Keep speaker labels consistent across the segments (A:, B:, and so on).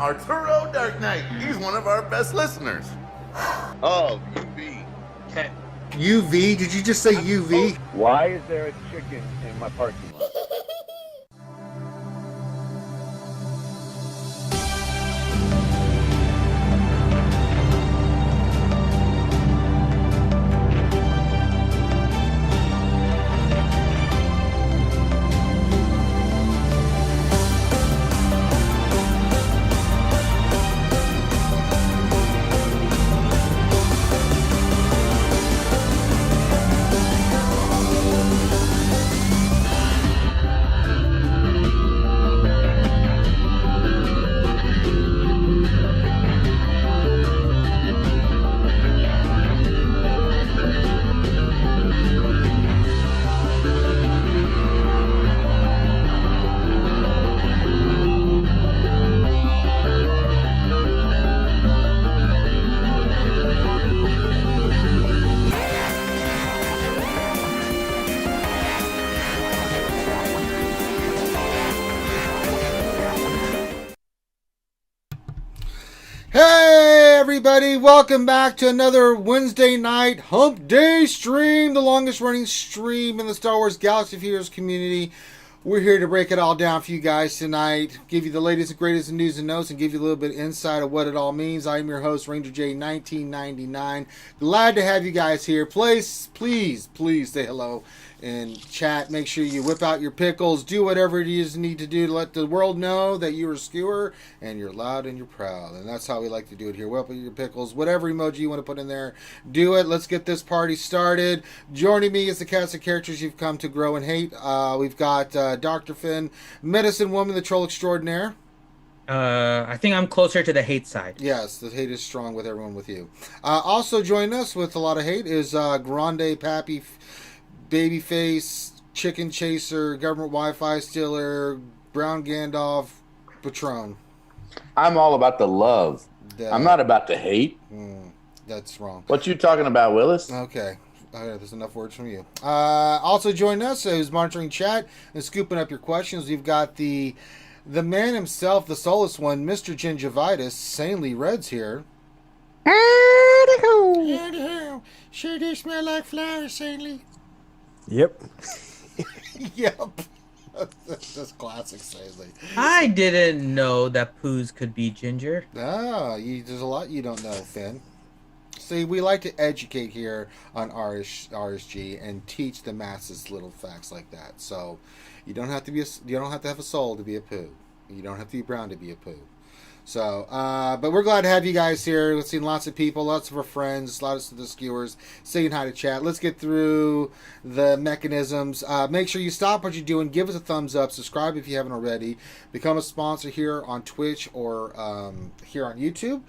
A: Arturo Dark Knight. He's one of our best listeners. Oh, UV.
B: UV? Did you just say UV?
C: Why is there a chicken in my parking lot?
B: Hey everybody, welcome back to another Wednesday night Hump Day stream, the longest running stream in the Star Wars Galaxy of Heroes community. We're here to break it all down for you guys tonight, give you the latest and greatest news and notes, and give you a little bit of insight of what it all means. I'm your host, Ranger J 1999. Glad to have you guys here. Please say hello in chat. Make sure you whip out your pickles. Do whatever it is you need to do to let the world know that you're a skewer and you're loud and you're proud. And that's how we like to do it here. Whip out your pickles. Whatever emoji you want to put in there, do it. Let's get this party started. Joining me is the cast of characters you've come to grow and hate. We've got Dr. Finn, Medicine Woman, the Troll Extraordinaire.
D: I think I'm closer to the hate side.
B: Yes, the hate is strong with everyone with you. Also joining us with a lot of hate is Grande Pappy, Babyface, Chicken Chaser, Government Wi-Fi Stealer, Brown Gandalf, Patron.
C: I'm all about the love. I'm not about the hate.
B: That's wrong.
C: What you talking about, Willis?
B: Okay. There's enough words from you. Also joining us, who's monitoring chat and scooping up your questions, we've got the man himself, the soulless one, Mr. Gingivitis, Sanely Reds here. Howdy-ho. Sure do smell like flowers, Sanely.
E: Yep.
B: Yep. That's classic Sanely.
D: I didn't know that poos could be ginger.
B: There's a lot you don't know, Finn. See, we like to educate here on RSG and teach the masses little facts like that. So you don't have to have a soul to be a poo. You don't have to be brown to be a poo. So, but we're glad to have you guys here. We've seen lots of people, lots of our friends, lots of the skewers saying hi to chat. Let's get through the mechanisms. Make sure you stop what you're doing. Give us a thumbs up. Subscribe if you haven't already. Become a sponsor here on Twitch or here on YouTube.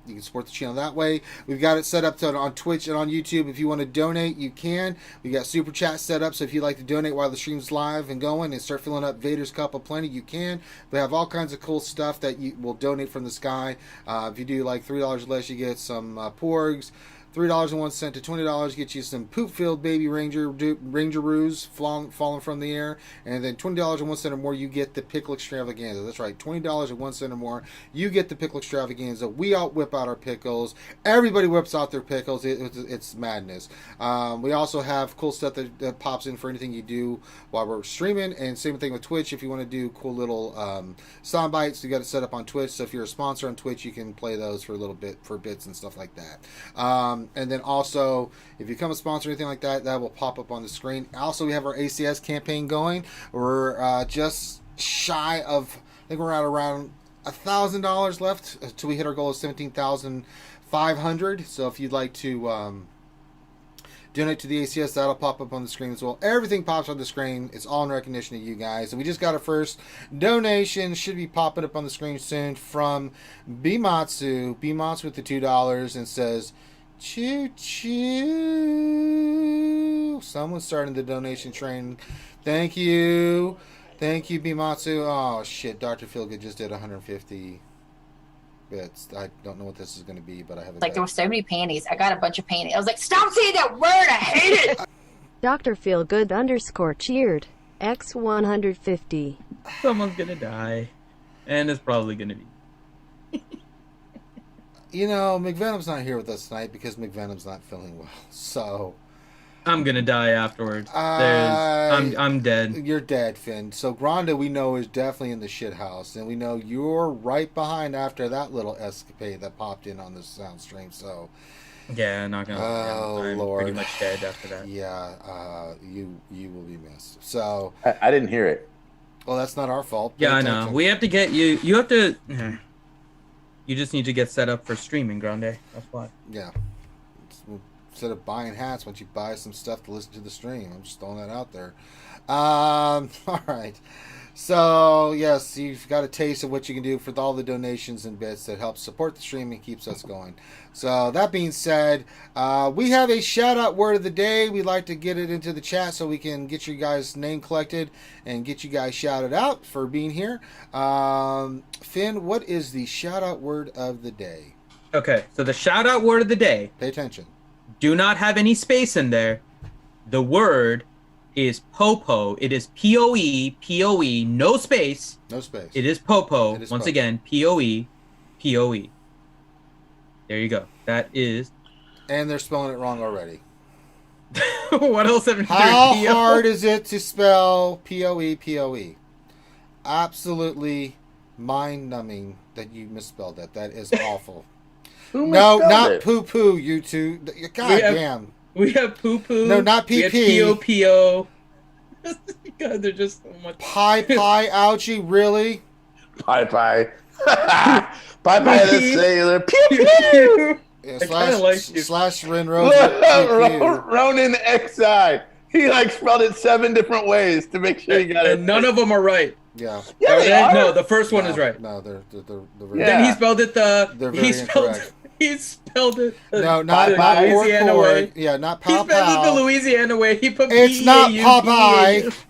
B: You can support the channel that way. We've got it set up on Twitch and on YouTube. If you want to donate, you can. We got Super Chat set up, so if you'd like to donate while the stream's live and going and start filling up Vader's Cup of Plenty, you can. We have all kinds of cool stuff that you will donate from the sky. If you do like $3 or less, you get some porgs. $3.01 to $20 get you some poop-filled baby rangeroos falling from the air, and then $20.01 or more you get the pickle extravaganza. That's right, $20.01 or more you get the pickle extravaganza. We whip out our pickles. Everybody whips out their pickles. It's madness. We also have cool stuff that pops in for anything you do while we're streaming, and same thing with Twitch. If you want to do cool little sound bites, you got it set up on Twitch. So if you're a sponsor on Twitch, you can play those for a little bit for bits and stuff like that. And then also, if you become a sponsor or anything like that, that will pop up on the screen. Also, we have our ACS campaign going. We're just shy of, I think we're at around $1,000 left until we hit our goal of $17,500. So if you'd like to donate to the ACS, that'll pop up on the screen as well. Everything pops on the screen. It's all in recognition of you guys. And we just got our first donation. Should be popping up on the screen soon from Bimatsu. Bimatsu with the $2 and says, choo choo. Someone's starting the donation train. Thank you. Thank you, Bimatsu. Oh, shit. Dr. Feelgood just did 150 bits. I don't know what this is going to be, but I have a
F: there were so many panties. I got a bunch of panties. I was like, stop saying that word. I hate it.
G: Dr. Feelgood _ cheered. X 150.
D: Someone's going to die. And it's probably going to be.
B: You know, McVenom's not here with us tonight because McVenom's not feeling well. So
D: I'm gonna die afterwards. I'm dead.
B: You're dead, Finn. So Gronda, we know, is definitely in the shit house, and we know you're right behind after that little escapade that popped in on the sound stream. So
D: Yeah, not gonna. I'm
B: Lord,
D: pretty much dead after that.
B: yeah, you will be missed. So
C: I didn't hear it.
B: well, that's not our fault.
D: Yeah,
B: Pay
D: I know.
B: attention.
D: We have to get you. You have to. You just need to get set up for streaming, Grande. That's why.
B: Yeah. Instead of buying hats, why don't you buy some stuff to listen to the stream? I'm just throwing that out there. All right. So, yes, you've got a taste of what you can do for all the donations and bits that help support the stream and keeps us going. So, that being said, we have a shout-out word of the day. We'd like to get it into the chat so we can get you guys' name collected and get you guys shouted out for being here. Finn, what is the shout-out word of the day?
D: Okay, so the shout-out word of the day.
B: Pay attention.
D: Do not have any space in there. The word is Popo. It is Poe, no space.
B: No space.
D: It is Popo.
B: It is
D: Once
B: Poe.
D: again, Poe. There you go. That is.
B: And they're spelling it wrong already.
D: What else have you
B: How
D: done?
B: hard is it to spell Poe? Absolutely mind-numbing that you misspelled it. That is awful.
C: Who
B: No,
C: misspelled
B: not
C: it?
B: poo-poo, you two. God
D: We have-
B: damn.
D: We have Poo Poo.
B: No, not
D: We have
B: PP.
D: Po. God, they're just so much.
B: Pie, ouchie, really?
C: Pie. Pie the sailor. Pew pew.
B: Yeah,
D: I kinda like you.
B: slash Rinrose. pew-pew.
C: Ronan XI. He like spelled it 7 different ways to make sure he got it.
D: And none of them are right.
B: Yeah.
C: Yeah, they are.
D: No, the first one is right.
B: No, they're
C: Yeah.
D: Then he spelled it
B: They're very
D: he spelled
B: incorrect.
D: he spelled it
B: No, not
D: the
B: not
D: Louisiana
B: pork.
D: way.
B: Yeah, not
D: He
B: pow
D: spelled it the
B: pow.
D: Louisiana way. He put
B: It's not
D: P-A-U-P-A-U.
B: Popeye.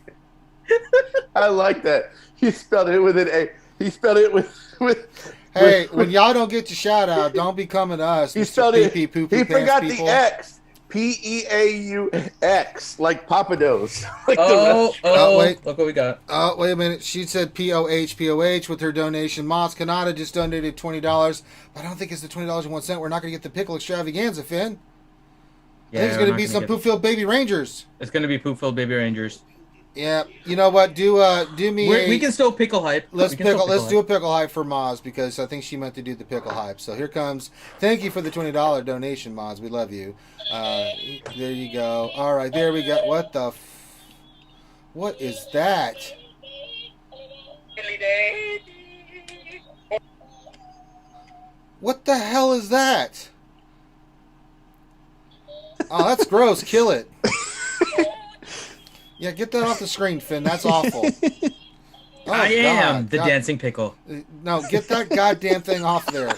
C: I like that. He spelled it with an A. He spelled it with.
B: Hey, when y'all don't get your shout out, don't be coming to us.
C: He
B: Mr.
C: spelled it.
B: Pee-pee, poo-poo
C: He
B: pants
C: forgot
B: people.
C: the X. Peaux, like Papados. Like
B: wait.
D: Look what we got.
B: Oh, wait a minute. She said POH with her donation. Moss Kanata just donated $20. But I don't think it's the $20.01. We're not going to get the pickle extravaganza, Finn. I think it's going to be some Poop-filled Baby Rangers.
D: It's going to be Poop-filled Baby Rangers.
B: Yeah. You know what? Do me
D: We can still pickle hype.
B: Let's
D: We can still
B: Let's do
D: hype.
B: a pickle hype for Moz because I think she meant to do the pickle hype. So here comes. Thank you for the $20 donation, Moz. We love you. There you go. All right, there we go. What the? What is that? What the hell is that? Oh, that's gross. Kill it. Yeah, get that off the screen, Finn. That's awful. Oh,
D: I am
B: God.
D: the
B: God.
D: dancing pickle.
B: No, get that goddamn thing off there.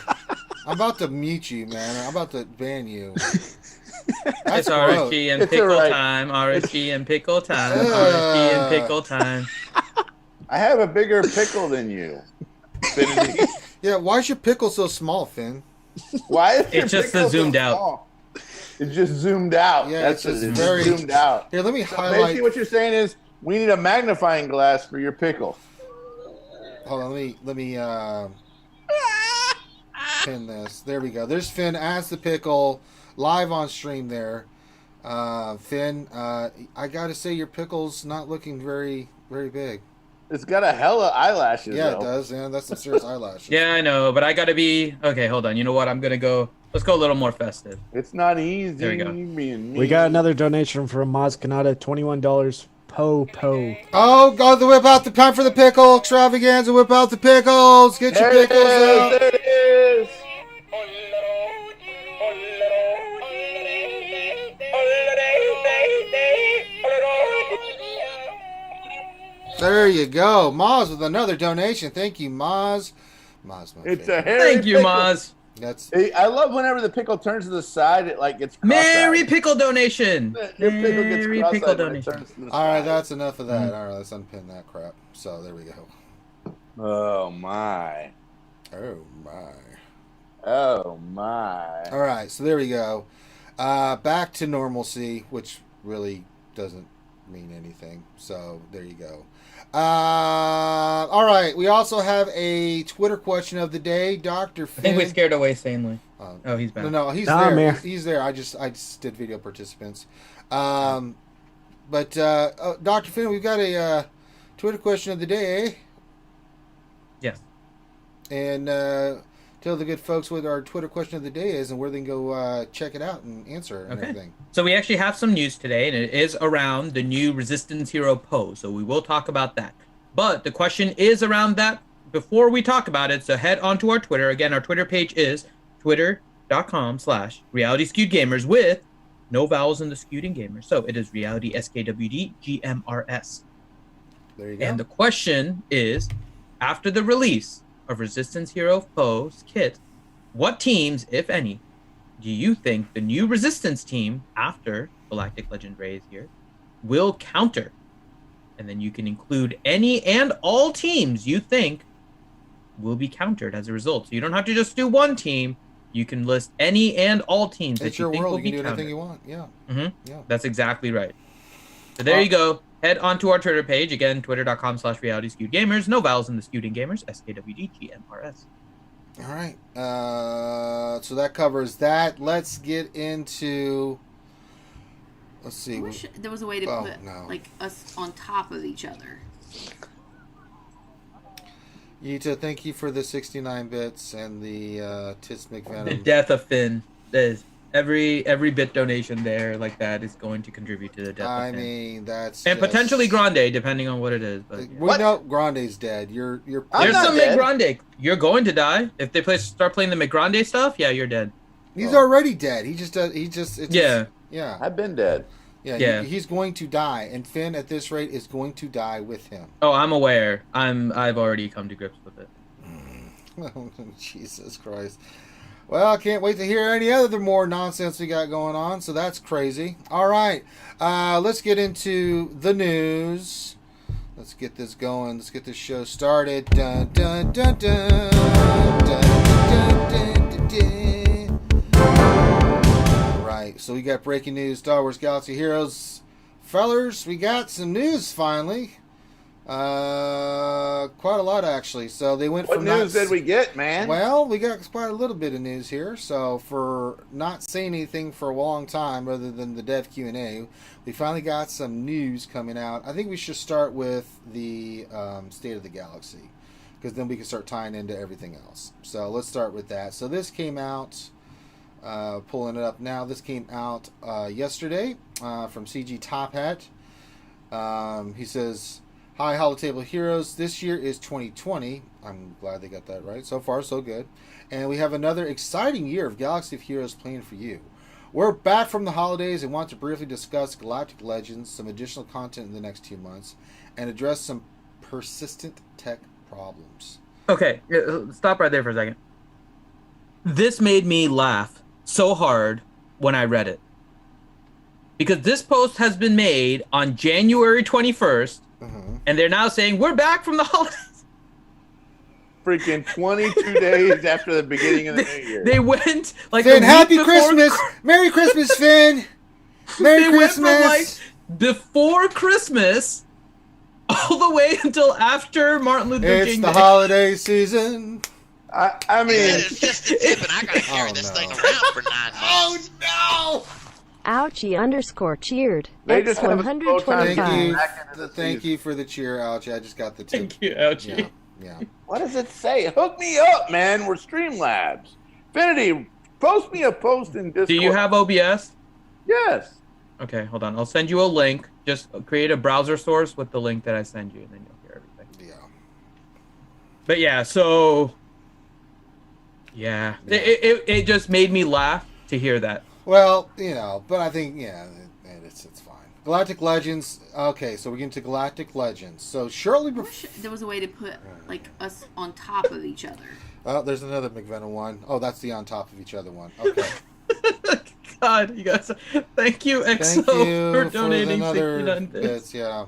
B: I'm about to mute you, man. I'm about to ban you. That's
D: It's
B: gross.
D: RSG and
C: It's
D: pickle
C: alright.
D: time. RSG and pickle time. RSG and pickle time.
C: I have a bigger pickle than you. Infinity.
B: Yeah, why is your pickle so small, Finn?
C: Why is your
D: It's just
C: pickle so
D: zoomed out.
C: small? It's just zoomed out.
B: Yeah,
C: That's
B: it's
C: it.
B: just
C: It's
B: very-
C: zoomed out.
B: Here, let me
C: So
B: highlight.
C: basically, what you're saying is we need a magnifying glass for your pickle.
B: Hold on, let me pin this. There we go. There's Finn as the pickle live on stream there. Finn, I gotta say your pickle's not looking very, very big.
C: It's got a hella eyelashes.
B: Yeah,
C: though.
B: it does. Yeah, that's some serious eyelashes.
D: Yeah, I know, but I gotta be okay. Hold on. You know what? I'm gonna go. Let's go a little more festive.
C: It's not easy.
D: There we go.
C: Being
E: We got another donation from Maz Kanata, $21. Po.
B: Oh, go the whip out the time for the pickle extravaganza. Whip out the pickles. Get your
C: There it
B: pickles
C: is,
B: out.
C: there it is.
B: There you go, Maz with another donation. Thank you, Maz. Maz, my
C: It's
B: favorite.
C: a hairy
D: Thank you,
C: pickle.
D: Maz.
B: That's
C: Hey, I love whenever the pickle turns to the side. It like gets
D: Merry
C: cross-eyed.
D: pickle donation.
C: Your pickle gets
D: Merry
C: cross-eyed
D: pickle
C: when it
D: donation.
C: turns to the
B: all right.
C: side.
B: That's enough of that. All right, let's unpin that crap. So there we go.
C: Oh my.
B: Oh my.
C: Oh my.
B: All right, so there we go. Back to normalcy, which really doesn't mean anything. So there you go. All right. We also have a Twitter question of the day, Dr. Finn.
D: I think we scared away sanely. Oh, he's back.
B: No, he's
E: Nah,
B: there.
E: man.
B: He's there. I just did video participants. But Dr. Finn, we've got a Twitter question of the day, eh?
D: Yes.
B: And tell the good folks what our Twitter question of the day is and where they can go check it out and answer and everything.
D: So we actually have some news today, and it is around the new Resistance Hero Poe. So we will talk about that. But the question is around that before we talk about it. So head onto our Twitter. Again, our Twitter page is twitter.com/RealitySkewedGamers with no vowels in the skewed in gamers. So it is reality SKWD-GMRS.
B: There you go.
D: And the question is, after the release of Resistance Hero Poe's kit, what teams, if any, do you think the new Resistance team after Galactic Legend Ray is here will counter? And then you can include any and all teams you think will be countered as a result. So you don't have to just do one team. You can list any and all teams
B: It's
D: that you
B: your
D: think will
B: world.
D: be
B: You can do
D: countered.
B: anything you want. Yeah.
D: Mm-hmm.
B: Yeah.
D: That's exactly right. So there you go. Head onto our Twitter page. Again, twitter.com/RealitySkewedGamers. No vowels in the skewed in gamers. SKWD-GMRS.
B: All right. So that covers that. Let's get into. Let's see.
H: I wish there was a way to
B: Oh,
H: put
B: no.
H: like us on top of each other.
B: Yita, thank you for the 69 bits and the Tits
D: The
B: McVenom.
D: death of Finn. There's every bit donation there like that is going to contribute to the death
B: I
D: of Finn.
B: mean, that's
D: And
B: just-
D: potentially Grande, depending on what it is. But
B: We know Grande's dead. You're.
C: I'm
D: there's
C: not
D: some
C: dead.
D: McGrande. You're going to die if they start playing the McGrande stuff. Yeah, you're dead.
B: He's already dead. He just does. He just. It's
D: Yeah.
B: Just, yeah.
C: I've been dead.
B: Yeah.
D: Yeah.
B: He's going to die, and Finn at this rate is going to die with him.
D: Oh, I'm aware. I've already come to grips with it.
B: Oh, Jesus Christ. Well, I can't wait to hear any other more nonsense we got going on, so that's crazy. All right, let's get into the news. Let's get this going. Let's get this show started. Dun, dun, dun, dun. Dun, dun, dun, dun, dun. All right, so we got breaking news, Star Wars Galaxy Heroes. Fellers, we got some news finally. Quite a lot actually. So they went
C: What
B: from
C: news did we get, man?
B: Well, we got quite a little bit of news here. So for not saying anything for a long time, other than the Dev Q&A, we finally got some news coming out. I think we should start with the State of the Galaxy, because then we can start tying into everything else. So let's start with that. So this came out. Pulling it up now. This came out yesterday from CG Top Hat. He says, "Hi, Holotable Heroes. This year is 2020. I'm glad they got that right. So far, so good. And we have another exciting year of Galaxy of Heroes planned for you. We're back from the holidays and want to briefly discuss Galactic Legends, some additional content in the next 2 months, and address some persistent tech problems."
D: Okay, stop right there for a second. This made me laugh so hard when I read it. Because this post has been made on January 21st, and they're now saying, we're back from the holidays.
C: Freaking 22 days after the beginning of the new year.
D: They went like
B: Finn,
D: a week
B: happy
D: before-
B: Christmas! Merry Christmas, Finn! Merry
D: They went from
B: Christmas!
D: like before Christmas all the way until after Martin Luther
B: It's
D: King
B: the
D: Day.
B: holiday season.
C: I mean,
I: It's just a tip, and I gotta carry this thing around for 9 months.
B: no!
G: Ouchie_cheered.
C: They just have a slow time
B: Thank
C: getting
B: you.
C: back into the
B: Thank
C: season.
B: you for the cheer, Ouchie. I just got the tip.
D: Thank you, Ouchie.
B: Yeah.
C: What does it say? Hook me up, man. We're Streamlabs. Finity, post me a post in Discord.
D: Do you have OBS?
C: Yes.
D: Okay, hold on. I'll send you a link. Just create a browser source with the link that I send you, and then you'll hear everything.
B: Yeah.
D: But yeah, so yeah, it just made me laugh to hear that.
B: Well, but I think, it's fine. Galactic Legends. Okay, so we're getting to Galactic Legends. So shortly
H: I
B: before...
H: wish there was a way to put like us on top of each other.
B: Oh, there's another McVenom one. Oh, that's the on top of each other one. Okay.
D: God, you guys, thank you,
B: Thank
D: EXO,
B: you
D: for donating
B: another
D: 69 bits.
B: yeah.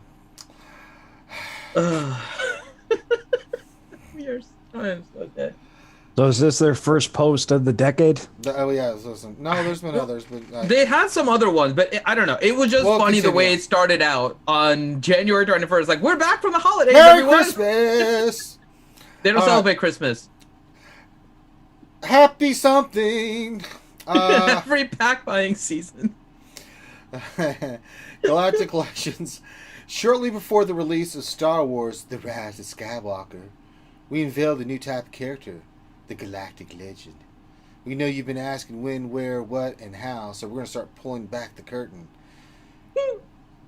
D: We are, I am so dead.
E: So is this their first post of the decade?
B: Oh yeah, listen. No, there's been others, but
D: They had some other ones, but I don't know. It was just funny the way it started out on January 21st. Like, we're back from the holidays,
B: Merry
D: everyone.
B: Christmas.
D: They don't celebrate Christmas.
B: Happy something.
D: Every pack buying season.
B: Galactic Legends. Shortly before the release of Star Wars: The Rise of Skywalker, we unveiled a new type of character, the Galactic Legend. We know you've been asking when, where, what, and how, so we're going to start pulling back the curtain.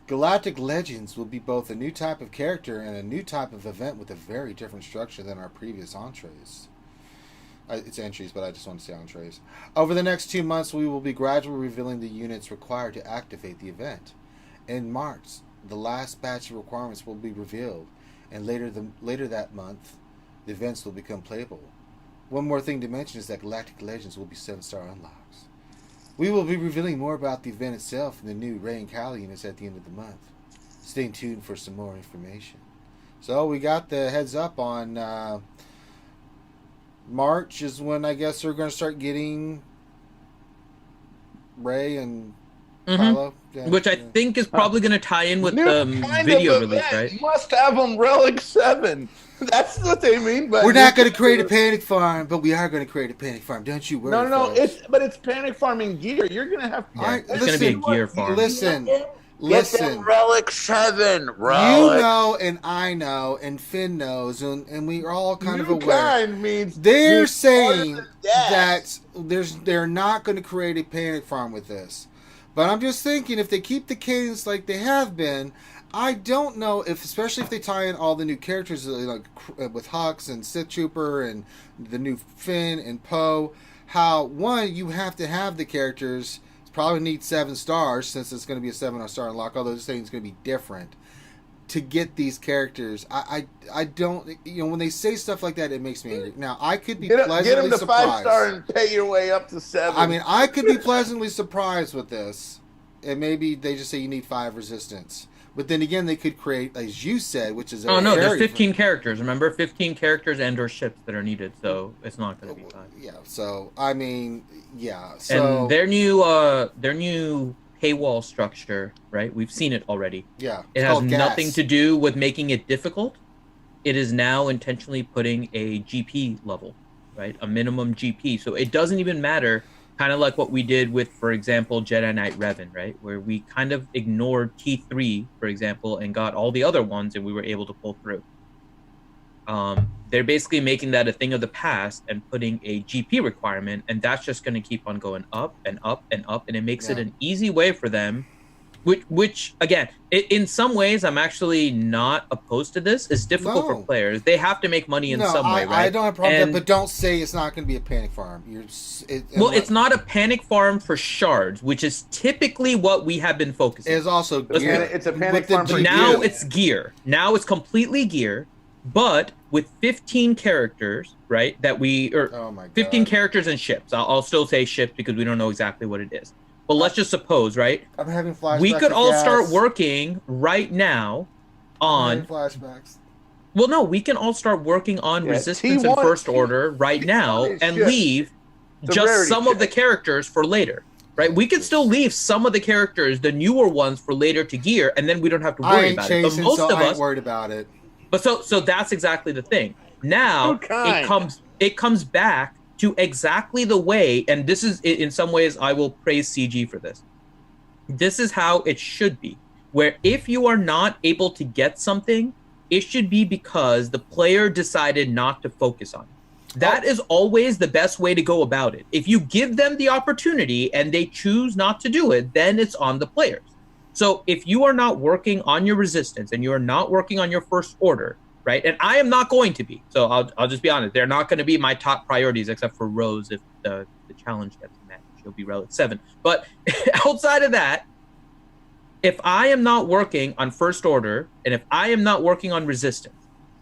B: Galactic Legends will be both a new type of character and a new type of event with a very different structure than our previous entrees. It's entries, but I just want to say entrees. Over the next 2 months, we will be gradually revealing the units required to activate the event. In March, the last batch of requirements will be revealed, and later that month, the events will become playable. One more thing to mention is that Galactic Legends will be 7-star unlocks. We will be revealing more about the event itself and the new Ray and Callie units at the end of the month. Stay tuned for some more information. So we got the heads up on March is when I guess we're going to start getting Ray and Kylo. Yeah,
D: which I think is probably going to tie in with the
C: Kind
D: video
C: of
D: release,
C: event.
D: right?
C: Must have them Relic 7. That's what they mean by
B: we're not going to create a panic farm, but we are going to create a panic farm. Don't you worry.
C: No,
B: folks.
C: it's panic farming gear. You're going to have
D: It's going to be a gear farm.
B: Listen.
C: Get them Relic 7. Relic.
B: You know, and I know, and Finn knows, and we are all kind of aware. They're saying that they're not going to create a panic farm with this. But I'm just thinking, if they keep the cadence like they have been, I don't know if, especially if they tie in all the new characters, like with Hux and Sith Trooper and the new Finn and Poe, how, one, you have to have the characters. Probably need 7 stars since it's going to be a 7-star unlock, although this thing's going to be different. To get these characters, I don't, when they say stuff like that, it makes me angry. Now, I could be pleasantly
C: get them to
B: surprised.
C: 5-star and pay your way up to 7.
B: I mean, I could be pleasantly surprised with this, and maybe they just say you need 5 resistance. But then again, they could create, as you said, which is
D: there's 15 characters. Remember, 15 characters and/or ships that are needed, so it's not going to be 5.
B: Yeah. So I mean, yeah. So
D: and their new paywall structure, right? We've seen it already.
B: Yeah.
D: It has nothing to do with making it difficult. It is now intentionally putting a GP level, right? A minimum GP. So it doesn't even matter. Kind of like what we did with, for example, Jedi Knight Revan, right? Where we kind of ignored T3, for example, and got all the other ones and we were able to pull through. They're basically making that a thing of the past and putting a GP requirement, and that's just going to keep on going up and up and up, and it makes it an easy way for them, which again, in some ways, I'm actually not opposed to this. It's difficult for players. They have to make money in some way, right?
B: I don't have a problem with that, but don't say it's not going to be a panic farm.
D: It's not a panic farm for shards, which is typically what we have been focusing on.
B: It's also gear.
C: It's a panic farm for
D: now
C: gear.
D: it's gear. Now it's completely gear, but with 15 characters, right? 15 characters and ships. I'll still say ships because we don't know exactly what it is. But let's just suppose, right?
B: I'm having flashbacks.
D: We could all start working right now on
B: flashbacks.
D: Well, no, we can all start working on Resistance and First Order right now and leave just some of the characters for later. Right? We could still leave some of the characters, the newer ones, for later to gear, and then we don't have to worry about it. But most of us
B: ain't worried about it.
D: But so that's exactly the thing. Now it comes back to exactly the way, and this is, in some ways, I will praise CG for this. This is how it should be, where if you are not able to get something, it should be because the player decided not to focus on it. That is always the best way to go about it. If you give them the opportunity and they choose not to do it, then it's on the players. So if you are not working on your Resistance and you are not working on your First Order, right? And I am not going to be. So I'll just be honest. They're not going to be my top priorities, except for Rose if the challenge gets met. She'll be Relic 7. But outside of that, if I am not working on First Order and if I am not working on Resistance,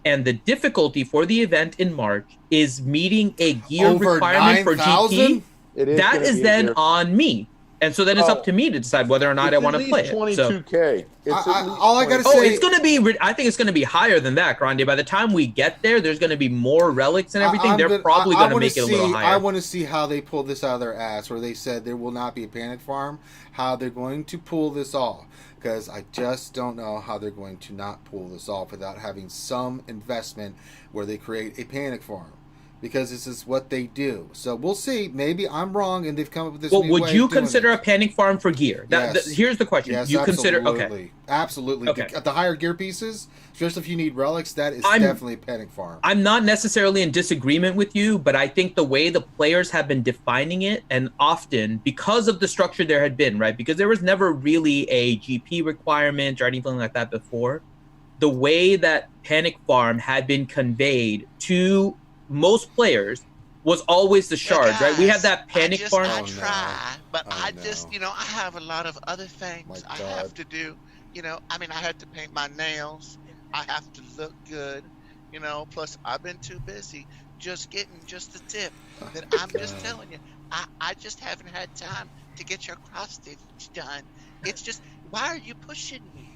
D: and the difficulty for the event in March is meeting a gear requirement for GP, that is then on me. And so then it's up to me to decide whether or not I want to play it.
C: 22K.
B: All I gotta say,
D: it's gonna be. I think it's gonna be higher than that, Grande. By the time we get there, there's gonna be more relics and everything. They're probably gonna make it a little higher.
B: I want to see how they pull this out of their ass, where they said there will not be a panic farm. How they're going to pull this off, because I just don't know how they're going to not pull this off without having some investment where they create a panic farm. Because this is what they do. So we'll see. Maybe I'm wrong, and they've come up with this.
D: Well,
B: new
D: would
B: way
D: you
B: of doing
D: consider
B: it.
D: a panic farm for gear?
B: Yes.
D: Here's the question.
B: Yes,
D: you
B: absolutely.
D: consider okay.
B: Absolutely.
D: Okay.
B: At the higher gear pieces, especially if you need relics, that is definitely a panic farm.
D: I'm not necessarily in disagreement with you, but I think the way the players have been defining it, and often because of the structure there had been, right? Because there was never really a GP requirement or anything like that before. The way that panic farm had been conveyed to most players was always the shards, right? We had that panic farm.
I: I try, but I just, I have a lot of other things I have to do. I mean, I have to paint my nails. I have to look good, plus I've been too busy just getting just the tip that I'm just telling you. I just haven't had time to get your cross stitch done. It's just, why are you pushing me?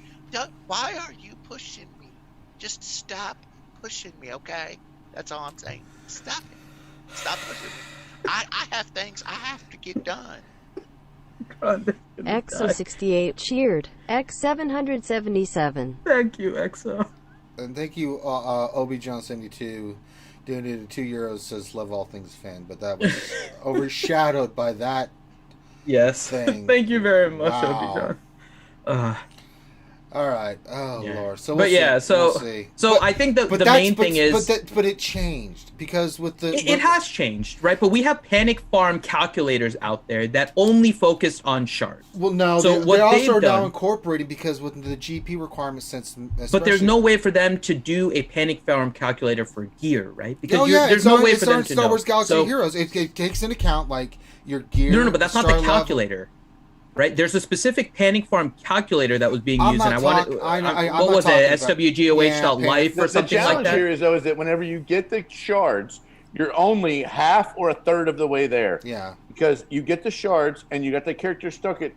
I: Why are you pushing me? Just stop pushing me, okay? That's all I'm saying. Stop it. Stop pushing me. I have things I have to get done.
G: XO68 cheered. X777.
D: Thank you, XO.
B: And thank you, Obi John 72, donated €2, says love all things fan, but that was overshadowed by that.
D: Yes.
B: Thing.
D: Thank you very much,
B: Wow.
D: Obi John.
B: All right. Oh Lord. So
D: we'll
B: we'll see.
D: So I think that the main thing is,
B: but it changed because with the
D: it has changed, right? But we have panic farm calculators out there that only focus on shards.
B: Well, no,
D: so
B: they
D: what
B: also are
D: done,
B: now incorporating because with the GP requirements, since
D: but there's no way for them to do a panic farm calculator for gear, right? Because there's
B: no
D: way for them to
B: Star
D: know.
B: Wars Galaxy
D: So,
B: Heroes, it takes into account like your gear.
D: No, but that's not the
B: star
D: calculator.
B: Level.
D: Right, there's a specific panic farm calculator that was being used, and I wanted.
B: What
D: was it? SWGOH.life or something like that?
C: The challenge here is that whenever you get the shards, you're only half or a third of the way there.
B: Yeah.
C: Because you get the shards and you got the character stuck at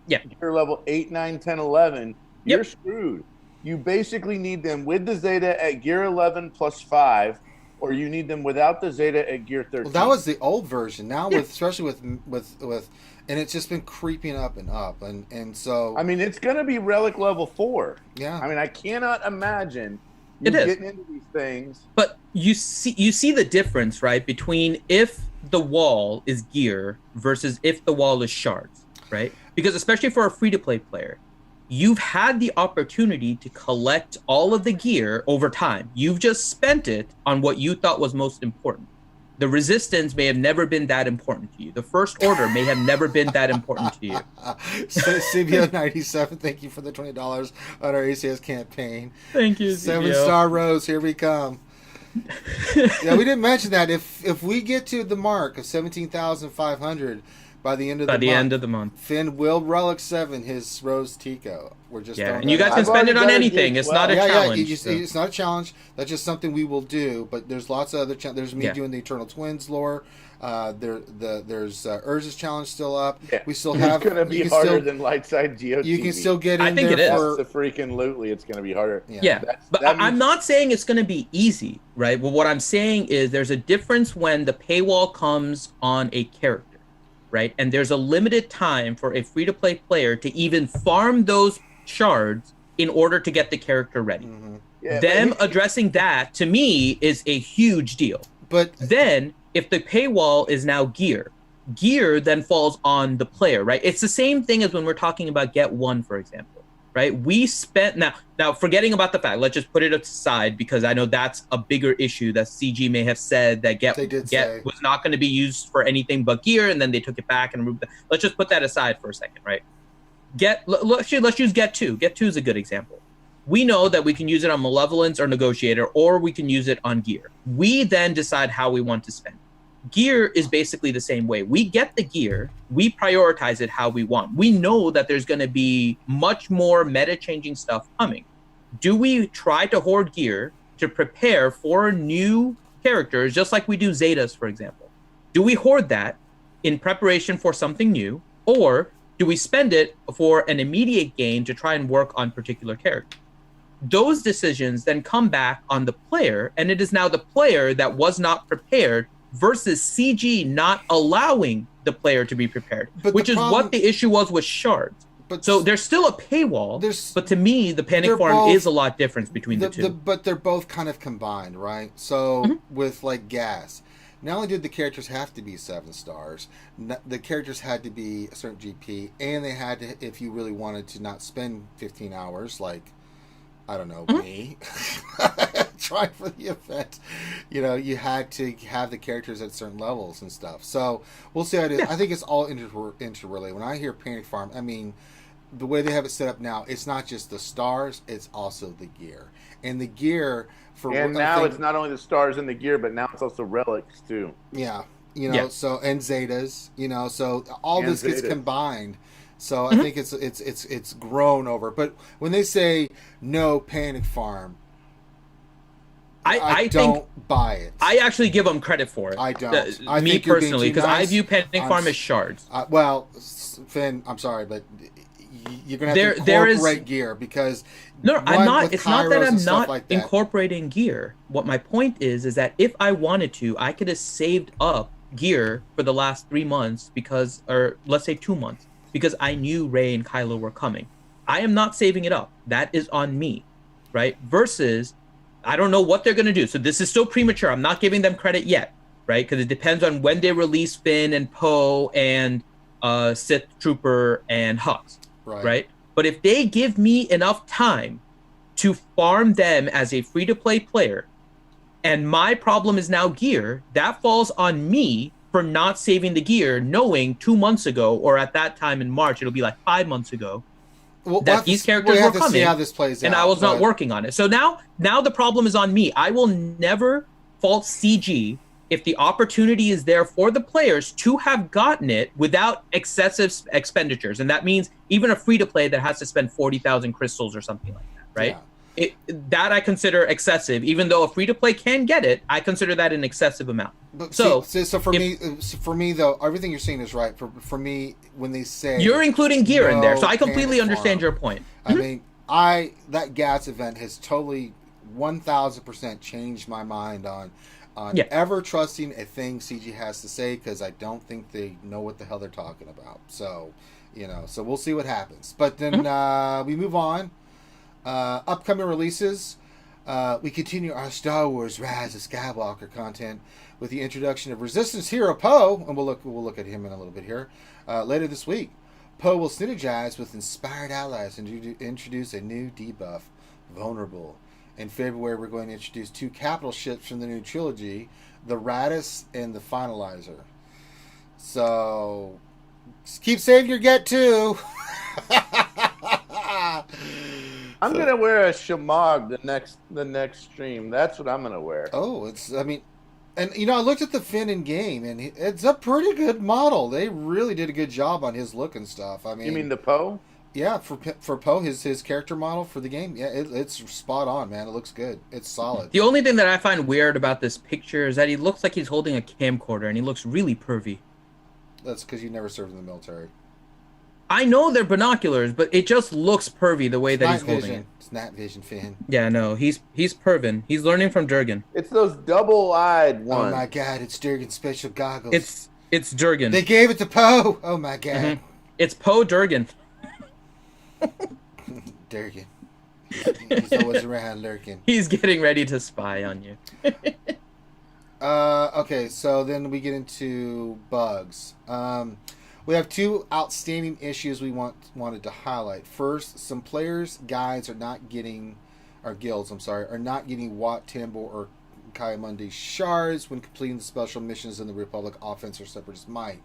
C: gear level 8, 9, 10, 11. You're screwed. You basically need them with the Zeta at gear 11 plus 5, or you need them without the Zeta at gear 13.
B: Well, that was the old version. Now, especially with and it's just been creeping up and up, and so
C: I mean, it's going to be relic level 4.
B: Yeah.
C: I mean, I cannot imagine getting into these things.
D: But you see the difference, right, between if the wall is gear versus if the wall is shards, right? Because especially for a free-to-play player, you've had the opportunity to collect all of the gear over time. You've just spent it on what you thought was most important. The resistance may have never been that important to you. The first order may have never been that important to you.
B: CBO97, thank you for the $20 on our ACS campaign.
D: Thank you,
B: 7-star Rose, here we come. Yeah, we didn't mention that. If we get to the mark of 17,500 by the end of the month, Finn will relic 7 his Rose Tico. We're just
D: and you guys can spend it on anything. It's not a challenge.
B: It's not a challenge. That's just something we will do. But there's lots of other there's me doing the Eternal Twins lore. There's Urza's challenge still up.
C: Yeah.
B: We still have.
C: It's going to be harder than Lightside GOTV.
B: You can still get in
D: I think
B: there
D: it is.
B: for
C: the freaking lootly. It's going to be harder.
D: Yeah, but I'm not saying it's going to be easy, right? Well, what I'm saying is there's a difference when the paywall comes on a character, right? And there's a limited time for a free-to-play player to even farm those shards in order to get the character ready.
B: Mm-hmm.
C: Yeah,
D: Addressing that, to me, is a huge deal.
B: But
D: then, if the paywall is now gear then falls on the player, right? It's the same thing as when we're talking about Get One, for example, right? We spent, now forgetting about the fact, let's just put it aside because I know that's a bigger issue that CG may have said that Get was not going to be used for anything but gear, and then they took it back and removed it. Let's just put that aside for a second, right? Let's use Get 2. Get 2 is a good example. We know that we can use it on Malevolence or Negotiator, or we can use it on gear. We then decide how we want to spend. Gear is basically the same way. We get the gear, we prioritize it how we want. We know that there's going to be much more meta-changing stuff coming. Do we try to hoard gear to prepare for new characters, just like we do Zetas, for example? Do we hoard that in preparation for something new? Or do we spend it for an immediate gain to try and work on particular characters? Those decisions then come back on the player, and it is now the player that was not prepared versus CG not allowing the player to be prepared, which is what the issue was with shards. So there's still a paywall, but to me, the panic farm is a lot difference between the two.
B: But they're both kind of combined, right? So with like gas, not only did the characters have to be 7 stars, the characters had to be a certain GP, and they had to, if you really wanted to not spend 15 hours, like, I don't know, me, trying for the event, you know, you had to have the characters at certain levels and stuff. So we'll see how it is. I think it's all interrelated. When I hear Panic Farm, I mean, the way they have it set up now, it's not just the stars, it's also the gear. And the gear for...
C: And now it's not only the stars and the gear, but now it's also relics too.
B: Yeah. You know, so, and Zetas, you know, so all this gets combined. So I think it's grown over. But when they say no Panic Farm, I don't buy it.
D: I actually give them credit for it.
B: I don't. I
D: me
B: think
D: personally, because I view Panic Farm as shards.
B: Well, Finn, I'm sorry, but you're gonna have to incorporate gear because
D: I'm not. It's not that I'm not incorporating gear. What my point is that if I wanted to, I could have saved up gear for the last 3 months because, or let's say 2 months, because I knew Rey and Kylo were coming. I am not saving it up. That is on me, right? Versus, I don't know what they're going to do. So this is still premature. I'm not giving them credit yet, right? Because it depends on when they release Finn and Poe and Sith Trooper and Hux, right? But if they give me enough time to farm them as a free-to-play player, and my problem is now gear, that falls on me for not saving the gear, knowing 2 months ago, or at that time in March, it'll be like 5 months ago, that these characters were coming,
B: how this plays
D: and
B: out,
D: I was not working on it. So now the problem is on me. I will never fault CG if the opportunity is there for the players to have gotten it without excessive expenditures, and that means even a free-to-play that has to spend 40,000 crystals or something like that, right? Yeah. That I consider excessive, even though a free-to-play can get it. I consider that an excessive amount.
B: But so for me though, everything you're saying is right. For me, when they say
D: you're including gear in there, so I completely understand your point.
B: I mean, that gas event has totally 1,000% changed my mind on ever trusting a thing CG has to say, because I don't think they know what the hell they're talking about. So, so we'll see what happens. But then we move on. Upcoming releases. We continue our Star Wars Rise of Skywalker content with the introduction of Resistance Hero Poe, and we'll look at him in a little bit here. Later this week, Poe will synergize with inspired allies and introduce a new debuff, Vulnerable. In February, we're going to introduce 2 capital ships from the new trilogy, the Radis and the Finalizer. So, keep saving your Get 2.
C: I'm gonna wear a shamag the next stream. That's what I'm gonna wear.
B: Oh, I looked at the Finn in game, and it's a pretty good model. They really did a good job on his look and stuff. I mean,
C: you mean the Poe?
B: Yeah, for Poe, his character model for the game. Yeah, it's spot on, man. It looks good. It's solid.
D: The only thing that I find weird about this picture is that he looks like he's holding a camcorder, and he looks really pervy.
B: That's because you never served in the military.
D: I know they're binoculars, but it just looks pervy the way that he's holding it.
B: It's night vision, Finn.
D: Yeah, no, he's pervin. He's learning from Durgan.
C: It's those double-eyed ones.
B: Oh my god, it's Durgan's special goggles.
D: It's Durgan.
B: They gave it to Poe. Oh my god.
D: Mm-hmm. It's Poe Durgan.
B: Durgan. He's always around lurking.
D: He's getting ready to spy on you.
B: Okay, so then we get into bugs. We have 2 outstanding issues we wanted to highlight. First, some players' guides are not getting Wat Tambor or Kaimundi shards when completing the special missions in the Republic Offense or Separatist Might.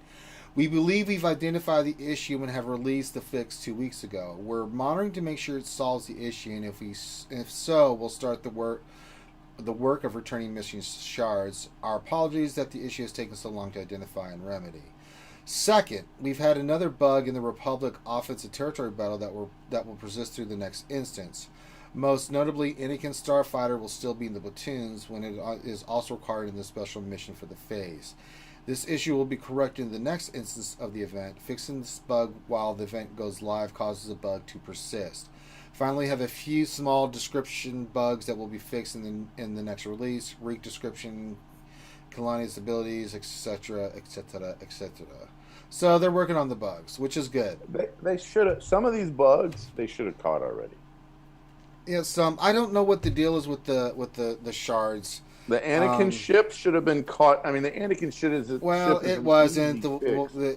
B: We believe we've identified the issue and have released the fix 2 weeks ago. We're monitoring to make sure it solves the issue, and if so, we'll start the work of returning missing shards. Our apologies that the issue has taken so long to identify and remedy. Second, we've had another bug in the Republic offensive territory battle that will persist through the next instance. Most notably, Anakin Starfighter will still be in the platoons when it is also required in the special mission for the phase. This issue will be corrected in the next instance of the event. Fixing this bug while the event goes live causes the bug to persist. Finally, have a few small description bugs that will be fixed in the next release. Reek description, Kalani's abilities, etc., etc., etc. So they're working on the bugs, which is good.
C: They should have. Some of these bugs they should have caught already.
B: Yeah, some. I don't know what the deal is with the shards.
C: The Anakin ship should have been caught. I mean, the Anakin ship is.
B: Well, it wasn't.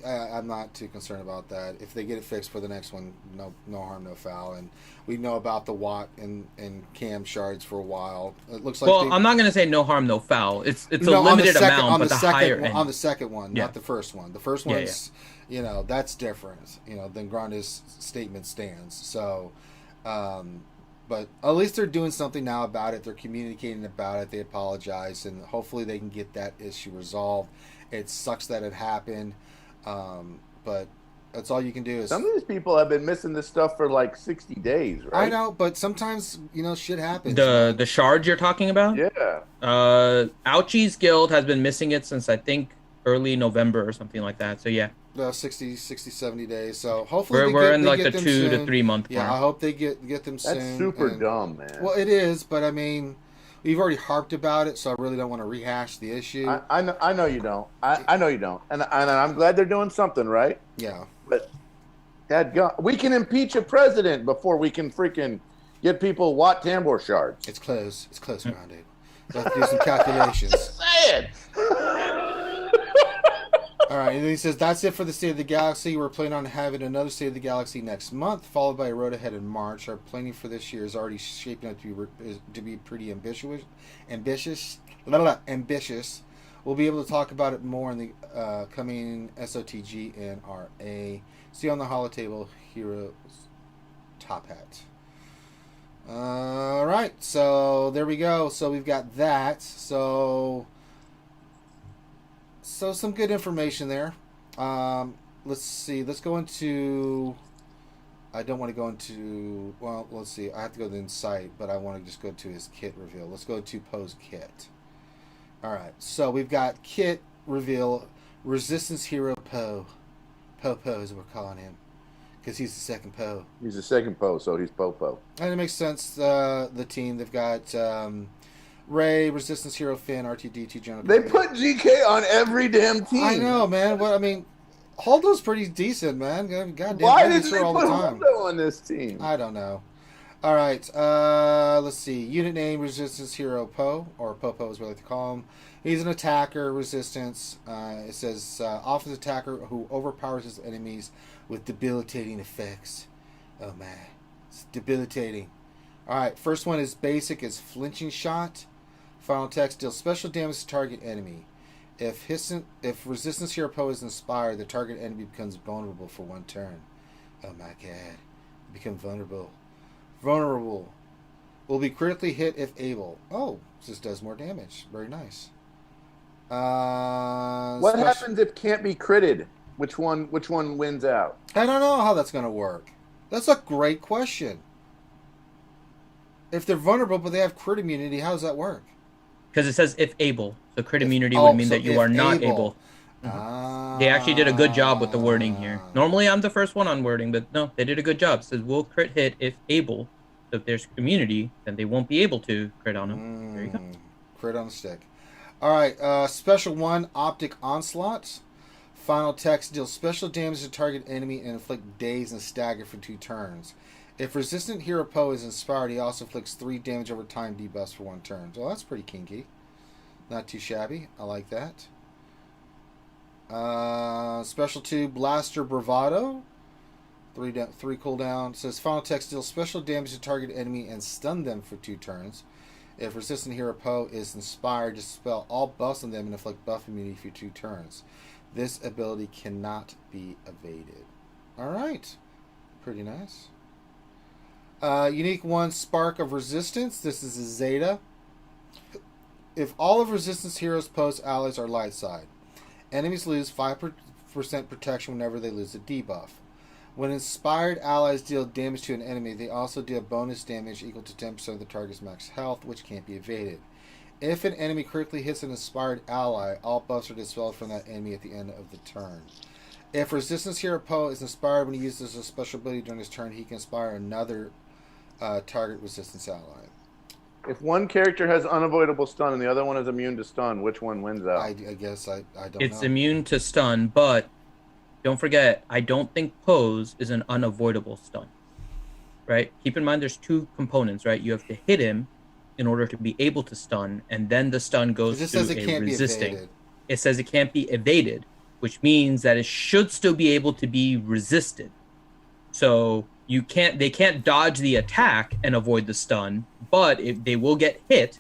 B: I'm not too concerned about that. If they get it fixed for the next one, no harm, no foul. And we know about the Watt and Cam shards for a while. It looks like.
D: Well, I'm not going to say no harm, no foul. It's a limited amount, but the higher end.
B: On the second one, not the first one. The first one's, that's different. Than Granda's statement stands. So. But at least they're doing something now about it. They're communicating about it. They apologize, and hopefully they can get that issue resolved. It sucks that it happened, but that's all you can do.
C: Some of these people have been missing this stuff for like 60 days, right?
B: I know, but sometimes shit happens.
D: The shards you're talking about?
C: Yeah.
D: Ouchie's Guild has been missing it since I think early November or something like that. So yeah.
B: 60, 70 days. So hopefully
D: we're in like the 2 to 3 month
B: mark. Yeah, I hope they get them soon.
C: That's super dumb, man.
B: Well, it is, but I mean, we've already harped about it, so I really don't want to rehash the issue.
C: I know you don't. I know you don't, and I'm glad they're doing something right.
B: Yeah,
C: but we can impeach a president before we can freaking get people Watt Tambor shards.
B: It's close. It's close, Grande. We'll have to do some calculations.
C: Just saying.
B: All right, and then he says, that's it for the State of the Galaxy. We're planning on having another State of the Galaxy next month, followed by a Road Ahead in March. Our planning for this year is already shaping up to be pretty ambitious. We'll be able to talk about it more in the coming SOTG and RA. See you on the holotable, Heroes Top Hat. All right, so there we go. So we've got that. So some good information there. Let's see. Let's go into. I don't want to go into. Well, let's see. I have to go to the Insight, but I want to just go to his kit reveal. Let's go to Poe's kit. All right. So we've got kit reveal. Resistance Hero Poe. Poe as we're calling him, because he's the second Poe.
C: He's the second Poe, so he's Poe.
B: And it makes sense. The team they've got. Ray, Resistance Hero, Finn, RTD2 General.
C: They put GK on every damn team.
B: I know, man. Well, I mean, Holdo's pretty decent, man. Goddamn,
C: why didn't they put Holdo on this team?
B: I don't know. All right, let's see. Unit name: Resistance Hero Poe, or Poe is what I like to call him. He's an attacker, Resistance. It says offensive attacker who overpowers his enemies with debilitating effects. Oh man, it's debilitating. All right, first one is basic. Is flinching shot. Final text deals special damage to target enemy. If Resistance Hero Poe is inspired, the target enemy becomes vulnerable for 1 turn. Oh my god. Become vulnerable. Vulnerable. Will be critically hit if able. Oh, this does more damage. Very nice.
C: What happens if can't be critted? Which one wins out?
B: I don't know how that's going to work. That's a great question. If they're vulnerable but they have crit immunity, how does that work?
D: Because it says if able. So crit immunity would mean that you are not able. They actually did a good job with the wording here. Normally I'm the first one on wording, but no, they did a good job. It says will crit hit if able. So if there's immunity, then they won't be able to crit on them. There you go.
B: Crit on the stick. All right, special 1, Optic Onslaught. Final text deals special damage to target enemy and inflict daze and stagger for 2 turns. If Resistant Hero Poe is inspired, he also inflicts 3 damage over time debuffs for 1 turn. So that's pretty kinky. Not too shabby. I like that. Special 2, Blaster Bravado. 3 cooldown. It says final text deals special damage to target enemy and stun them for 2 turns. If Resistant Hero Poe is inspired, dispel all buffs on them and inflict buff immunity for 2 turns. This ability cannot be evaded. Alright. Pretty nice. Unique 1, Spark of Resistance. This is a Zeta. If all of Resistance Heroes Poe's allies are light side, enemies lose 5% protection whenever they lose a debuff. When inspired allies deal damage to an enemy, they also deal bonus damage equal to 10% of the target's max health, which can't be evaded. If an enemy critically hits an inspired ally, all buffs are dispelled from that enemy at the end of the turn. If Resistance Hero Poe is inspired when he uses a special ability during his turn, he can inspire another target resistance ally.
C: If one character has unavoidable stun and the other one is immune to stun, which one wins out?
B: I guess I don't know.
D: It's immune to stun, but don't forget, I don't think Poe's is an unavoidable stun. Right? Keep in mind there's two components, right? You have to hit him in order to be able to stun, and then the stun goes to a resisting. It says it can't be evaded, which means that it should still be able to be resisted. So they can't dodge the attack and avoid the stun, but they will get hit,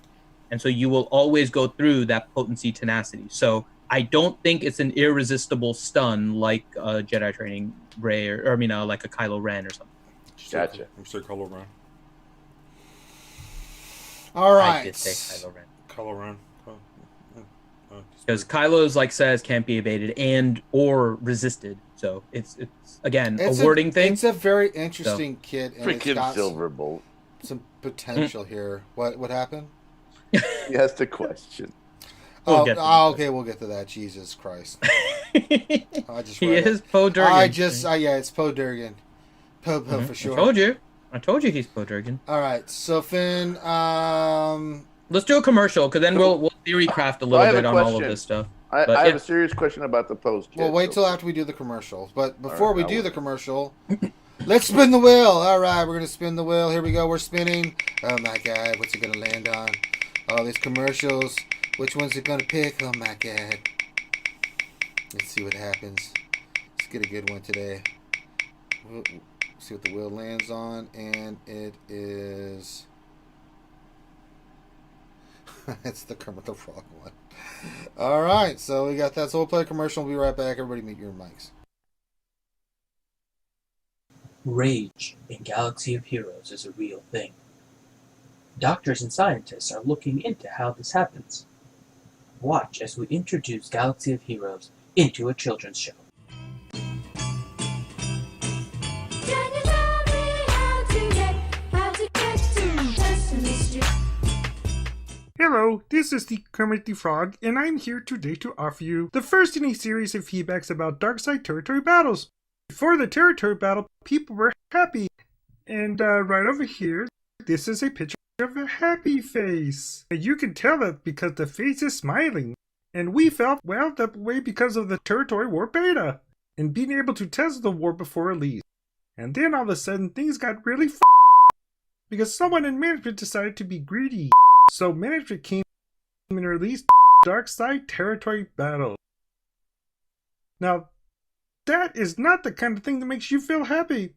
D: and so you will always go through that potency tenacity. So I don't think it's an irresistible stun like a Jedi Training Rey, or like a Kylo Ren or something.
C: Gotcha.
J: I'm saying Kylo Ren.
B: All right.
D: I did say Kylo Ren.
J: Kylo Ren.
D: Because Kylo's says can't be evaded and or resisted. So it's again a wording thing.
B: It's a very interesting kit. And
C: freaking Silverbolt.
B: Some potential here. What happened?
C: Yes, the question.
B: Okay, we'll get to that. Jesus Christ.
D: He is Poe Durgan.
B: It's Poe Durgan. Poe for sure.
D: I told you he's Poe Durgan.
B: All right, so Finn,
D: let's do a commercial, because then we'll theorycraft a little bit on all of this stuff.
C: I have a serious question about the Poe's kit.
B: Well, wait till after we do the commercial. But before we do the commercial, let's spin the wheel. All right, we're going to spin the wheel. Here we go. We're spinning. Oh, my God. What's it going to land on? All these commercials. Which one's it going to pick? Oh, my God. Let's see what happens. Let's get a good one today. See what the wheel lands on. And it is... it's the Kermit the Frog one. All right, so we got that. So we'll play a commercial. We'll be right back. Everybody mute your mics.
K: Rage in Galaxy of Heroes is a real thing. Doctors and scientists are looking into how this happens. Watch as we introduce Galaxy of Heroes into a children's show.
L: Hello, this is the Kermit the Frog, and I'm here today to offer you the first in a series of feedbacks about Darkside territory battles. Before the territory battle, people were happy. And right over here, this is a picture of a happy face. And you can tell that because the face is smiling. And we felt, well, that way because of the territory war beta. And being able to test the war before release. And then all of a sudden, things got really because someone in management decided to be greedy. So management came and released Darkside Territory Battle. Now, that is not the kind of thing that makes you feel happy.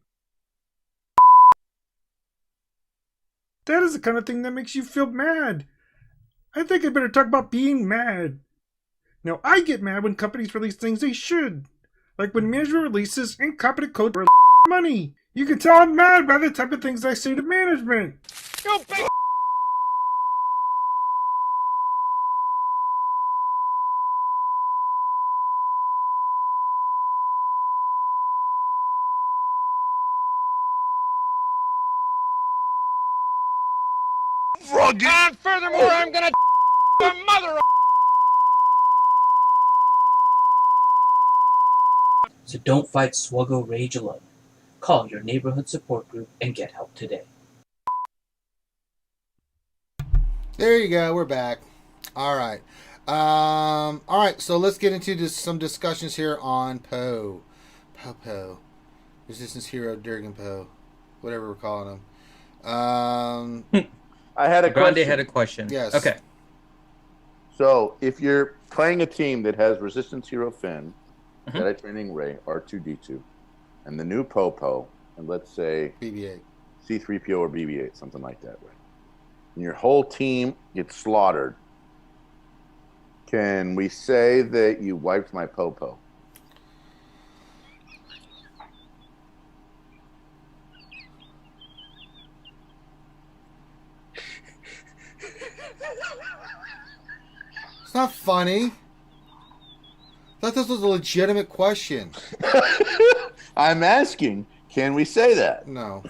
L: That is the kind of thing that makes you feel mad. I think I better talk about being mad. Now, I get mad when companies release things they should. Like when management releases incompetent code for money. You can tell I'm mad by the type of things I say to management.
M: You big
I: Froggy.
M: And furthermore, I'm gonna your mother.
K: So don't fight SWGOH Rage alone. Call your neighborhood support group and get help today.
B: There you go. We're back. All right. All right. So let's get into some discussions here on Poe. Poe. Resistance Hero Durgan Poe. Whatever we're calling him.
C: I had a
D: Grande
C: question.
D: had a question.
B: Yes.
D: Okay.
C: So, if you're playing a team that has Resistance Hero Finn, Jedi Training Rey, R2-D2, and the new Poe, and let's say
B: BB-8,
C: C-3PO or BB-8, something like that, right? And your whole team gets slaughtered, can we say that you wiped my Poe?
B: It's not funny. I thought this was a legitimate question.
C: I'm asking, can we say that?
B: No.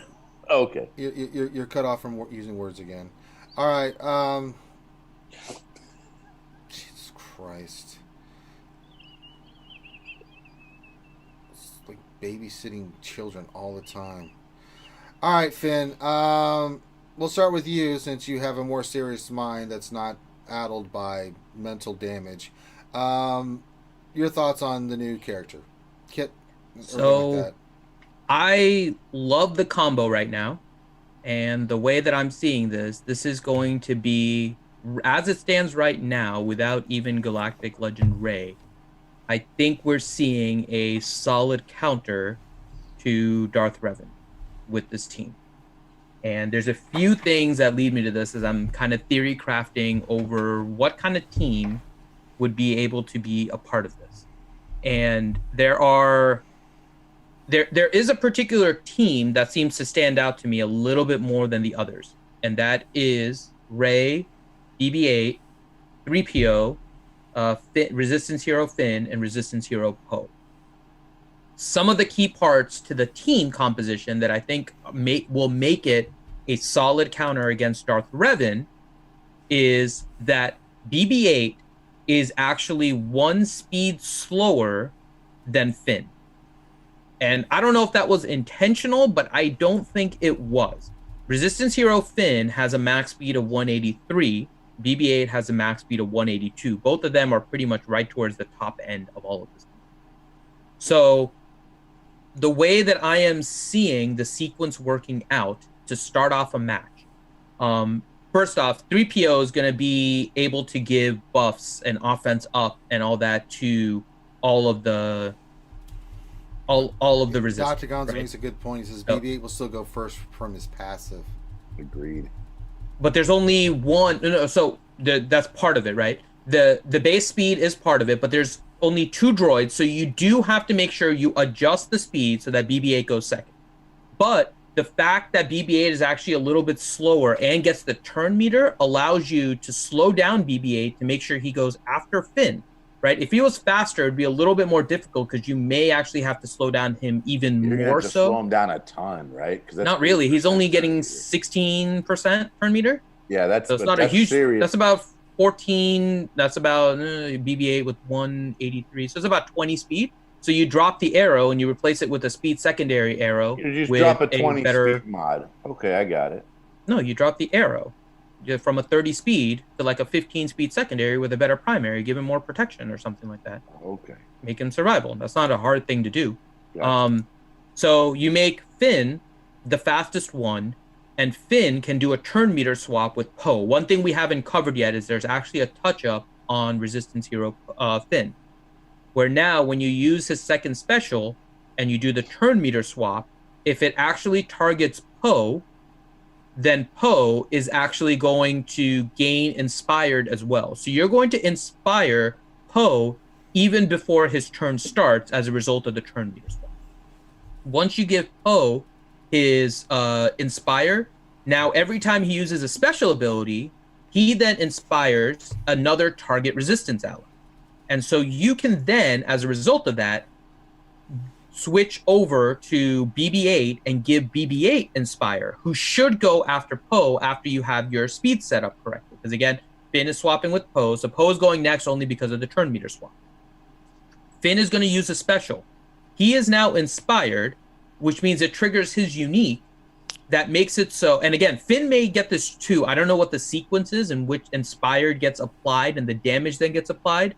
C: Okay.
B: You're cut off from using words again. All right. Jesus Christ. It's like babysitting children all the time. All right, Finn. We'll start with you since you have a more serious mind that's not addled by mental damage. Your thoughts on the new character, Kit?
D: So,
B: like that.
D: I love the combo right now, and the way that I'm seeing this is going to be, as it stands right now, without even Galactic Legend Ray, I think we're seeing a solid counter to Darth Revan with this team. And there's a few things that lead me to this as I'm kind of theory crafting over what kind of team would be able to be a part of this. And there is a particular team that seems to stand out to me a little bit more than the others. And that is Rey, BB-8, 3PO, Resistance Hero Finn, and Resistance Hero Poe. Some of the key parts to the team composition that I think will make it a solid counter against Darth Revan is that BB-8 is actually 1 speed slower than Finn. And I don't know if that was intentional, but I don't think it was. Resistance Hero Finn has a max speed of 183. BB-8 has a max speed of 182. Both of them are pretty much right towards the top end of all of this. So the way that I am seeing the sequence working out to start off a match, first off, 3PO is going to be able to give buffs and offense up and all that to all of the resistance.
B: Dr. Gonzo
D: right?
B: makes a good point. He says BB-8 will still go first from his passive.
C: Agreed.
D: But there's only one. No, so that's part of it, right? The base speed is part of it, but there's only 2 droids, so you do have to make sure you adjust the speed so that BB-8 goes second. But the fact that BB-8 is actually a little bit slower and gets the turn meter allows you to slow down BB-8 to make sure he goes after Finn, right? If he was faster, it'd be a little bit more difficult because you may actually have to slow down him even
C: You're
D: more
C: to
D: so.
C: Slow him down a ton, right?
D: Not really. He's only getting 16% turn meter.
C: Yeah, that's
D: so it's not a huge.
C: Serious.
D: That's about 14. That's about BB-8 with 183. So it's about 20 speed. So you drop the arrow and you replace it with a speed secondary arrow.
C: You just
D: with
C: drop a 20
D: better
C: speed mod. Okay, I got it.
D: No, you drop the arrow from a 30 speed to like a 15 speed secondary with a better primary, give him more protection or something like that.
C: Okay.
D: Make him survival. That's not a hard thing to do.
C: Gotcha.
D: So you make Finn the fastest one, and Finn can do a turn meter swap with Poe. One thing we haven't covered yet is there's actually a touch-up on Resistance Hero Finn, where now when you use his second special and you do the turn meter swap, if it actually targets Poe, then Poe is actually going to gain Inspired as well. So you're going to inspire Poe even before his turn starts as a result of the turn meter swap. Once you give Poe his Inspire, now every time he uses a special ability, he then inspires another target resistance ally. And so you can then, as a result of that, switch over to BB-8 and give BB-8 Inspire, who should go after Poe after you have your speed set up correctly. Because again, Finn is swapping with Poe, so Poe is going next only because of the turn meter swap. Finn is going to use a special. He is now inspired, which means it triggers his unique. That makes it so, and again, Finn may get this too. I don't know what the sequence is in which Inspired gets applied and the damage then gets applied,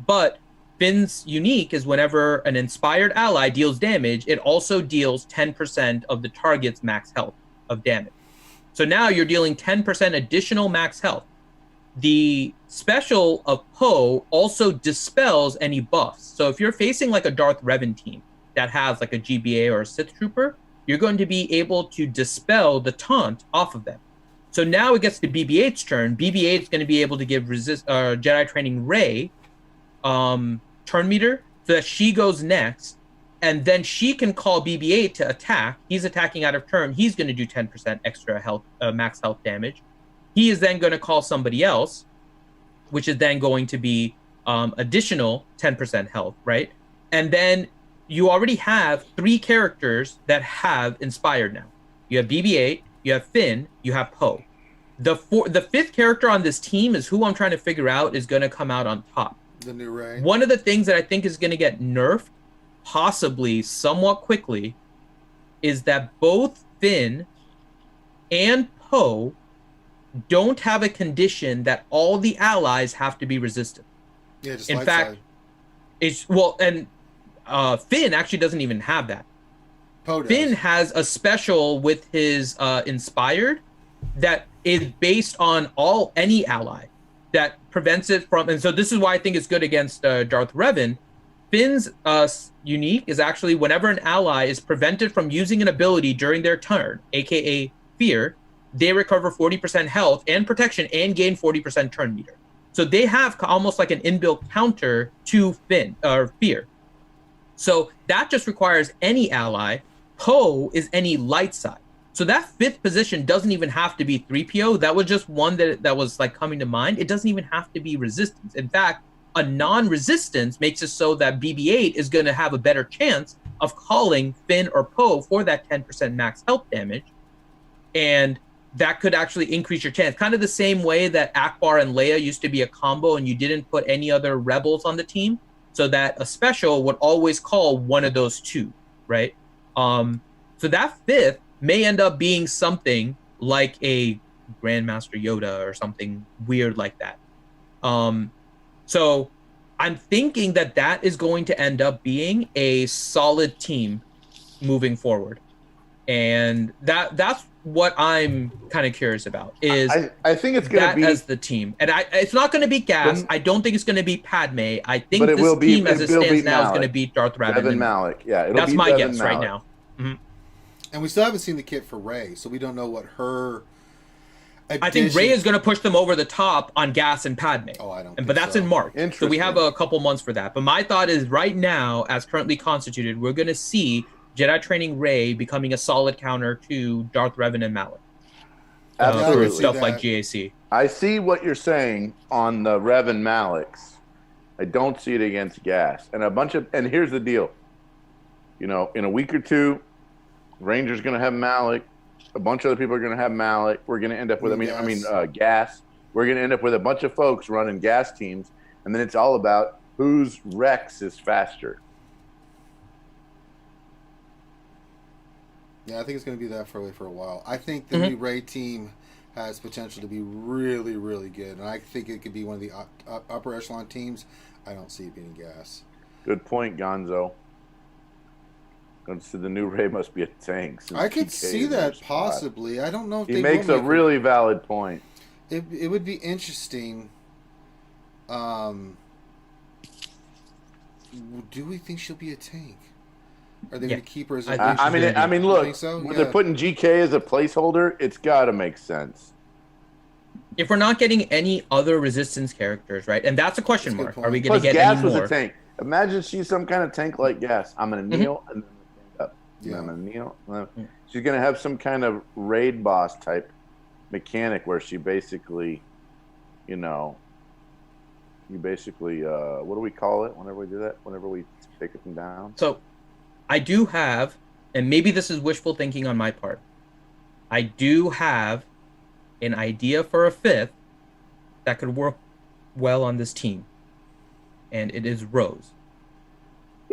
D: but Finn's unique is whenever an inspired ally deals damage, it also deals 10% of the target's max health of damage. So now you're dealing 10% additional max health. The special of Poe also dispels any buffs. So if you're facing like a Darth Revan team that has like a GBA or a Sith Trooper, you're going to be able to dispel the taunt off of them. So now it gets to BB-8's turn. BB-8 is going to be able to give Jedi Training Rey turn meter so that she goes next, and then she can call BB-8 to attack. He's attacking out of turn. He's going to do 10% extra health, max health damage. He is then going to call somebody else, which is then going to be additional 10% health, right? And then you already have 3 characters that have Inspired now. You have BB-8, you have Finn, you have Poe. The fifth character on this team is who I'm trying to figure out is going to come out on top.
B: The new Ray.
D: One of the things that I think is going to get nerfed, possibly somewhat quickly, is that both Finn and Poe don't have a condition that all the allies have to be resistant.
B: Yeah, just
D: in
B: light
D: fact,
B: side.
D: it's Finn actually doesn't even have that.
B: Poe does.
D: Finn has a special with his inspired that is based on any ally that prevents it from, and so this is why I think it's good against Darth Revan. Finn's unique is actually whenever an ally is prevented from using an ability during their turn, aka fear, they recover 40% health and protection and gain 40% turn meter. So they have almost like an inbuilt counter to Finn or fear. So that just requires any ally. Poe is any light side. So that fifth position doesn't even have to be 3PO. That was just one that was like coming to mind. It doesn't even have to be resistance. In fact, a non-resistance makes it so that BB-8 is going to have a better chance of calling Finn or Poe for that 10% max health damage. And that could actually increase your chance. Kind of the same way that Akbar and Leia used to be a combo and you didn't put any other rebels on the team, so that a special would always call one of those two, right? So that fifth may end up being something like a Grandmaster Yoda or something weird like that. So I'm thinking that is going to end up being a solid team moving forward. And that's what I'm kind of curious about is
C: I think it's going to be
D: as the team. And it's not going to be Gas. I don't think it's going to be Padme. I think
C: but it
D: this
C: will be,
D: team as it stands now is going to beat Darth Revan.
C: Revan Malik. Yeah,
D: that's my guess right now. Mm-hmm.
B: And we still haven't seen the kit for Rey, so we don't know what her
D: I think Rey is going to push them over the top on Gas and Padme.
B: Oh, I don't.
D: But that's in March. So we have a couple months for that. But my thought is right now, as currently constituted, we're going to see Jedi training Rey becoming a solid counter to Darth Revan and Malik.
C: Absolutely.
D: Stuff like GAC.
C: I see what you're saying on the Revan Maliks. I don't see it against Gas. And here's the deal. In a week or two, Ranger's going to have Malik. A bunch of other people are going to have Malik. We're going to end up with, Gas. We're going to end up with a bunch of folks running Gas teams. And then it's all about whose Rex is faster.
B: Yeah, I think it's going to be that for a while. I think the new Rey team has potential to be really, really good. And I think it could be one of the upper echelon teams. I don't see it being Gas.
C: Good point, Gonzo. So the new Rey must be a tank.
B: I could see that possibly. I don't know if
C: he makes a really valid point.
B: It would be interesting. Do we think she'll be a tank? Are they going to keep her as a
C: I mean, look,
B: so?
C: when they're putting GK as a placeholder, it's got to make sense.
D: If we're not getting any other Resistance characters, right? And that's a question mark. Are we going to get
C: Gas
D: any more?
C: was a tank. Imagine she's some kind of tank like Gas. I'm going to kneel and then stand up.
B: Yeah.
C: I'm going to kneel. She's going to have some kind of raid boss type mechanic where she basically, what do we call it whenever we do that? Whenever we take them down?
D: So I do have, and maybe this is wishful thinking on my part, I do have an idea for a fifth that could work well on this team. And it is Rose.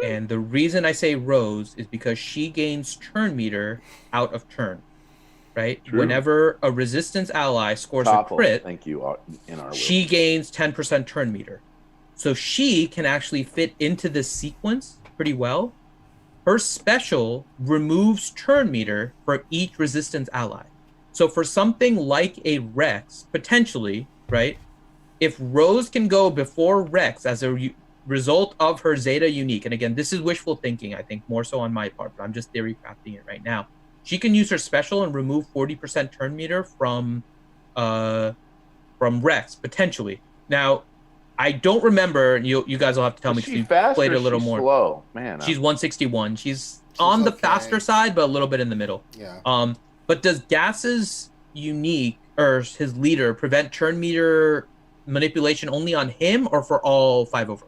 D: And the reason I say Rose is because she gains turn meter out of turn, right?
C: True.
D: Whenever a Resistance ally scores a crit, she gains 10% turn meter. So she can actually fit into this sequence pretty well. Her special removes turn meter for each Resistance ally. So for something like a Rex, potentially, right? If Rose can go before Rex as a result of her Zeta unique, and again, this is wishful thinking, I think, more so on my part, but I'm just theory crafting it right now. She can use her special and remove 40% turn meter from Rex, potentially. Now, I don't remember, you guys will have to tell me because you played a little more.
C: Slow? Man,
D: she's 161. She's on the faster side, but a little bit in the middle.
B: Yeah.
D: But does Gas's unique, or his leader, prevent turn meter manipulation only on him or for all 5 over?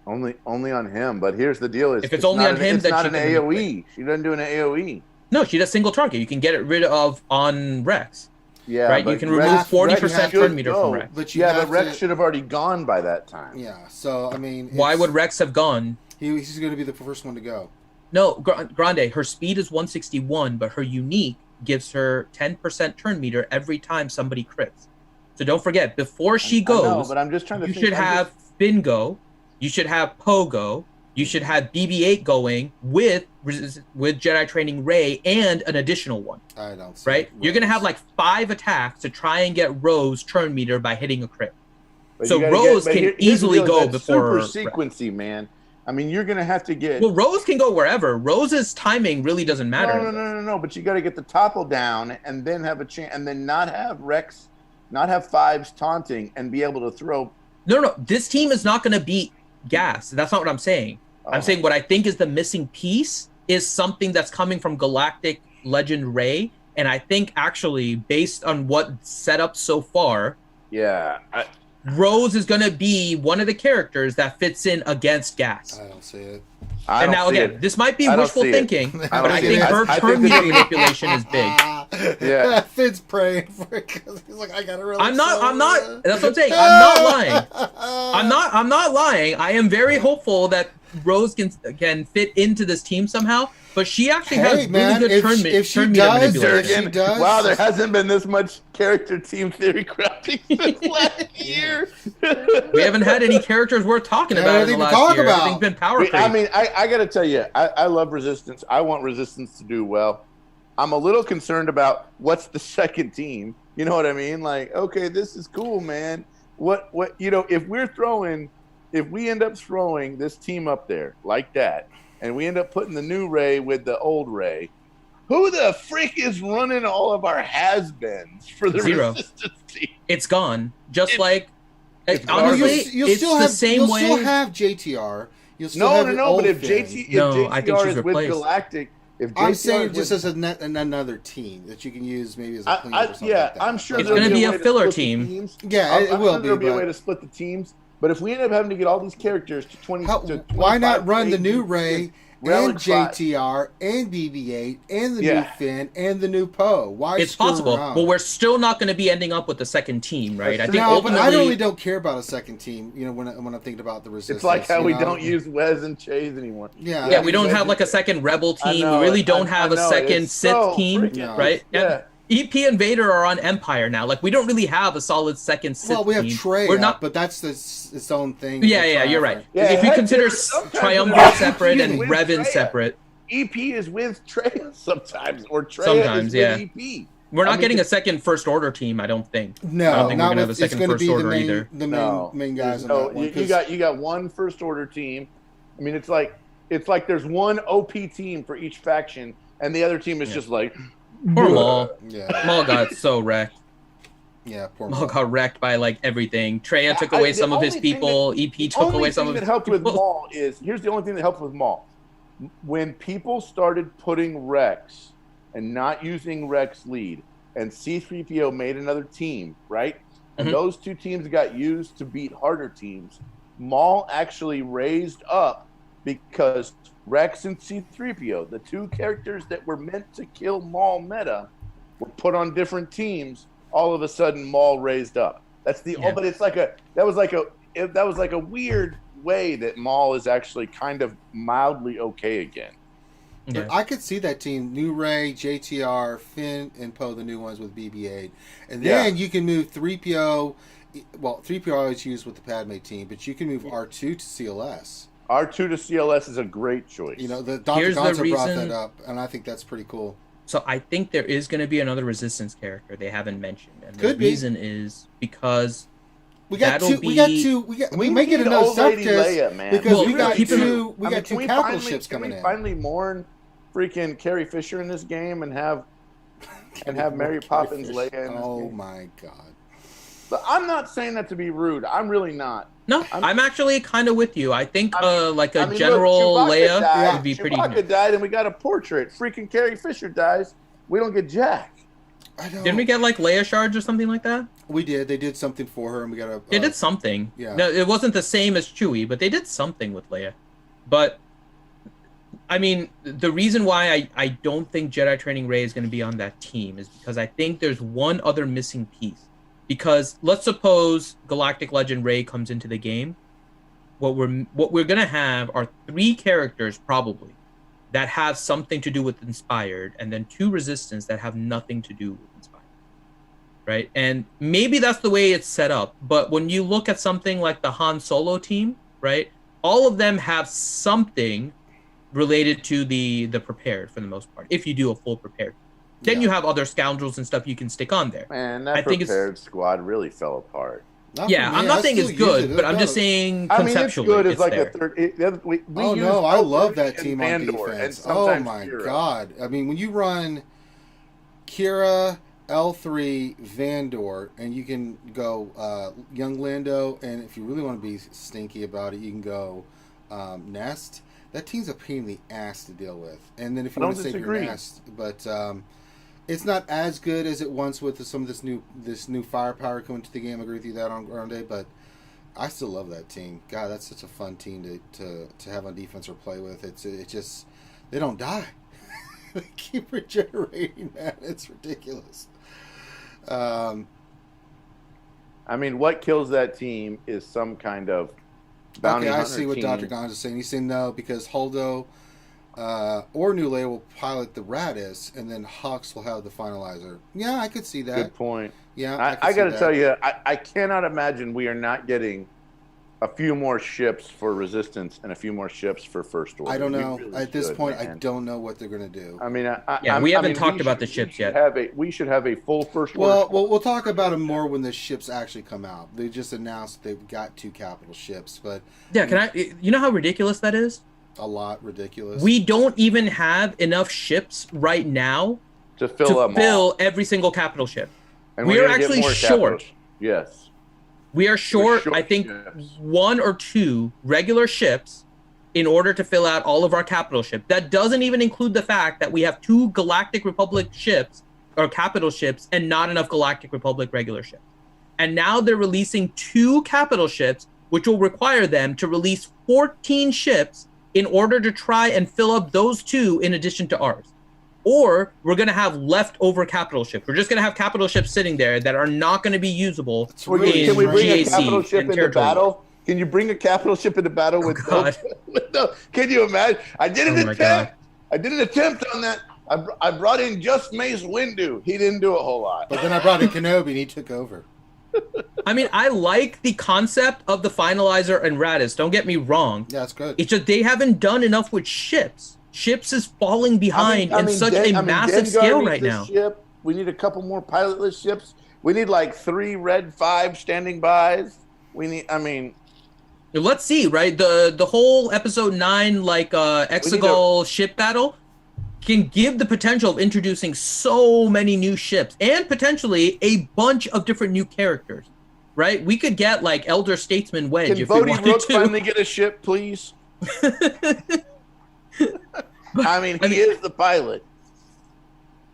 C: Only on him. But here's the deal:
D: if it's only on him,
C: it's
D: then
C: not
D: she
C: an
D: can
C: AOE. She doesn't do an AOE.
D: No, she does single target. You can get it rid of on Rex.
C: Yeah,
D: right?
C: but
D: You can remove 40% turn meter from Rex.
B: But
C: but Rex should have already gone by that time.
B: Yeah, so I mean,
D: Why would Rex have gone?
B: He's going to be the first one to go.
D: No, Grande. Her speed is 161, but her unique gives her 10% turn meter every time somebody crits. So don't forget, before she goes,
C: I know, but I'm just trying to
D: you
C: think,
D: should have Finn go, you should have Poe go, you should have BB-8 going with Jedi Training Rey and an additional one.
B: I don't see
D: right? You're going to have like 5 attacks to try and get Rose turn meter by hitting a crit.
C: But
D: so
C: you
D: Rose
C: here's
D: can
C: the
D: easily
C: deal,
D: go
C: that's
D: before...
C: super sequency, man. I mean, you're going to have to get...
D: Well, Rose can go wherever. Rose's timing really doesn't matter.
C: No, but you got to get the topple down and then have a chance, and then not have Rex, not have 5s taunting and be able to throw...
D: No. This team is not going to beat Gas. That's not what I'm saying. I'm saying what I think is the missing piece is something that's coming from Galactic Legend Rey, and I think actually, based on what set up so far...
C: Yeah,
D: Rose is going to be one of the characters that fits in against Gas.
B: I don't see it.
D: And now again, this might be wishful thinking, but I think her turn meter manipulation is big.
C: Yeah,
B: Finn's praying for it because he's like, I gotta really.
D: I'm not. That's what I'm saying. I'm not lying. I'm not lying. I am very hopeful that Rose can fit into this team somehow. But she actually has really good turn meter manipulation.
C: Wow, there hasn't been this much character team theory crafting since last year.
D: We haven't had any characters worth talking about in the last year. Everything's been power creep.
C: I mean, I got to tell you, I love Resistance. I want Resistance to do well. I'm a little concerned about what's the second team. You know what I mean? Like, okay, this is cool, man. What if we end up throwing this team up there like that, and we end up putting the new Rey with the old Rey, who the frick is running all of our has-beens for the Resistance team?
D: It's gone. Honestly,
B: you'll
D: it's
B: still
D: the
B: have,
D: same
B: you'll
D: way.
B: still have JTR. You'll still have
C: but if
B: Finn.
C: JTR is with Galactic, if JTR
B: I'm saying just as another team that you can use maybe as a cleanup or something like that.
C: I'm sure
D: it's going to be a filler team.
B: Yeah, it will be.
C: There'll be a way to split the teams. But if we end up having to get all these characters to 20,
B: why not run the new Rey and
C: Relic
B: JTR and BB-8 and the new Finn and the new Poe? Why?
D: It's possible, but we're still not going to be ending up with the second team, right?
B: I think but I really don't care about a second team. You know, when I'm thinking about the Resistance,
C: it's like how we don't use Wes and Chase anymore.
D: Yeah, we don't have like a second Rebel team. We really don't have a second Sith team, right?
C: Yeah.
D: EP and Vader are on Empire now. Like, we don't really have a solid second Sith team.
B: Well, we have Trey, but that's its own thing.
D: Yeah, you're right.
C: Yeah,
D: if you consider Triumvirate separate and Revan separate.
C: EP is with Trey sometimes, or Trey
D: sometimes,
C: is with EP.
D: We're not getting a second First Order team, I don't think.
B: No,
D: I don't think we're going to have a
B: it's
D: second
B: going to
D: First
B: be
D: Order
B: the main guys.
C: No, you got one First Order team. I mean, it's like there's one OP team for each faction, and the other team is just like.
D: Poor Maul.
B: Yeah.
D: Maul got so wrecked.
B: Yeah, poor
D: Maul got wrecked by like everything. Traya took away some of his people. EP took away some of his people.
C: The only thing that helped with Maul is here's the only thing that helped with Maul. When people started putting Rex and not using Rex lead, and C-3PO made another team, right? And those two teams got used to beat harder teams. Maul actually raised up because Rex and C-3PO, the two characters that were meant to kill Maul meta, were put on different teams. All of a sudden, Maul raised up. That's the but it's like that was like a weird way that Maul is actually kind of mildly okay again.
B: Yeah. I could see that team: New Rey, JTR, Finn, and Poe, the new ones with BB-8, and then you can move 3PO. Well, 3PO I always use with the Padme team, but you can move R2 to CLS.
C: R2 to CLS is a great choice.
B: You know, the Dr. Gonzo brought that up, and I think that's pretty cool.
D: So I think there is going to be another Resistance character they haven't mentioned, and the reason is because
B: we may get another Septus because we got two capital ships coming in.
C: Can we finally mourn freaking Carrie Fisher in this game and have Mary Poppins Leia in this game?
B: My god!
C: But I'm not saying that to be rude. I'm really not.
D: No, I'm actually kind of with you. I think general Leia would be pretty.
C: Chewbacca died, and we got a portrait. Freaking Carrie Fisher dies. We don't get Jack.
D: Didn't we get like Leia shards or something like that?
B: We did. They did something for her, and we got a.
D: They did something.
B: Yeah.
D: No, it wasn't the same as Chewie, but they did something with Leia. But I mean, the reason why I don't think Jedi Training Rey is going to be on that team is because I think there's one other missing piece. Because let's suppose Galactic Legend Rey comes into the game. What we're going to have are 3 characters probably that have something to do with Inspired, and then 2 Resistance that have nothing to do with Inspired. Right? And maybe that's the way it's set up. But when you look at something like the Han Solo team, right? All of them have something related to the prepared for the most part. If you do a full prepared, then you have other scoundrels and stuff you can stick on there.
C: Man, that prepared squad really fell apart.
D: I'm not saying it's good, but I'm just saying conceptually.
C: I mean, it's good as like a third.
B: I love that team on
C: Vandor
B: defense. Oh my god! I mean, when you run Kira, L3, Vandor, and you can go Young Lando, and if you really want to be stinky about it, you can go Nest. That team's a pain in the ass to deal with. And then if you want to save your Nest, but it's not as good as it once with some of this new firepower coming to the game. I agree with you that on Grande, but I still love that team. God, that's such a fun team to have on defense or play with. It just they don't die. They keep regenerating, man. It's ridiculous.
C: I mean, what kills that team is some kind of bounty hunter. I see what Dr.
B: Gons is saying. He's saying no because Holdo or New Leia will pilot the Radis, and then Hux will have the finalizer. Yeah, I could see that.
C: Good point.
B: Yeah,
C: I got to tell you, I cannot imagine we are not getting a few more ships for Resistance and a few more ships for First Order.
B: I don't know. Really at this point, man. I don't know what they're going to do.
C: I mean,
D: we haven't talked about the ships yet.
C: We should have a full First Order.
B: Well, we'll talk about them more when the ships actually come out. They just announced they've got 2 capital ships, but
D: you know how ridiculous that is?
B: A lot ridiculous.
D: We don't even have enough ships right now
C: to fill
D: every single capital ship.
C: And
D: we are actually short.
C: Yes.
D: We are short, I think, ships. 1 or 2 regular ships in order to fill out all of our capital ships. That doesn't even include the fact that we have 2 Galactic Republic ships or capital ships and not enough Galactic Republic regular ships. And now they're releasing 2 capital ships, which will require them to release 14 ships in order to try and fill up those 2 in addition to ours. Or we're going to have leftover capital ships. We're just going to have capital ships sitting there that are not going to be usable.
C: Can we bring a capital ship into battle? Can you bring a capital ship into battle with no? Can you imagine? I did an attempt. I did an attempt on that. I brought in just Mace Windu. He didn't do a whole lot.
B: But then I brought in Kenobi and he took over.
D: I mean, I like the concept of the finalizer and Radis. Don't get me wrong.
B: Yeah, it's good.
D: It's just they haven't done enough with ships. Ships is falling behind in such a massive scale right now.
C: We need a couple more pilotless ships. We need like 3 Red 5 standing bys. We need. I mean,
D: let's see. Right, the whole episode 9 like Exegol ship battle can give the potential of introducing so many new ships and potentially a bunch of different new characters. Right, we could get like Elder Statesman Wedge
C: if
D: we
C: wanted
D: to.
C: Finally get a ship, please. I mean, he is the pilot.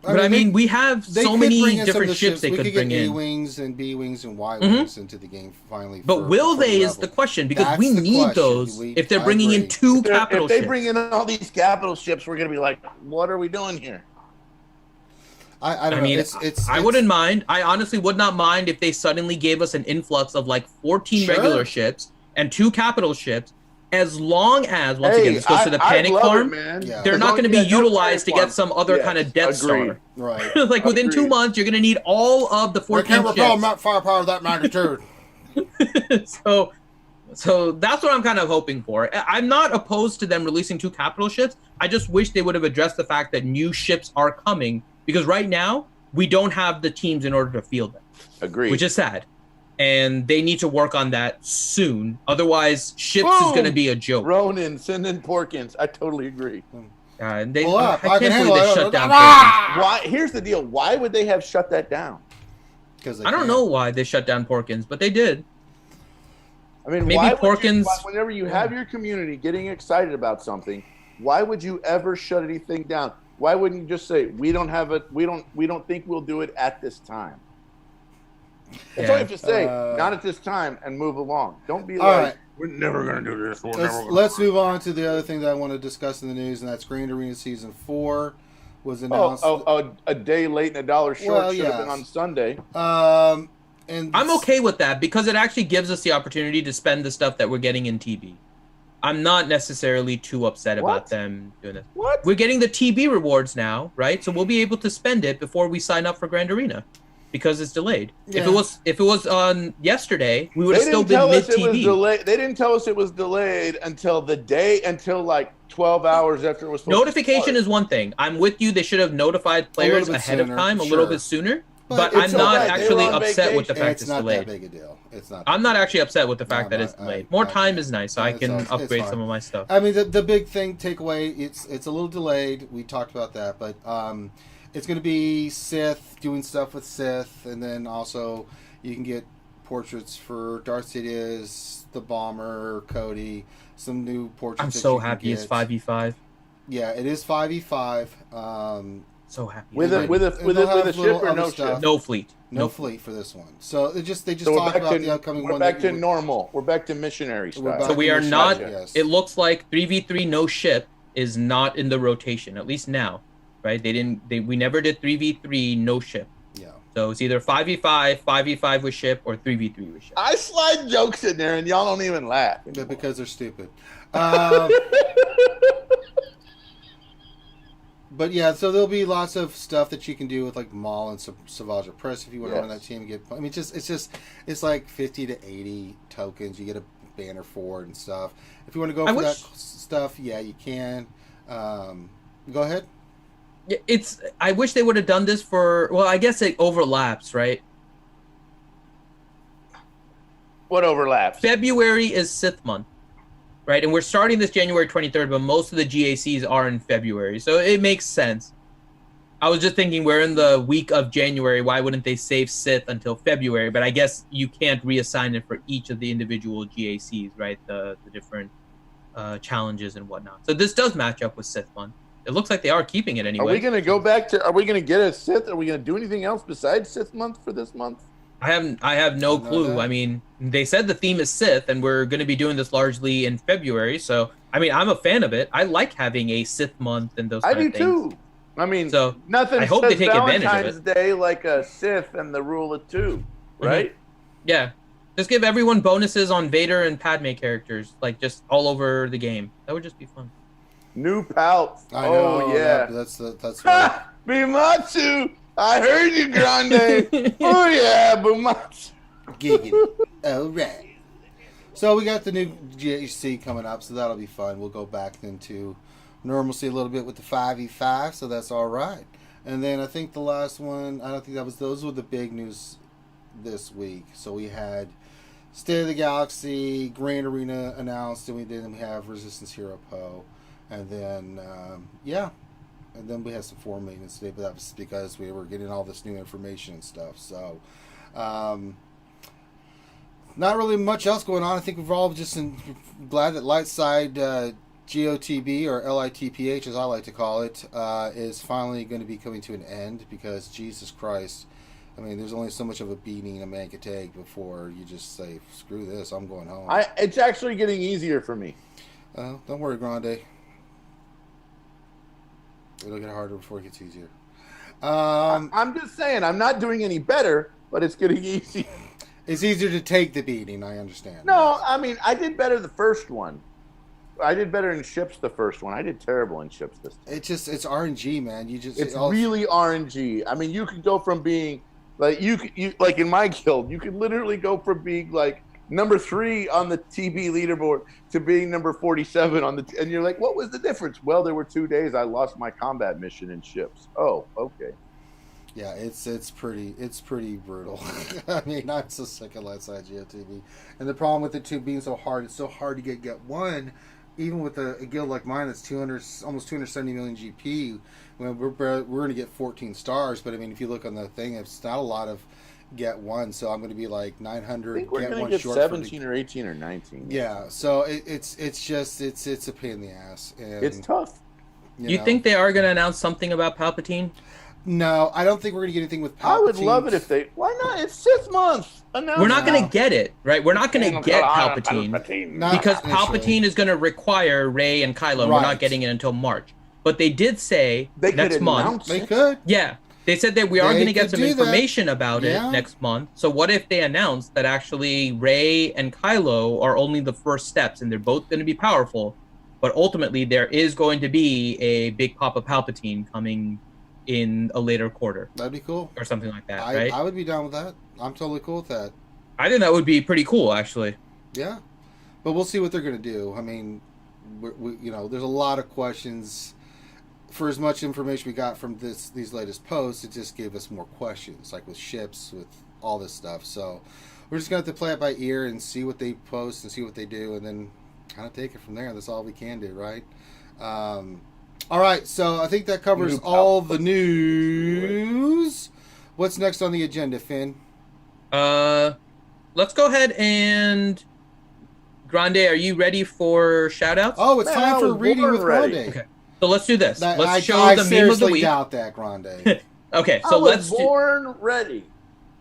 D: But I mean, we have so many different ships they could bring in.
B: A-Wings and B-Wings and Y-Wings into the game finally.
D: But will they is the question, because we need those if they're bringing in 2 capital ships.
C: If they bring in all these capital ships, we're going to be like, what are we doing here?
B: I don't know.
D: I wouldn't mind. I honestly would not mind if they suddenly gave us an influx of like 14 regular ships and 2 capital ships. As long as, once again, this goes to the panic farm, they're not going to be utilized to get some other kind of Death Star.
B: Right.
D: Like within 2 months, you're going to need all of the 14 ships.
B: I can't recall map firepower of that magnitude.
D: So that's what I'm kind of hoping for. I'm not opposed to them releasing 2 capital ships. I just wish they would have addressed the fact that new ships are coming, because right now we don't have the teams in order to field them.
C: Agreed.
D: Which is sad. And they need to work on that soon. Otherwise, ships is going to be a joke.
C: Ronan, send in Porkins. I totally agree.
D: I can't believe they shut down Porkins.
C: Why? Here's the deal. Why would they have shut that down?
B: Because
D: I don't know why they shut down Porkins, but they did.
C: I mean,
D: maybe Porkins.
C: Whenever you have your community getting excited about something, why would you ever shut anything down? Why wouldn't you just say we don't have it? We don't think we'll do it at this time? That's all you have to say. Not at this time, and move along. Don't be
B: all
C: like,
B: right.
C: we're never going to do this.
B: Let's move on to the other thing that I want to discuss in the news, and that's Grand Arena Season 4 was announced.
C: A day late and $1 short should have been on Sunday.
B: And
D: I'm okay with that because it actually gives us the opportunity to spend the stuff that we're getting in TB. I'm not necessarily too upset about them doing this.
C: What?
D: We're getting the TB rewards now, right? So we'll be able to spend it before we sign up for Grand Arena because it's delayed.
B: Yeah.
D: If it was on yesterday, we would have still been mid TB.
C: They didn't tell us it was delayed until like 12 hours after it was supposed
D: Notification
C: to start.
D: is one thing. I'm with you. They should have notified players ahead of time, a little bit sooner. But I'm not actually upset with the fact it's delayed.
B: It's not that big a deal. It's not.
D: I'm not actually upset with the fact that it's delayed. More time is nice, so I can upgrade some of my stuff.
B: I mean, the big takeaway, it's a little delayed. We talked about that, but it's going to be Sith doing stuff with Sith, and then also you can get portraits for Darth Sidious, the Bomber, Cody, some new portraits.
D: I'm so happy it's 5v5.
B: Yeah, it is 5v5.
D: So happy
C: with a ship or no ship?
D: No fleet.
B: No fleet for this one. So they just talk about the upcoming one.
C: We're back to normal. We're back to missionary style.
D: So we are not. It looks like 3v3 no ship is not in the rotation, at least now, right? We never did 3v3 no ship.
B: Yeah.
D: So it's either 5v5, 5v5 with ship, or 3v3 with ship.
C: I slide jokes in there and y'all don't even laugh.
B: Because they're stupid. But yeah, so there'll be lots of stuff that you can do with like Maul and Savage Press if you want to run that team and get. I mean, it's like 50 to 80 tokens. You get a banner for it and stuff. If you want to go for that stuff, yeah, you can. Go ahead.
D: Yeah, I wish they would have done this for. Well, I guess it overlaps, right?
C: What overlaps?
D: February is Sith month. Right, and we're starting this January 23rd, but most of the GACs are in February, so it makes sense. I was just thinking we're in the week of January. Why wouldn't they save Sith until February? But I guess you can't reassign it for each of the individual GACs, right? The different challenges and whatnot. So this does match up with Sith month. It looks like they are keeping it anyway.
C: Are we going to go back to? Are we going to get a Sith? Are we going to do anything else besides Sith month for this month?
D: I have no clue. I mean, they said the theme is Sith, and we're going to be doing this largely in February. So, I mean, I'm a fan of it. I like having a Sith month and those kind of things. I do
C: too. I mean,
D: so
C: nothing
D: I hope
C: says
D: they take advantage of
C: Valentine's
D: it.
C: Day like a Sith and the rule of two, right?
D: Mm-hmm. Yeah. Just give everyone bonuses on Vader and Padme characters, like just all over the game. That would just be fun.
C: New pouts.
B: I know,
C: oh yeah,
B: that's right.
C: Bimatsu. I heard you, Grande. Oh yeah, Bimatsu.
B: Giggity. All right. So we got the new GHC coming up, so that'll be fun. We'll go back into normalcy a little bit with the 5v5, so that's all right. And then I think the last one, I don't think those were the big news this week. So we had State of the Galaxy, Grand Arena announced, and we have Resistance Hero Poe. And then, and then we had some forum maintenance today, but that was because we were getting all this new information and stuff. So, not really much else going on. I think we're all just glad that Lightside GOTB, or LITPH as I like to call it, is finally going to be coming to an end because, Jesus Christ, I mean, there's only so much of a beating a man could take before you just say, screw this, I'm going home.
C: It's actually getting easier for me.
B: Don't worry, Grande. It'll get harder before it gets easier.
C: I'm just saying, I'm not doing any better, but it's getting easier.
B: It's easier to take the beating, I understand.
C: No, I mean, I did better the first one. I did better in ships the first one. I did terrible in ships this time.
B: It's RNG, man.
C: It's really RNG. I mean, you could go from being like you like in my guild, you could literally go from being like number 3 on the TB leaderboard to being number 47 on the and you're like, what was the difference? Well, there were 2 days I lost my combat mission in ships. Oh, okay.
B: Yeah, it's pretty brutal. I mean, I'm so sick of Lightside GOTV. And the problem with it too being so hard, it's so hard to get one, even with a guild like mine that's almost 270 million GP. When we're going to get 14 stars, but I mean, if you look on the thing, it's not a lot of get one, so I'm going to be like 900.
C: I think we're going to get 17 or 18 or 19.
B: Yeah, so it's a pain in the ass. And,
C: it's tough.
D: You think they are going to announce something about Palpatine?
B: No, I don't think we're going to get anything with Palpatine.
C: I would love it if they. Why not? It's Sith month.
D: We're not going to get it, right? We're not going to get Palpatine because Palpatine is going to require Rey and Kylo. Right. We're not getting it until March. But they did say next month.
B: They could.
D: Yeah. They said that we are going to get some information about it next month. So what if they announce that actually Rey and Kylo are only the first steps and they're both going to be powerful, but ultimately there is going to be a big Papa Palpatine coming in a later quarter.
B: That'd be cool.
D: Or something like that, right?
B: I would be down with that. I'm totally cool with that.
D: I think that would be pretty cool, actually.
B: Yeah. But we'll see what they're going to do. I mean, we there's a lot of questions. For as much information we got from these latest posts, it just gave us more questions, like with ships, with all this stuff. So we're just going to have to play it by ear and see what they post and see what they do, and then kind of take it from there. That's all we can do, right? All right, so I think that covers all the news. What's next on the agenda, Finn?
D: Let's go ahead and... Grande, are you ready for shoutouts?
B: Oh, it's time for reading with Grande.
D: Okay, so let's do this. Let's show the meme of the week.
B: I doubt that, Grande.
D: Okay, so let's
C: born ready.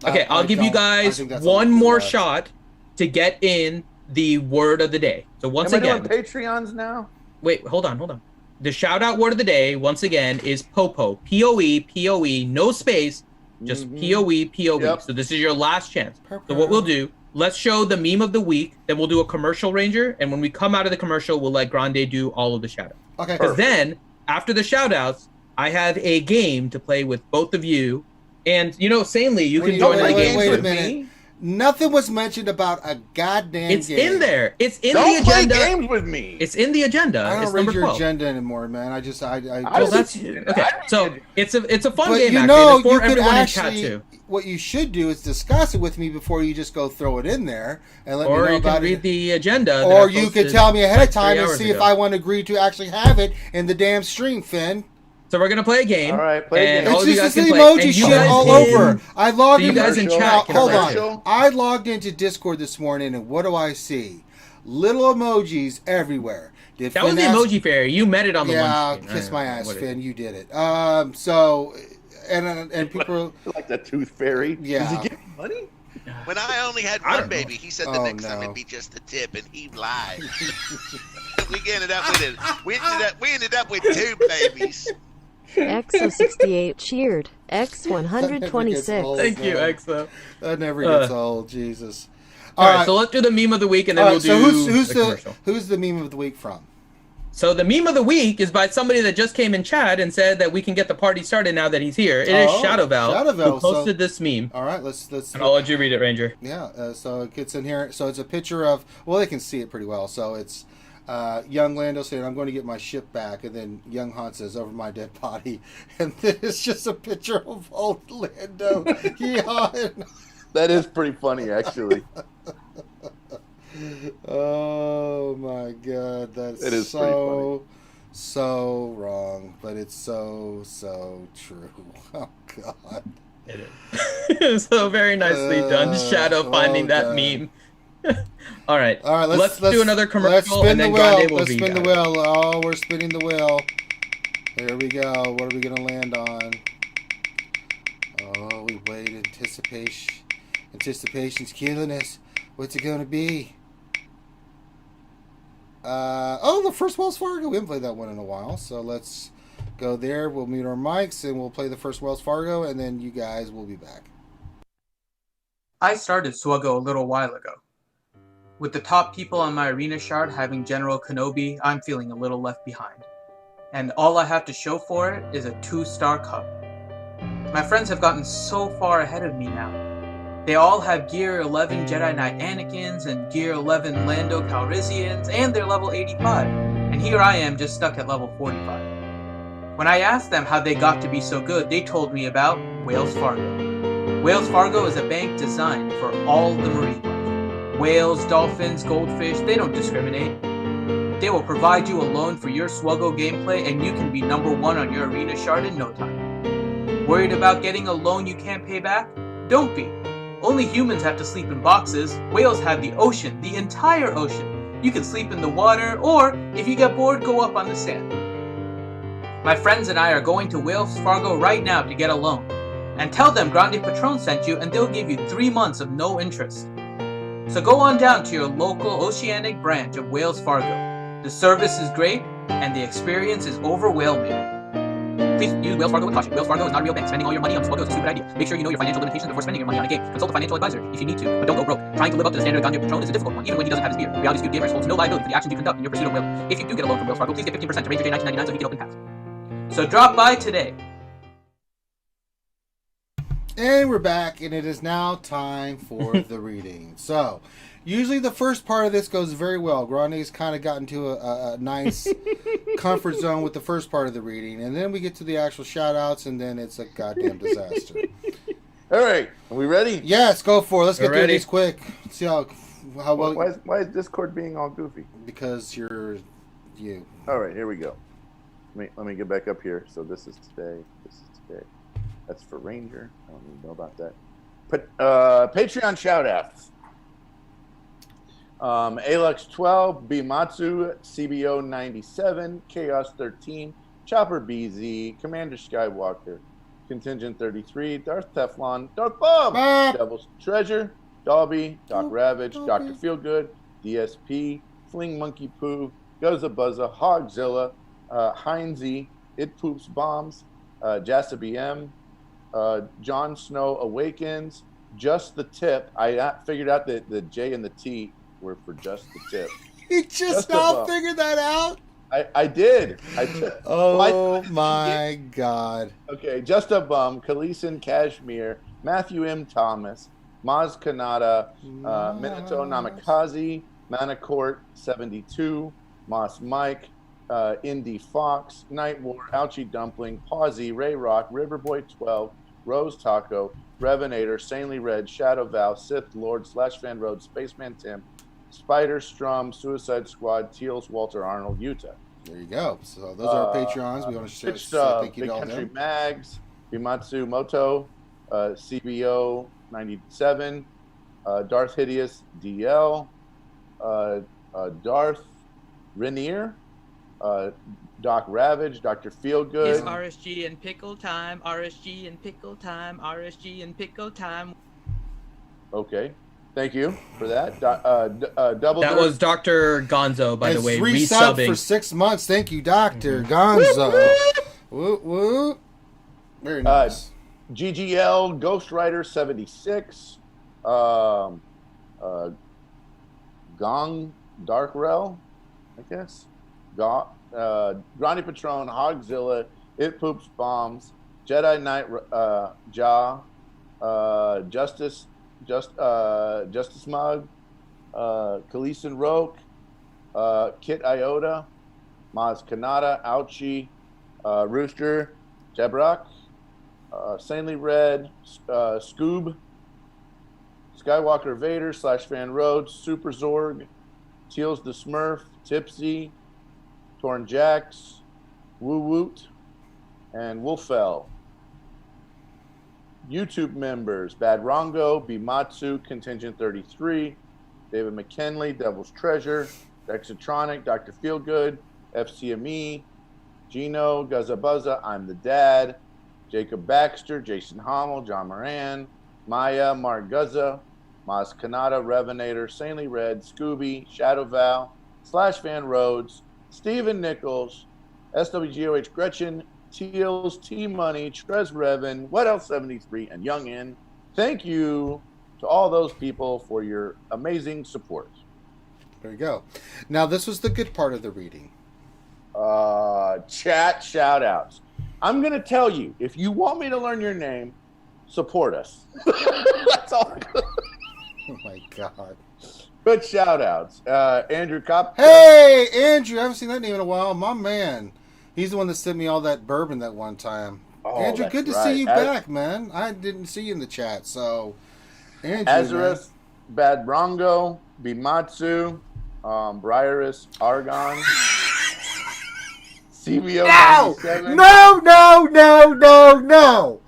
D: Okay, I'll give you guys one more shot to get in the word of the day. So once again...
C: Am I doing Patreons now?
D: Wait, hold on. The shout-out word of the day, once again, is Poe. P-O-E, P-O-E, no space, just P-O-E, P-O-E. Yep. So this is your last chance. So what we'll do, let's show the meme of the week, then we'll do a commercial, Ranger, and when we come out of the commercial, we'll let Grande do all of the shout-outs.
B: Okay.
D: Because then, after the shout-outs, I have a game to play with both of you, and, sanely, you can join my games with me.
B: Nothing was mentioned about a goddamn
D: It's
B: game.
D: in there. It's in
C: Don't
D: the agenda.
C: play games with me.
D: It's in the agenda.
B: I don't
D: it's
B: read
D: number
B: your
D: 12.
B: agenda anymore, man. I
D: well, that's okay. So it's a fun game.
B: You
D: for
B: could
D: everyone
B: actually,
D: in chat too.
B: What you should do is discuss it with me before you just go throw it in there and let me know about it.
D: Or you can read the agenda.
B: Or you could tell me ahead of time and see if I want to agree to actually have it in the damn stream, Finn.
D: So we're gonna play a game.
C: All right, play a game.
B: It's just the emoji shit all over. I logged
D: in. You guys in chat.
B: Hold on. I logged into Discord this morning, and what do I see? Little emojis everywhere.
D: That was the emoji fairy. You met it on the one.
B: Yeah, kiss my ass, Finn. You did it. So, and people
C: like the tooth fairy.
B: Yeah.
C: Does he get money?
I: When I only had one baby, he said the next time it'd be just a tip, and he lied. we ended up with two babies.
G: XO68 cheered. X126.
D: Thank you, XO.
B: That never gets old. Jesus.
D: All right, so let's do the meme of the week, and then we'll do
B: who's the meme of the week from?
D: So the meme of the week is by somebody that just came in chat and said that we can get the party started now that he's here. It is Shadowval who posted this meme.
B: All right, let's.
D: And I'll let you read it, Ranger.
B: Yeah. So it gets in here. So it's a picture of. Well, they can see it pretty well. So it's. Young Lando saying, "I'm going to get my ship back," and then Young Han says, "Over my dead body," and then it's just a picture of old Lando.
C: That is pretty funny, actually.
B: Oh my God,
C: it is
B: so wrong, but it's so true. Oh God,
D: it is. So very nicely done, Shadow, finding that meme. All right. Let's do another commercial, and then Grande will
B: Let's spin the wheel. Oh, we're spinning the wheel. Here we go. What are we gonna land on? Oh, we wait. Anticipation's killing us. What's it gonna be? The first Wells Fargo. We haven't played that one in a while, so let's go there. We'll mute our mics and we'll play the first Wells Fargo, and then you guys will be back.
J: I started SWGOH a little while ago. With the top people on my arena shard having General Kenobi, I'm feeling a little left behind. And all I have to show for it is a 2-star cup. My friends have gotten so far ahead of me now. They all have Gear 11 Jedi Knight Anakins and Gear 11 Lando Calrissians, and they're level 85. And here I am just stuck at level 45. When I asked them how they got to be so good, they told me about Whales Fargo. Whales Fargo is a bank designed for all the marine life. Whales, dolphins, goldfish, they don't discriminate. They will provide you a loan for your SWGOH gameplay, and you can be #1 on your arena shard in no time. Worried about getting a loan you can't pay back? Don't be. Only humans have to sleep in boxes. Whales have the ocean, the entire ocean. You can sleep in the water, or if you get bored, go up on the sand. My friends and I are going to Wells Fargo right now to get a loan. And tell them Grande Patron sent you and they'll give you 3 months of no interest. So go on down to your local Oceanic branch of Wells Fargo. The service is great and the experience is overwhelming. Please use Wells Fargo with caution. Wells Fargo is not a real bank. Spending all your money on SWGOH is a stupid idea. Make sure you know your financial limitations before spending your money on a game. Consult a financial advisor if you need to, but don't go broke. Trying to live up to the standard of Grande Patron is a difficult one, even when he doesn't have his beer. Reality Skewed Gamers holds no liability for the actions you conduct in your pursuit of will. If you do get a loan from Wells Fargo, please get 15% to Ranger J 1999 so he can open pass. So drop by today.
B: And we're back, and it is now time for the reading. So, usually the first part of this goes very well. Grande's kind of got into a nice comfort zone with the first part of the reading, and then we get to the actual shout-outs, and then it's a goddamn disaster.
C: All right, are we ready?
B: Yes, go for it. Let's get through these quick. See how well.
C: Why is Discord being all goofy?
B: Because you're you.
C: All right, here we go. Let me get back up here. So this is today. This is today. That's for Ranger. I don't even know about that. But Patreon shout-outs. Alex12, Bimatsu, CBO97, Chaos 13, Chopper BZ, Commander Skywalker, Contingent 33, Darth Teflon, Darth Bob, Devil's Treasure, Dalby, Doc Ravage, Dr. Feelgood, DSP, Fling Monkey Poo, Guzza Buzza, Hogzilla, Heinzie, It Poops Bombs, Jassa BM, Jon Snow Awakens, Just the Tip. I figured out that the J and the T were for Just the Tip.
B: You just now figured that out?
C: I did.
B: Oh my God.
C: Okay, Just a Bum, Khaleeson Kashmir, Matthew M. Thomas, Maz Kanata, Minato Namikaze, Manacourt 72, Moss Mike, Indy Fox, Night War, Ouchie Dumpling, Pawsy, Ray Rock, Riverboy 12, Rose Taco, Revenator, Sanely Red, Shadow Val, Sith Lord, Fan Road, Spaceman Tim, Spider Strum, Suicide Squad, Teals, Walter Arnold, Utah.
B: There you go. So those are our Patreons. We want to say thank you to all
C: Big Country
B: them.
C: Mags, Bimatsu Moto, CBO 97, Darth Hideous DL, Darth Rainier, Doc Ravage, Dr. Feelgood.
D: It's RSG and pickle time, RSG and pickle time, RSG and pickle time.
C: Okay. Thank you for that. Double
D: that was Dr. Gonzo, by the way, resubbing.
B: For 6 months. Thank you, Dr. Gonzo. Woo, woo. Very nice.
C: GGL, Ghost Rider 76, Gong Darkrel, I guess. Grande Patron, Hogzilla, It Poops Bombs, Jedi Knight Justice Mug, Khaleeson Roke, Kit Iota, Maz Kanata, Ouchie, Rooster, Jabrock, Sanely Red, Scoob, Skywalker Vader, Fan Road, Super Zorg, Teals the Smurf, Tipsy, Torn Jacks, Woo Woot, and Wolfell. YouTube members: Bad Rongo, Bimatsu, Contingent 33, David McKinley, Devil's Treasure, Dexatronic, Dr. Feelgood, FCME, Gino, Guzza Buzza, I'm the Dad, Jacob Baxter, Jason Hommel, John Moran, Maya, Mark Guzza, Maz Kanata, Revenator, Sanely Red, Scooby, Shadow Val, Fan Rhodes, Stephen Nichols, SWGOH Gretchen, Teals, T-Money, Trez Revan, What Else 73, and Young In. Thank you to all those people for your amazing support.
B: There you go. Now, this was the good part of the reading.
C: Chat shout-outs. I'm going to tell you, if you want me to learn your name, support us. That's all.
B: Oh, my God.
C: Good shout-outs. Andrew Kopp.
B: Hey, Andrew. I haven't seen that name in a while. My man. He's the one that sent me all that bourbon that one time. Oh, Andrew, good to see you back, man. I didn't see you in the chat, so... Andrew,
C: Azarus, Bad Brongo, Bimatsu, Briaris, Argon, CBO 97.
B: No!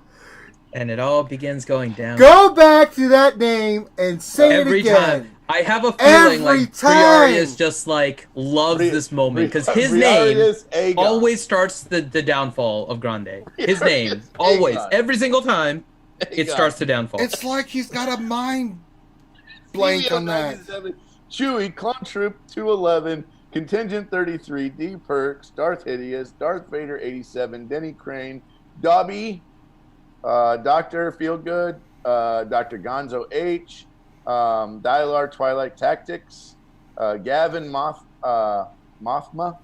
D: And it all begins going down.
B: Go back to that name and say it again.
D: I have a feeling
B: Every
D: like
B: time!
D: Briareus just like loves this moment because his name always starts the downfall of Grande. His name always, every single time, it starts the downfall.
B: It's like he's got a mind blank on that.
C: Chewie, Clone Troop 211, Contingent 33, D Perks, Darth Hideous, Darth Vader 87, Denny Crane, Dobby, Dr. Feelgood, Dr. Gonzo H, Dialar Twilight Tactics, Gavin Mothma,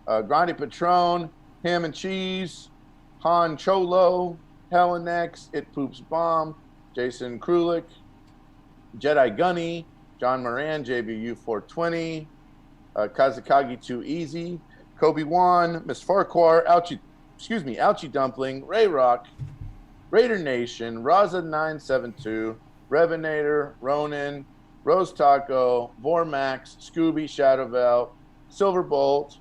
C: Grande Patron, Ham and Cheese, Han Cholo, Helenex, It Poops Bomb, Jason Krulik, Jedi Gunny, John Moran, JBU 420, Kazakagi Too Easy, Kobe Wan, Miss Farquhar, Ouchie Dumpling, Ray Rock, Raider Nation, Raza 972, Revenator, Ronin, Rose Taco, Vormax, Scooby, Shadowval, Silverbolt,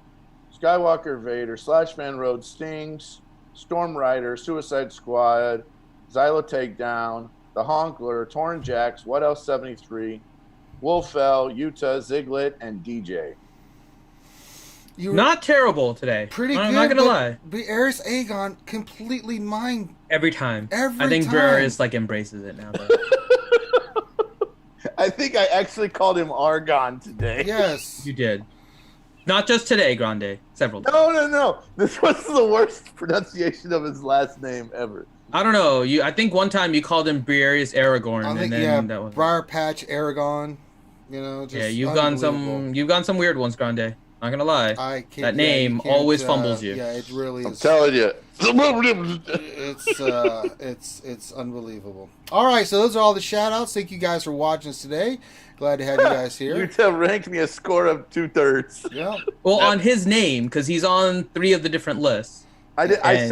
C: Skywalker Vader, Slashman Road Stings, Storm Rider, Suicide Squad, Xylo Takedown, The Honkler, Torn Jacks, What Else 73, Wolfell, Utah, Ziglet, and DJ.
B: You were
D: Not terrible today.
B: pretty
D: I'm
B: good.
D: not gonna lie.
B: Briareus Aegon completely mind.
D: Every time.
B: Every
D: I think
B: time.
D: Briareus like embraces it now. Though.
C: I think I actually called him Argon today.
B: Yes.
D: You did. Not just today, Grande. Several times.
C: No. This was the worst pronunciation of his last name ever.
D: I don't know. I think one time you called him Briareus Aragorn,
B: I
D: and
B: think
D: then that was.
B: Briar Patch Aragon. You know, just
D: Yeah, you've gone some weird ones, Grande. Not gonna lie.
B: I can't,
D: that name always fumbles you.
B: Yeah, it really is.
C: I'm telling you.
B: It's unbelievable. All right, so those are all the shout outs. Thank you guys for watching us today. Glad to have you guys here.
C: You ranked me a score of 2/3.
B: Yeah.
D: Well, on his name, because he's on 3 of the different lists.
C: Did I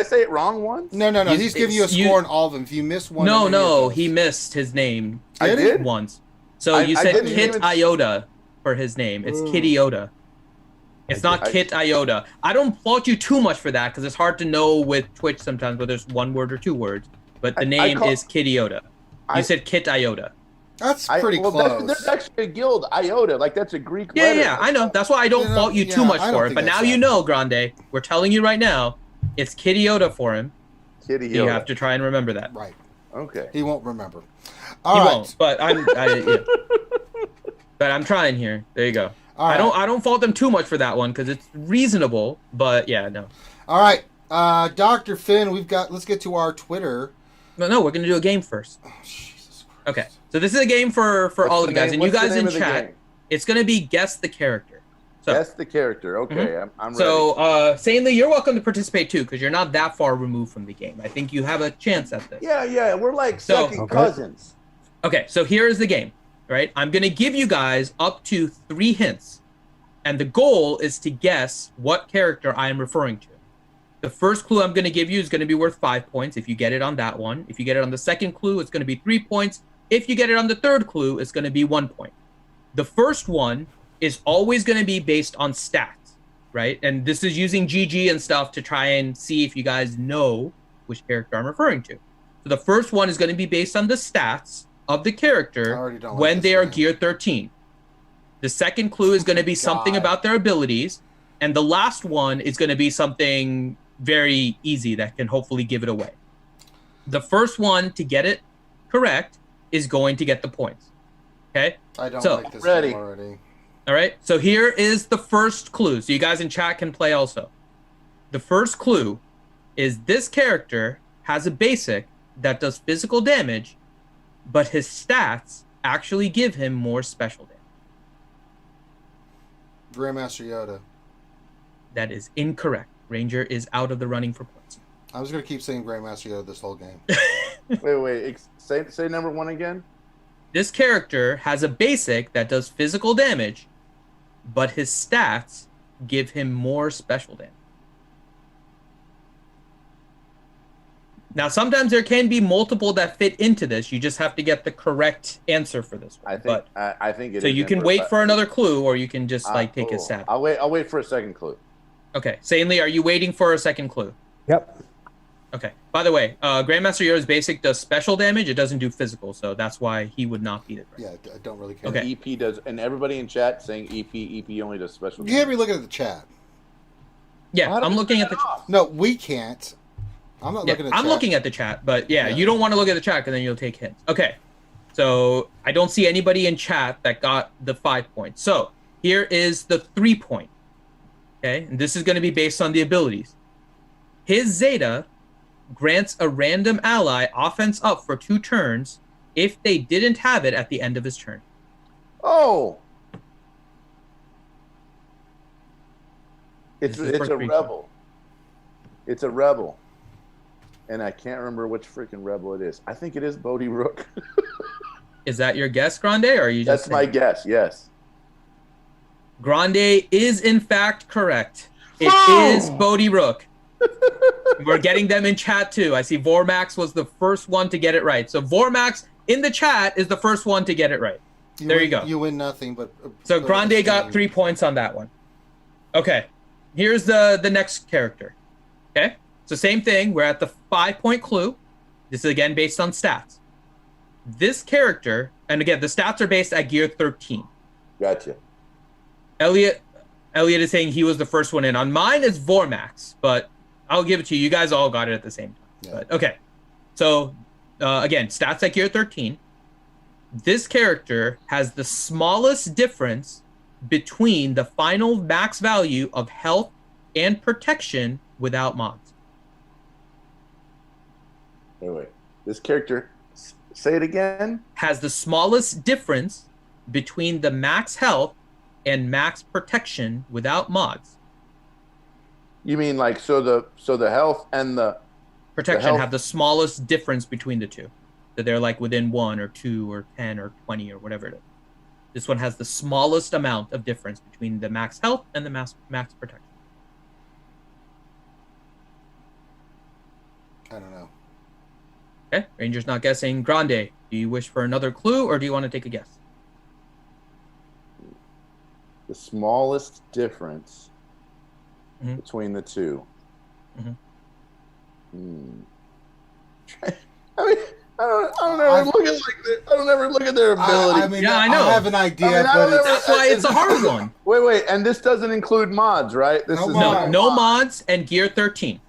C: say it wrong once?
B: No. He's giving you a score on all of them. If you miss one,
D: No, he missed his name.
C: I did?
D: Once. So you said Kit Iota for his name. It's Kit Iota. It's not Kit Iota. I don't fault you too much for that because it's hard to know with Twitch sometimes whether it's one word or 2 words. But the name is Kit Iota. You said Kit Iota.
B: That's pretty close.
C: There's actually a guild, Iota. Like, that's a Greek letter.
D: Yeah, I know. That's why I don't fault you too much for it. But now you know, Grande. We're telling you right now, it's Kit Iota for him.
C: Kit Iota.
D: You have to try and remember that.
B: Right.
C: Okay.
B: He won't remember.
D: He won't, but but I'm trying here. There you go. I don't fault them too much for that one because it's reasonable, but yeah, no.
B: All right, Dr. Finn, let's get to our Twitter.
D: No, we're gonna do a game first.
B: Oh, Jesus Christ.
D: Okay, so this is a game for all of you guys, and you guys in chat. It's gonna be guess the character. So,
C: guess the character. Okay, I'm ready.
D: So, Sanely, you're welcome to participate too because you're not that far removed from the game. I think you have a chance at this.
C: Yeah, we're like second cousins.
D: Okay, so here is the game. Right, I'm gonna give you guys up to 3 hints, and the goal is to guess what character I am referring to. The first clue I'm gonna give you is gonna be worth 5 points if you get it on that one. If you get it on the second clue, it's gonna be 3 points. If you get it on the third clue, it's gonna be 1 point. The first one is always gonna be based on stats, right? And this is using GG and stuff to try and see if you guys know which character I'm referring to. So the first one is gonna be based on the stats of the character when they are gear 13. The second clue is going to be something about their abilities, and the last one is going to be something very easy that can hopefully give it away. The first one to get it correct is going to get the points. Okay?
B: I don't like this game already.
D: All right, so here is the first clue. So you guys in chat can play also. The first clue is this character has a basic that does physical damage, but his stats actually give him more special damage.
B: Grandmaster Yoda.
D: That is incorrect. Ranger is out of the running for points.
B: I was going to keep saying Grandmaster Yoda this whole game.
C: Wait. Say number 1 again.
D: This character has a basic that does physical damage, but his stats give him more special damage. Now, sometimes there can be multiple that fit into this. You just have to get the correct answer for this one.
C: I think it
D: so
C: is.
D: you can wait for another clue, or you can just take a stab.
C: I'll wait for a second clue.
D: Okay, Sanely, are you waiting for a second clue?
E: Yep.
D: Okay. By the way, Grandmaster Yoda's basic does special damage. It doesn't do physical, so that's why he would not beat it. Right?
B: Yeah, I don't really care.
D: Okay.
C: EP does, and everybody in chat saying EP only does special.
B: You can't be looking at the chat.
D: Yeah, I'm looking at the.
B: No, we can't. I'm not looking at.
D: I'm looking at the chat, but yeah, you don't want to look at the chat because then you'll take hits. Okay. So I don't see anybody in chat that got the 5 points. So here is the 3 point. Okay, and this is going to be based on the abilities. His Zeta grants a random ally offense up for 2 turns if they didn't have it at the end of his turn.
C: Oh, it's a rebel. It's a rebel, and I can't remember which freaking rebel it is. I think it is Bodhi Rook.
D: Is that your guess, Grande, or are you just?
C: That's my guess. Yes.
D: Grande is in fact correct. It is Bodhi Rook. We're getting them in chat too. I see Vormax was the first one to get it right. So Vormax in the chat is the first one to get it right. There you go.
B: You win nothing, but
D: so Grande got 3 points on that one. Okay, here's the next character. Okay, so same thing. We're at the 5 point clue. This is again based on stats. This character, and again the stats are based at gear 13.
C: Gotcha.
D: Elliot is saying he was the first one in. On mine is Vormax, but I'll give it to you. You guys all got it at the same time. Yeah. But, okay. So, again, stats at gear 13. This character has the smallest difference between the final max value of health and protection without mods.
C: Wait. This character, say it again?
D: Has the smallest difference between the max health and max protection without mods.
C: You mean like so the health and the
D: protection have the smallest difference between the two? That they're like within 1 or 2 or 10 or 20 or whatever it is. This one has the smallest amount of difference between the max health and the max protection.
B: I don't know.
D: Okay, Ranger's not guessing. Grande, do you wish for another clue or do you want to take a guess?
C: The smallest difference between the two. I mean, I don't ever look at like that. I don't ever look at their ability.
B: I mean, I know. I have an idea, but
D: that's why it's a hard one.
C: Wait, and this doesn't include mods, right? This is
D: no mods and gear 13.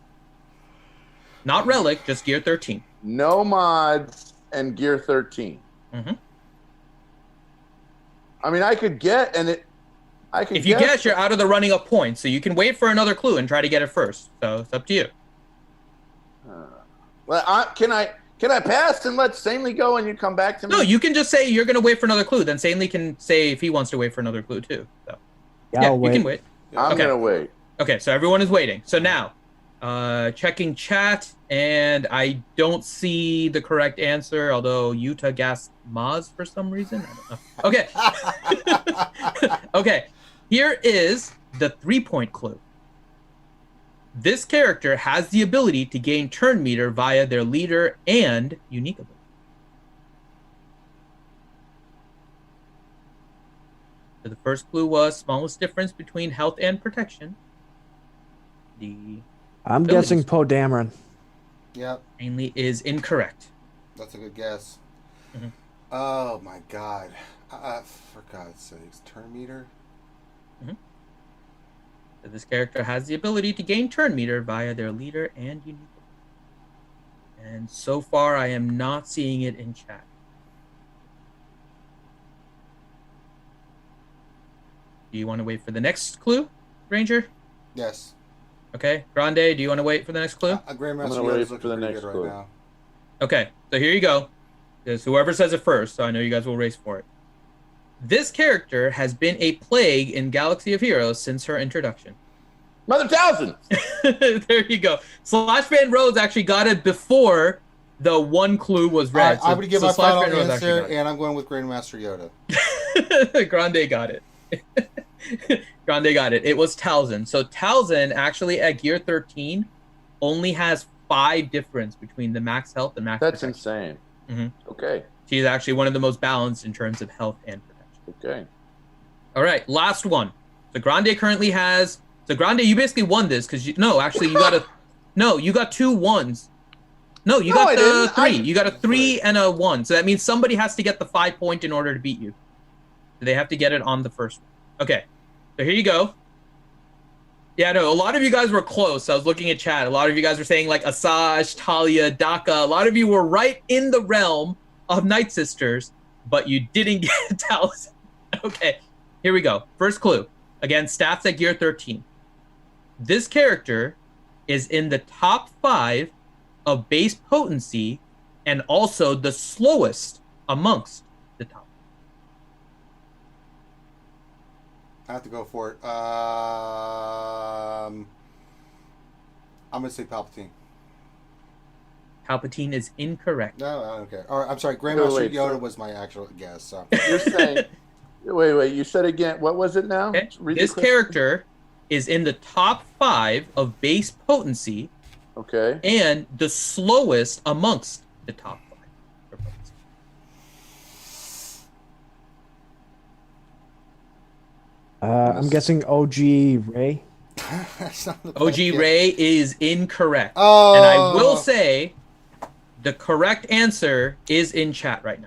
D: Not relic, just gear 13.
C: No mods and gear 13. I mean, I could get
D: if you guess, you're out of the running of points, so you can wait for another clue and try to get it first. So it's up to you.
C: Well, can I pass and let Sanely go and you come back to me?
D: No, you can just say you're going to wait for another clue. Then Sanely can say if he wants to wait for another clue too. So
E: yeah,
D: you can wait.
C: I'm going to wait.
D: Okay, so everyone is waiting. So now, checking chat, and I don't see the correct answer, although Utah guessed Maz for some reason. I don't know. Okay. Okay. Here is the 3 point clue. This character has the ability to gain turn meter via their leader and unique ability. So the first clue was smallest difference between health and protection.
E: I'm guessing Poe Dameron.
B: Yep.
D: Mainly is incorrect.
B: That's a good guess. Oh my God. For God's sakes. Turn meter?
D: So this character has the ability to gain turn meter via their leader and unique ability. And so far, I am not seeing it in chat. Do you want to wait for the next clue, Ranger?
B: Yes.
D: Okay. Grande, do you want to wait for the next clue?
B: Grandmaster Yoda's looking for the next clue. Right now.
D: Okay, so here you go. There's whoever says it first, so I know you guys will race for it. This character has been a plague in Galaxy of Heroes since her introduction.
C: Mother Townsend!
D: There you go. Slashband Rhodes actually got it before the one clue was read.
B: I'm going to give my final answer, and I'm going with Grandmaster Yoda.
D: Grande got it. Grande got it. It was Talzin. So Talzin actually at gear 13 only has 5 difference between the max health and max
C: That's
D: protection.
C: insane. Okay.
D: She's actually one of the most balanced in terms of health and protection.
C: Okay.
D: All right, last one. So Grande currently has. So Grande, you basically won this because you got 2 1s No, you
C: No,
D: got
C: I
D: the
C: didn't.
D: 3. You got a 3 and a 1. So that means somebody has to get the 5 point in order to beat you. They have to get it on the first one. Okay. So here you go. Yeah, no, a lot of you guys were close. I was looking at chat. A lot of you guys were saying like Asajj, Talia, Daka. A lot of you were right in the realm of Night Sisters, but you didn't get Talisman. Okay, here we go. First clue. Again, stats at gear 13. This character is in the top 5 of base potency and also the slowest amongst the top.
B: I have to go for it. I'm going to say Palpatine.
D: Palpatine is incorrect.
B: No, I don't care. Or, I'm sorry, Grandmaster Yoda
C: so-
B: was my actual guess. So.
C: You're saying, wait, you said again, what was it now?
D: Okay.
C: Read the
D: This
C: question.
D: character is in the top 5 of base potency.
C: Okay.
D: And the slowest amongst the top 5 for potency.
E: I'm guessing OG Ray.
D: OG Ray is incorrect.
B: Oh.
D: And I will say the correct answer is in chat right now.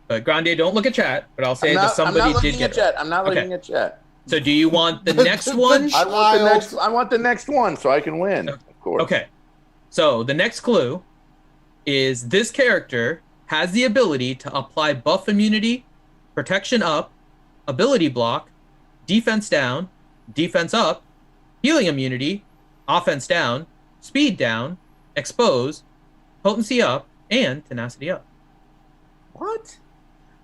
D: But Grande, don't look at chat, but I'll say that somebody did get it.
C: Chat. I'm not looking at chat.
D: So do you want the next one?
C: I want the next one so I can win. Of course.
D: Okay. So the next clue is this character has the ability to apply buff immunity, protection up, ability block, defense down, defense up, healing immunity, offense down, speed down, expose, potency up, and tenacity up.
C: What?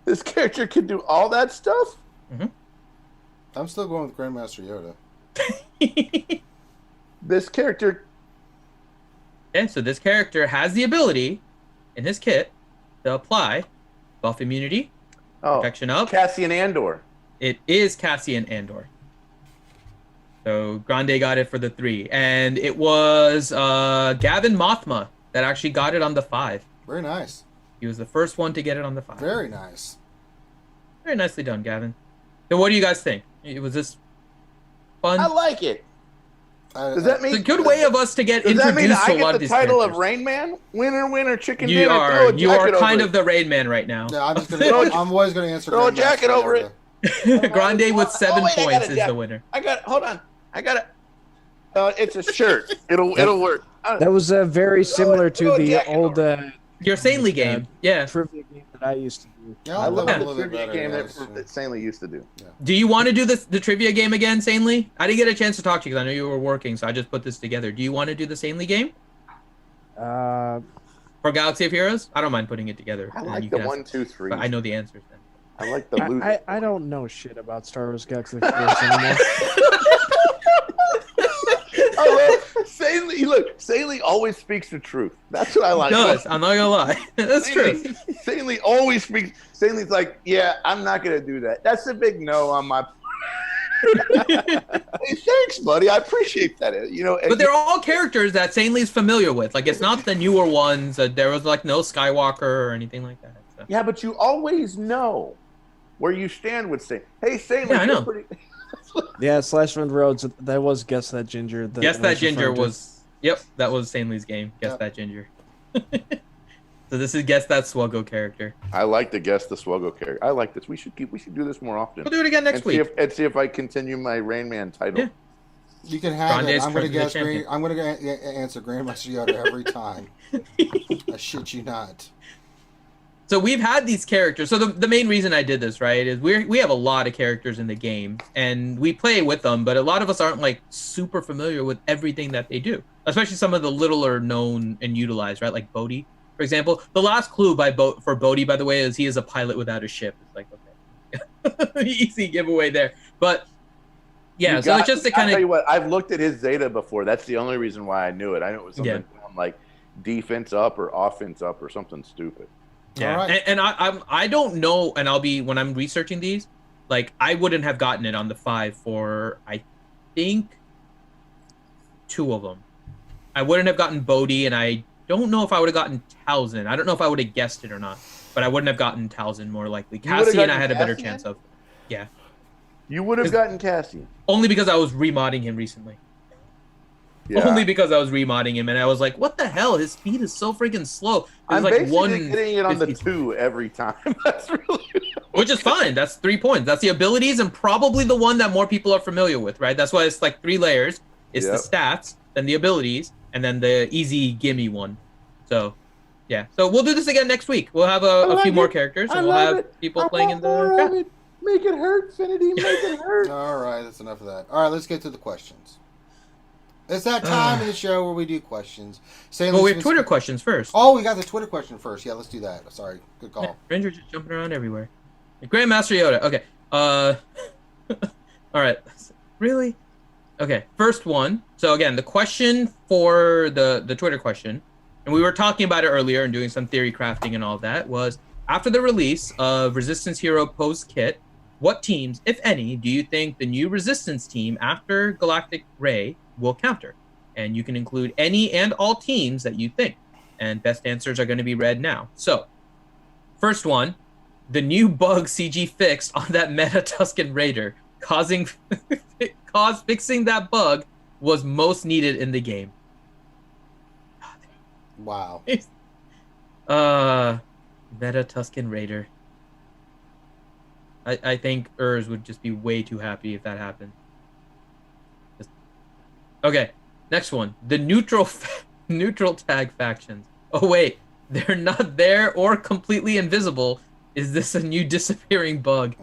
C: This character can do all that stuff?
D: Mm-hmm.
B: I'm still going with Grandmaster Yoda.
C: This character...
D: Okay, so this character has the ability in his kit to apply buff immunity, protection up.
C: Cassian Andor.
D: It is Cassian Andor. So Grande got it for the 3. And it was Gavin Mothma that actually got it on the 5.
B: Very nice.
D: He was the first one to get it on the 5.
B: Very nice.
D: Very nicely done, Gavin. So what do you guys think? Was this fun?
C: I like it. Does that mean
D: it's a good way of us to get
C: does that
D: introduced
C: mean I
D: to a lot
C: get
D: of
C: the
D: these
C: title
D: characters?
C: of Rain Man? Winner, chicken
D: You
C: dinner.
D: are kind of the Rain Man right now.
B: Yeah, I'm always going to answer
C: Throw a
B: Grandmaster
C: jacket over
B: Yoda.
C: it.
D: Grande with 7
C: wait, I got
D: points
C: it,
D: is
C: Jack.
D: the winner.
C: Hold on. I got it. It's a shirt. It'll work.
E: That was very similar to the old
D: your Saintly game. Yeah.
E: Trivia game that I used to do.
B: Yeah,
C: I love
B: a
C: the
B: little bit
C: trivia
B: better,
C: game
B: yes.
C: that Saintly used to do.
B: Yeah.
D: Do you want to do the trivia game again, Saintly? I didn't get a chance to talk to you because I know you were working, so I just put this together. Do you want to do the Saintly game? For Galaxy of Heroes? I don't mind putting it together.
C: I
D: and
C: like
D: you
C: the
D: can ask-
C: 1, 2, 3.
D: But I know the answers then.
C: I like the loot.
E: I don't know shit about Star Wars Galaxy of Heroes anymore.
C: Saintly always speaks the truth. That's what I like.
D: He does. I'm not gonna lie. That's true.
C: Saintly always speaks. Saintly's like, yeah, I'm not gonna do that. That's a big no on my. Hey, thanks, buddy. I appreciate that. You know,
D: But they're all characters that Saintly's familiar with. Like, it's not the newer ones. There was like no Skywalker or anything like that. So.
C: Yeah, but you always know where you stand with Saintly. Hey, Saintly,
D: Yeah, I know.
E: Yeah, /Fund Rhodes. That was Guess That Ginger.
D: Guess That Ginger was. Yep, that was Saintly's game. Guess That Ginger. So this is Guess That SWGOH character.
C: I like to guess the SWGOH character. I like this. We should do this more often.
D: We'll do it again next week.
C: See if I continue my Rain Man title.
D: Yeah.
B: You can have
D: Grande's
B: it. I'm going to
D: currently
B: guess.
D: the champion.
B: I'm going to answer Grandmaster Yoda every time. I shit you not.
D: So we've had these characters. So the main reason I did this, right, is we have a lot of characters in the game, and we play with them, but a lot of us aren't like super familiar with everything that they do, especially some of the littler known and utilized, right, like Bodhi, for example. The last clue for Bodhi, by the way, is he is a pilot without a ship. It's like, okay, easy giveaway there. But yeah, so it's just to kind
C: I'll tell you
D: of.
C: what, I've looked at his Zeta before. That's the only reason why I knew it. I knew it was something like defense up or offense up or something stupid.
D: Yeah,
B: right.
D: and I don't know, and when I'm researching these, like I wouldn't have gotten it on the 5 for I think 2 of them. I wouldn't have gotten Bodhi, and I don't know if I would have gotten Talzin. I don't know if I would have guessed it or not, but I wouldn't have gotten Talzin more likely. Cassian, I had a better chance of. Yeah.
C: You would have gotten Cassian.
D: Only because I was remodding him recently. Only because I was remodding him, and I was like, what the hell? His speed is so freaking slow.
C: I'm
D: like
C: basically getting it on the 2 every time. That's really...
D: Which is fine. That's 3 points. That's the abilities and probably the one that more people are familiar with, right? That's why it's like 3 layers. It's the stats, then the abilities, and then the easy gimme one. So, yeah. So we'll do this again next week. We'll have a few more characters, and we'll have people playing in the chat.
C: Make it hurt, Finity. Make it hurt.
B: All right, that's enough of that. All right, let's get to the questions. It's that time of the show where we do questions.
D: Well, we have Twitter questions first.
B: Oh, we got the Twitter question first. Yeah, let's do that. Sorry. Good call.
D: Yeah, Ranger just jumping around everywhere. Grandmaster Yoda. Okay. All right. Really? Okay. First one. So again, the question for the Twitter question, and we were talking about it earlier and doing some theory crafting and all that, was after the release of Resistance Hero Poe's kit, what teams, if any, do you think the new Resistance team after Galactic Ray will counter? And you can include any and all teams that you think. And best answers are going to be read now. So, first one, the new bug CG fixed on that Meta Tusken Raider, fixing that bug was most needed in the game.
B: Wow.
D: Meta Tusken Raider. I think Urs would just be way too happy if that happened. Okay, next one. The neutral tag factions. Oh wait, they're not there or completely invisible. Is this a new disappearing bug?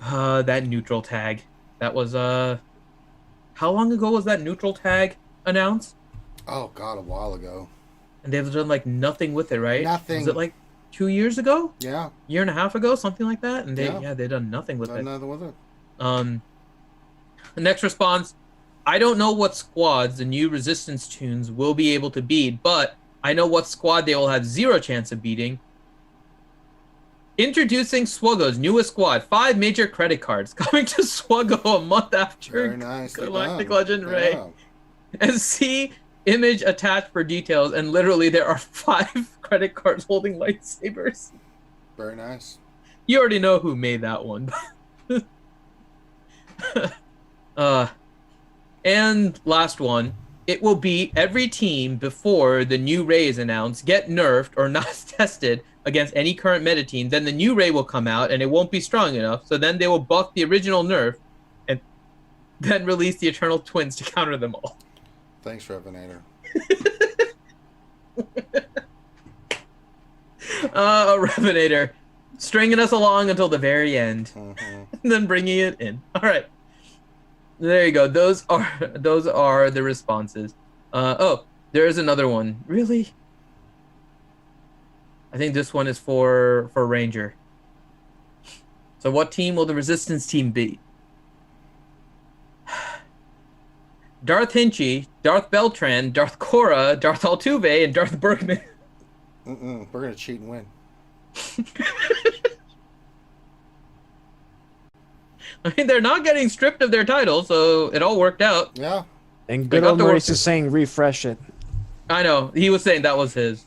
D: That neutral tag. That was how long ago was that neutral tag announced?
B: Oh god, a while ago.
D: And they've done like nothing with it, right?
B: Nothing.
D: Was it like 2 years ago?
B: Yeah.
D: Year and a half ago, something like that. And they've done nothing with it.
B: Nothing with it.
D: The next response. I don't know what squads the new Resistance tunes will be able to beat, but I know what squad they will have zero chance of beating. Introducing SWGOH's newest squad, 5 major credit cards coming to SWGOH a month after Galactic Legend Ray. And see image attached for details, and literally there are 5 credit cards holding lightsabers.
B: Very nice.
D: You already know who made that one. And last one, it will be every team before the new Ray is announced, get nerfed or not tested against any current meta team. Then the new Ray will come out and it won't be strong enough. So then they will buff the original nerf and then release the Eternal Twins to counter them all.
B: Thanks, Revenator.
D: Revenator, stringing us along until the very end, and then bringing it in. All right. There you go. Those are the responses. Oh, there is another one. Really? I think this one is for Ranger. So what team will the Resistance team be? Darth Hinchy, Darth Beltran, Darth Cora, Darth Altuve, and Darth Bergman.
B: We're going to cheat and win.
D: I mean, they're not getting stripped of their title, so it all worked out.
B: Yeah.
E: And good old Maurice is saying refresh it.
D: I know. He was saying that was his.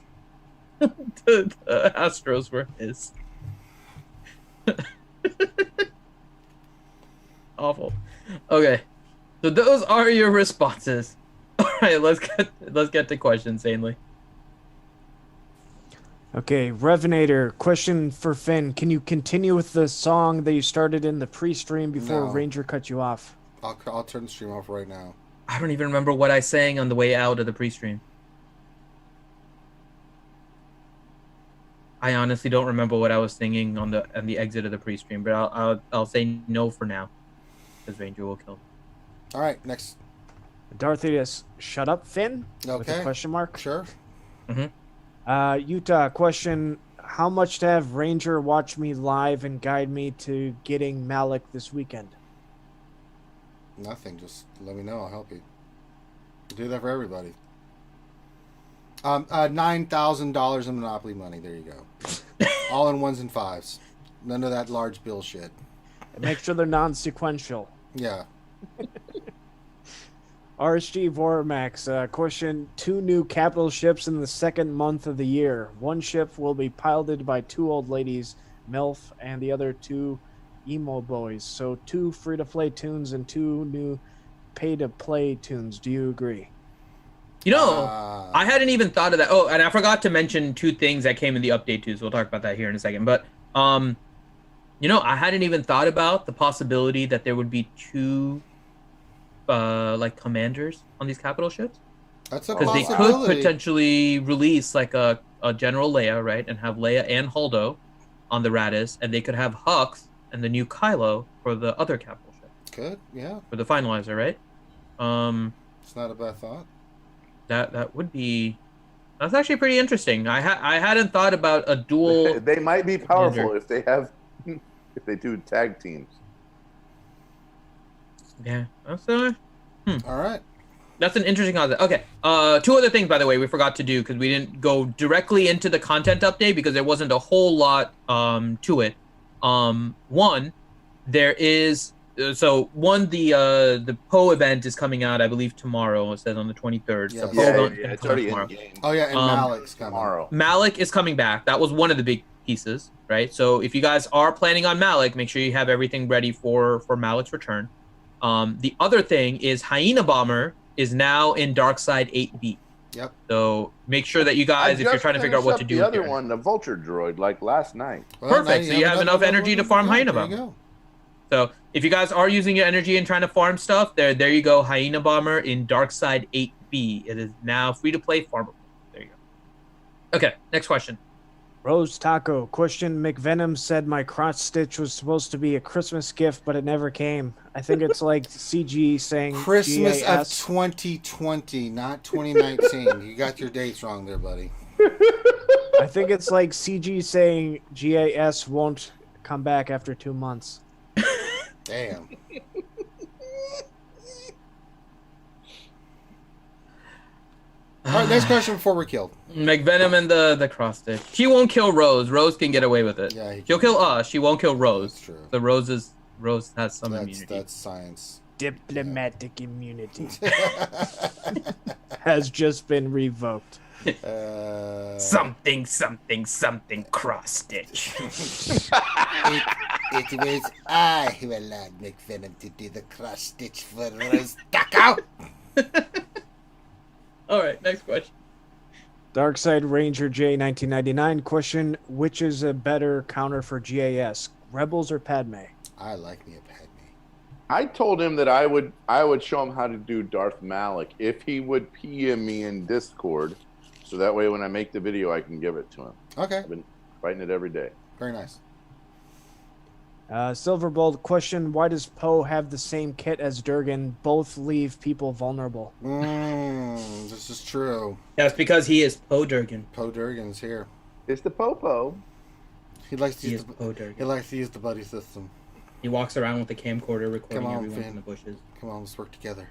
D: the Astros were his. Awful. Okay. So those are your responses. All right, let's get to questions, Ainley.
E: Okay, Revenator, question for Finn. Can you continue with the song that you started in the pre-stream before Ranger cut you off?
B: I'll turn the stream off right now.
D: I don't even remember what I sang on the way out of the pre-stream. I honestly don't remember what I was singing on the exit of the pre-stream, but I'll say no for now, because Ranger will kill me.
B: All right, next.
E: Darthius, shut up, Finn?
B: Okay.
E: With a question mark?
B: Sure.
E: Utah, question, how much to have Ranger watch me live and guide me to getting Malik this weekend?
B: Nothing, just let me know, I'll help you. I'll do that for everybody. $9,000 in Monopoly money, there you go. All in 1s and 5s. None of that large bill shit.
E: And make sure they're non-sequential.
B: Yeah.
E: RSG Vormax, question, 2 new capital ships in the 2nd month of the year. 1 ship will be piloted by 2 old ladies, MILF, and the other 2 emo boys. So 2 free-to-play tunes and 2 new pay-to-play tunes. Do you agree?
D: You know, I hadn't even thought of that. Oh, and I forgot to mention 2 things that came in the update too, so we'll talk about that here in a second. But, you know, I hadn't even thought about the possibility that there would be 2, like, commanders on these capital ships.
B: That's a
D: possibility. Because they could potentially release, like, a General Leia, right, and have Leia and Holdo on the Radis, and they could have Hux and the new Kylo for the other capital ship.
B: Good, yeah.
D: For the finalizer, right?
B: It's not a bad thought.
D: That would be. That's actually pretty interesting. I hadn't thought about a dual.
C: They might be powerful if they do tag teams.
D: Yeah. That's
B: All right.
D: That's an interesting concept. Okay. 2 other things, by the way, we forgot to do because we didn't go directly into the content update because there wasn't a whole lot to it. One, there is. The Poe event is coming out, I believe, tomorrow. It says on the 23rd.
B: Yes.
D: So
C: It's already in the game.
B: Oh, yeah, and Malik's coming.
C: Tomorrow.
D: Malik is coming back. That was one of the big pieces, right? So if you guys are planning on Malik, make sure you have everything ready for Malik's return. The other thing is Hyena Bomber is now in Darkside 8B.
B: Yep.
D: So make sure that you guys, if you're trying to figure out what to do.
C: The other one, the Vulture Droid, like last night.
D: Perfect. So you have enough energy to farm Hyena Bomber.
B: There you go.
D: So if you guys are using your energy and trying to farm stuff, there you go. Hyena Bomber in Darkside 8B. It is now free to play farmable. There you go. Okay, next question.
E: Rose Taco. Question. McVenom said my cross stitch was supposed to be a Christmas gift, but it never came. I think it's like CG saying
B: Christmas
E: GAS.
B: of 2020, not 2019. You got your dates wrong there, buddy.
E: I think it's like CG saying GAS won't come back after 2 months.
B: Damn. All right, next question before we're killed.
D: McVenom and the cross stitch. She won't kill Rose. Rose can get away with it.
B: Yeah,
D: she'll kill us. She won't kill Rose.
B: That's true.
D: The Rose has some immunity.
B: That's science.
E: Diplomatic immunity has just been revoked.
D: Something cross stitch.
B: It was I who allowed McVenom to do the cross stitch for Rose Taco.
D: All right, next question.
E: Darkside Ranger J 1999 question: which is a better counter for GAS, Rebels or Padme?
B: I like me a Padme.
C: I told him that I would show him how to do Darth Malik if he would PM me in Discord, so that way when I make the video I can give it to him.
B: Okay.
C: I've been fighting it every day.
B: Very nice.
E: Silverbolt question: why does Poe have the same kit as Durgan? Both leave people vulnerable.
B: This is true.
D: That's because he is Poe Durgan.
B: Poe Durgan's here.
C: It's the Popo.
B: He likes to use the buddy system.
D: He walks around with a camcorder recording everyone
B: Finn.
D: in the bushes.
B: Come on, let's work together.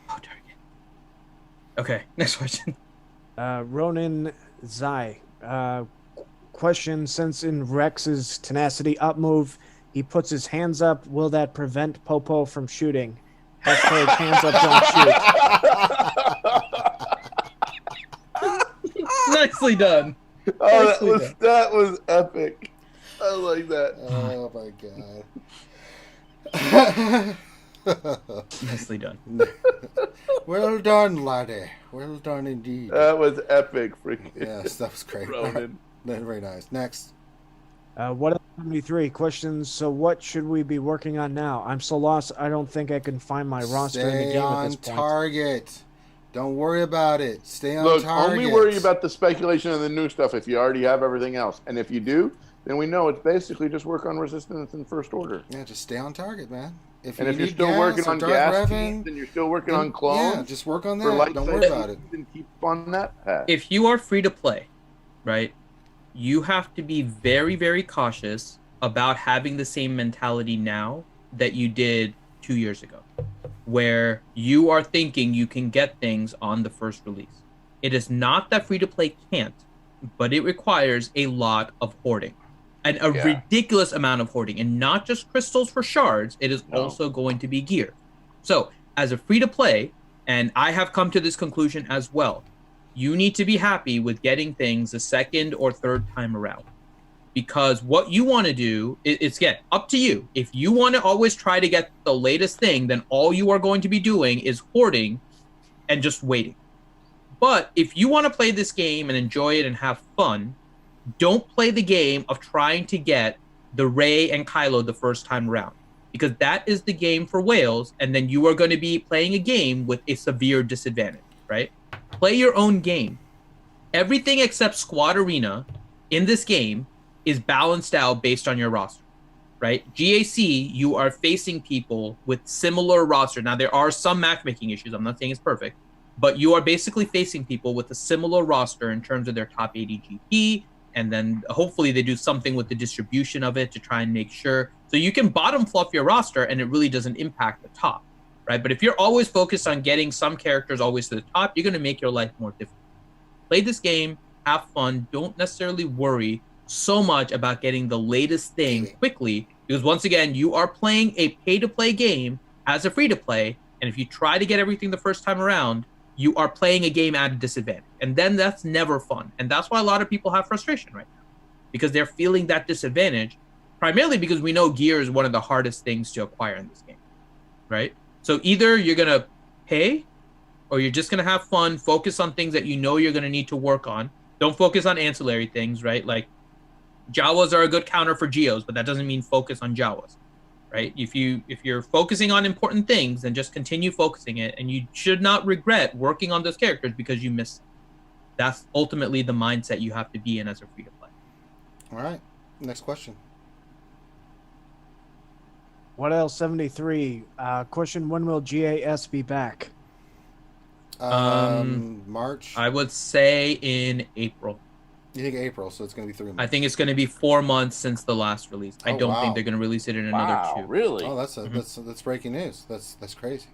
D: Poe Durgan. Okay, next question.
E: Ronan Zai. Question: since in Rex's tenacity up move, he puts his hands up, will that prevent Popo from shooting? Hashtag hands up, don't shoot.
D: Nicely done.
C: Oh, that was epic. I like that.
B: Oh my god.
D: Nicely done.
B: Well done, laddie. Well done indeed.
C: That was epic. Freaking
B: yes, that was great.
C: Ronan.
B: Very nice. Next.
E: What are 73 questions? So what should we be working on now? I'm so lost, I don't think I can find my roster in the
B: Stay
E: game
B: on
E: at this point.
B: target. Don't worry about it. Stay on
C: Look,
B: target.
C: only worry about the speculation of the new stuff if you already have everything else. And if you do, then we know it's basically just work on resistance in first order.
B: Yeah, just stay on target, man.
C: If you're still working on gas teams and you're still working on clones,
B: yeah, just work on that. Don't worry about it.
C: And keep on that path.
D: If you are free to play, right, you have to be very, very cautious about having the same mentality now that you did 2 years ago, where you are thinking you can get things on the first release. It is not that free to play can't, but it requires a lot of hoarding and a ridiculous amount of hoarding, and not just crystals for shards. It is also going to be gear. So as a free to play, and I have come to this conclusion as well, you need to be happy with getting things the second or third time around, because what you want to do, it's again up to you. If you want to always try to get the latest thing, then all you are going to be doing is hoarding and just waiting. But if you want to play this game and enjoy it and have fun, don't play the game of trying to get the Rey and Kylo the first time around, because that is the game for whales, and then you are going to be playing a game with a severe disadvantage, right? Play your own game. Everything except Squad Arena in this game is balanced out based on your roster, right? GAC, you are facing people with similar roster. Now, there are some matchmaking issues. I'm not saying it's perfect, but you are basically facing people with a similar roster in terms of their top 80 GP, and then hopefully they do something with the distribution of it to try and make sure. So you can bottom fluff your roster and it really doesn't impact the top, right? But if you're always focused on getting some characters always to the top, you're going to make your life more difficult. Play this game, have fun. Don't necessarily worry so much about getting the latest thing quickly, because once again, you are playing a pay-to-play game as a free-to-play, and if you try to get everything the first time around, you are playing a game at a disadvantage, and then that's never fun. And that's why a lot of people have frustration right now, because they're feeling that disadvantage, primarily because we know gear is one of the hardest things to acquire in this game, right? So either you're going to pay, or you're just going to have fun, focus on things that you know you're going to need to work on. Don't focus on ancillary things, right? Like, Jawas are a good counter for Geos, but that doesn't mean focus on Jawas, right? If you're focusing on important things, then just continue focusing it, and you should not regret working on those characters because you missed them. That's ultimately the mindset you have to be in as a free-to-play.
B: All right, next question.
E: What else? 73. Question: when will GAS be back?
B: March.
D: I would say in April.
B: You think April? So it's going to be 3 months.
D: I think it's going to be 4 months since the last release. I don't
B: wow.
D: think they're going to release it in another 2.
C: Really?
B: Oh, that's breaking news. That's crazy.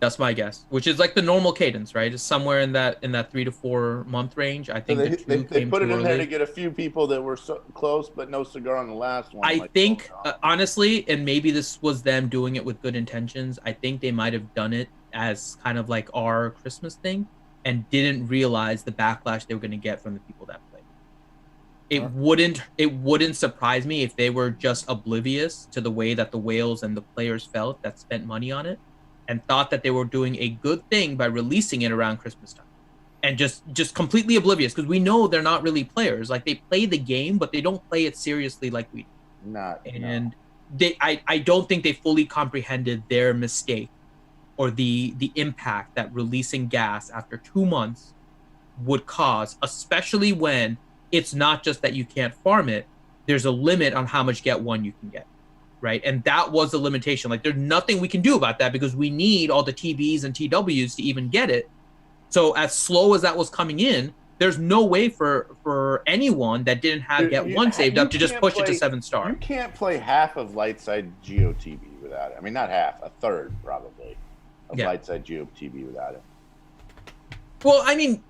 D: That's my guess, which is like the normal cadence, right? It's somewhere in that 3 to 4 month range. I think
C: so they put it in there to get a few people that were so close, but no cigar on the last one.
D: I think honestly, and maybe this was them doing it with good intentions, I think they might have done it as kind of like our Christmas thing and didn't realize the backlash they were going to get from the people that played. It wouldn't surprise me if they were just oblivious to the way that the whales and the players felt that spent money on it and thought that they were doing a good thing by releasing it around Christmas time, and just completely oblivious, because we know they're not really players. Like, they play the game, but they don't play it seriously like we do. I don't think they fully comprehended their mistake or the impact that releasing gas after 2 months would cause, especially when it's not just that you can't farm it. There's a limit on how much get one you can get, right? And that was the limitation. Like, there's nothing we can do about that because we need all the TBs and TWs to even get it. So as slow as that was coming in, there's no way for anyone that didn't have get one saved up to just push it to 7-star.
C: You can't play half of Lightside GeoTB without it. I mean, not half, a third probably of Lightside GeoTB without it.
D: Well, I mean,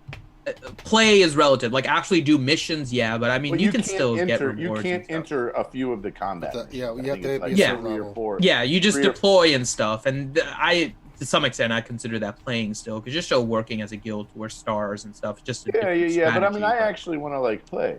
D: play is relative. Like, actually do missions, yeah, but I mean, you can still get rewards.
C: You can't enter a few of the combat.
B: You have to
C: like
B: be a certain level.
D: Yeah, you just deploy and stuff, and to some extent, I consider that playing still, because you're still working as a guild to wear stars and stuff. Just
C: but I mean, I actually want to like play.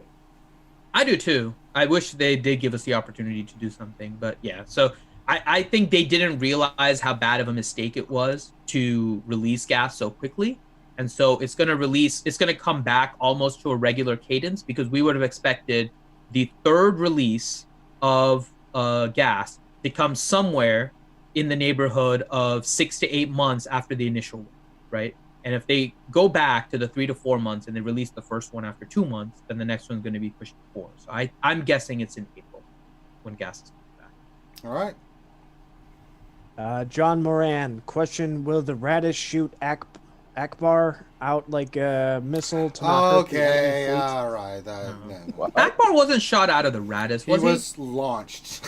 D: I do too. I wish they did give us the opportunity to do something, but yeah. So I think they didn't realize how bad of a mistake it was to release gas so quickly. And so it's going to come back almost to a regular cadence, because we would have expected the third release of gas to come somewhere in the neighborhood of 6 to 8 months after the initial one, right? And if they go back to the 3 to 4 months and they release the first one after 2 months, then the next one's going to be pushed to 4. So I'm guessing it's in April when gas is coming back.
B: All right.
E: John Moran, question: will the radish shoot Akbar out like a missile to not hurt the enemy fleet?
B: All right.
D: Akbar wasn't shot out of the Radis, was he?
B: He was launched.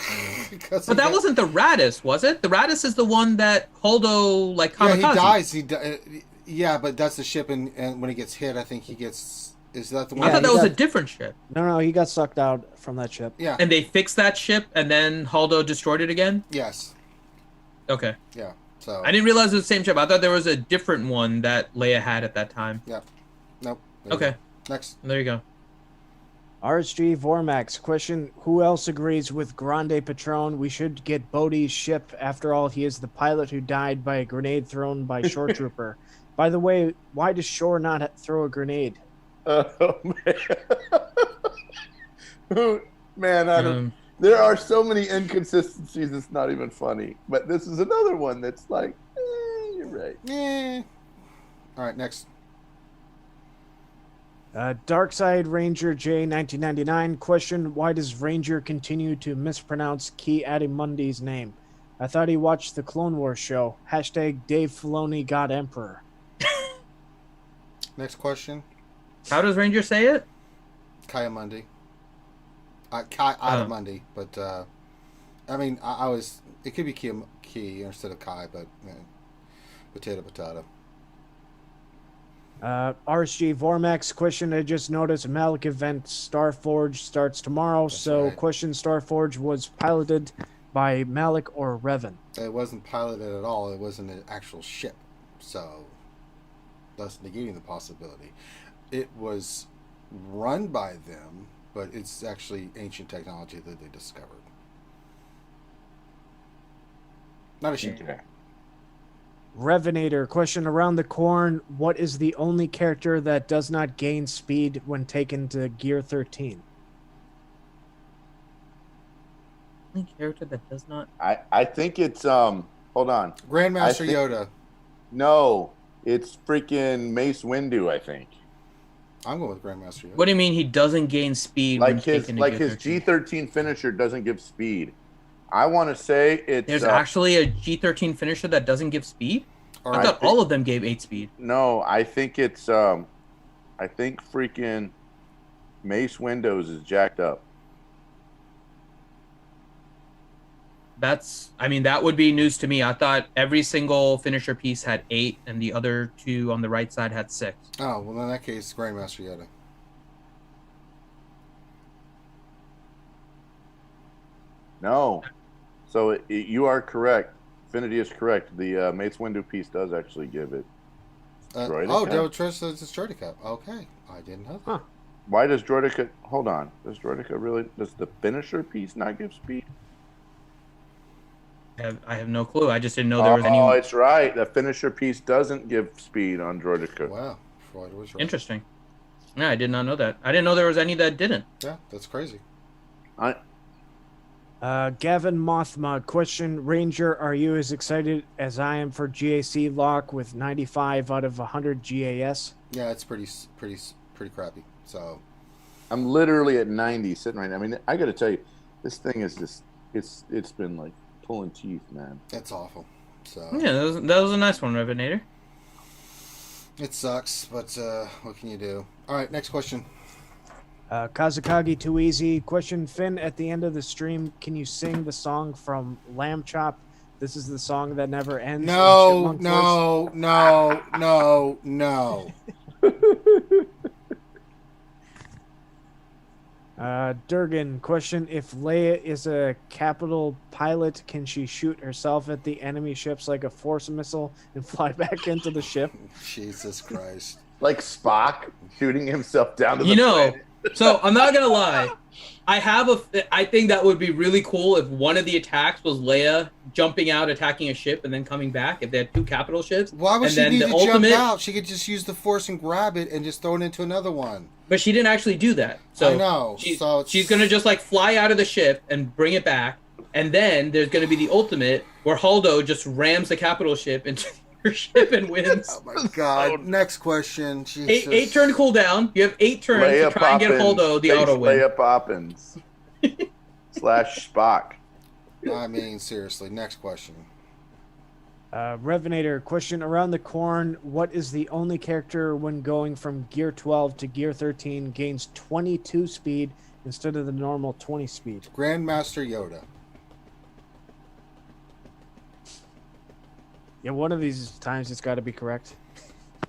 D: But that wasn't the Radis, was it? The Radis is the one that Holdo, like, kamikaze.
B: Yeah, he dies. Yeah, but that's the ship, and when he gets hit, I think he gets... Is that the one?
D: I thought that was a different ship.
E: No, he got sucked out from that ship.
B: Yeah.
D: And they fixed that ship, and then Holdo destroyed it again?
B: Yes.
D: Okay.
B: Yeah. So
D: I didn't realize it was the same ship. I thought there was a different one that Leia had at that time.
B: Yeah. Nope.
D: Okay.
B: Next.
D: There you go.
E: RSG Vormax, question, who else agrees with Grande Patron? We should get Bodhi's ship. After all, he is the pilot who died by a grenade thrown by Shore Trooper. By the way, why does Shore not throw a grenade?
C: Oh, man. There are so many inconsistencies, it's not even funny. But this is another one that's like, you're right.
B: All right, next.
E: Darkside Ranger J 1999, question, why does Ranger continue to mispronounce Ki Adimundi's name? I thought he watched the Clone Wars show. Hashtag Dave Filoni God Emperor.
B: Next question.
D: How does Ranger say it?
B: Kiamundi. Kai Adimundi, but I mean, I was. It could be Ki instead of Kai, but potato.
E: RSG Vormax, question, I just noticed Malik event Starforge starts tomorrow.
B: That's right.
E: Question, Starforge was piloted by Malik or Revan?
B: It wasn't piloted at all. It wasn't an actual ship, so thus negating the possibility. It was run by them, but it's actually ancient technology that they discovered. Not a ship.
C: Okay.
E: Revenator, question, around the corn, what is the only character that does not gain speed when taken to Gear 13?
D: Only character that does not...
C: I think it's, hold on.
B: Grandmaster Yoda.
C: No, it's freaking Mace Windu, I think.
B: I'm going with Grandmaster Yoda.
D: What do you mean he doesn't gain speed when taken to
C: his G13 finisher doesn't give speed? I want to say it's...
D: There's actually a G13 finisher that doesn't give speed? I thought all of them gave 8 speed.
C: No, I think it's... I think freaking Mace Windows is jacked up.
D: That would be news to me. I thought every single finisher piece had 8, and the other 2 on the right side had 6.
B: Oh, well, in that case, Grandmaster Yoda.
C: No. So you are correct. Affinity is correct. The Mace Windu piece does actually give it.
B: Droidica says it's Droidica. Okay. I didn't know that.
E: Huh.
C: Why does Droidica... Hold on. Does Droidica really... Does the finisher piece not give speed?
D: I have no clue. I just didn't know there was any...
C: Oh, it's right. The finisher piece doesn't give speed on Droidica.
B: Wow. Freud was right.
D: Interesting. Yeah, I did not know that. I didn't know there was any that didn't.
B: Yeah, that's crazy.
E: Gavin Mothma, question, Ranger, are you as excited as I am for GAC lock with 95 out of 100 GAS?
B: Yeah, it's pretty crappy. So,
C: I'm literally at 90 sitting right now. I mean, I got to tell you, this thing is just it's been like pulling teeth, man.
B: It's awful. So
D: yeah, that was a nice one, Revenator.
B: It sucks, but what can you do? All right, next question.
E: Kazakagi Too Easy, question, Finn, at the end of the stream, can you sing the song from Lamb Chop? This is the song that never ends.
B: No.
E: Durgan, question, if Leia is a capital pilot, can she shoot herself at the enemy ships like a force missile and fly back into the ship?
B: Jesus Christ.
C: Like Spock shooting himself down to the planet.
D: So I'm not gonna lie, I think that would be really cool if one of the attacks was Leia jumping out, attacking a ship, and then coming back. If they had 2 capital ships,
B: why would
D: and
B: she
D: then
B: need
D: the
B: to
D: ultimate...
B: jump out? She could just use the Force and grab it and just throw it into another one.
D: But she didn't actually do that. So
B: I know.
D: She's gonna just like fly out of the ship and bring it back, and then there's gonna be the ultimate where Holdo just rams the capital ship into her ship and wins.
B: Oh my God! Next question. Jesus.
D: 8 turn cooldown. You have 8 turns
C: Leia
D: to try and get Holdo the auto win.
C: Leia Poppins / Spock.
B: I mean, seriously. Next question.
E: Revenator, question, around the corn, what is the only character when going from Gear 12 to Gear 13 gains 22 speed instead of the normal 20 speed?
B: Grandmaster Yoda.
E: Yeah, one of these times it's got to be correct.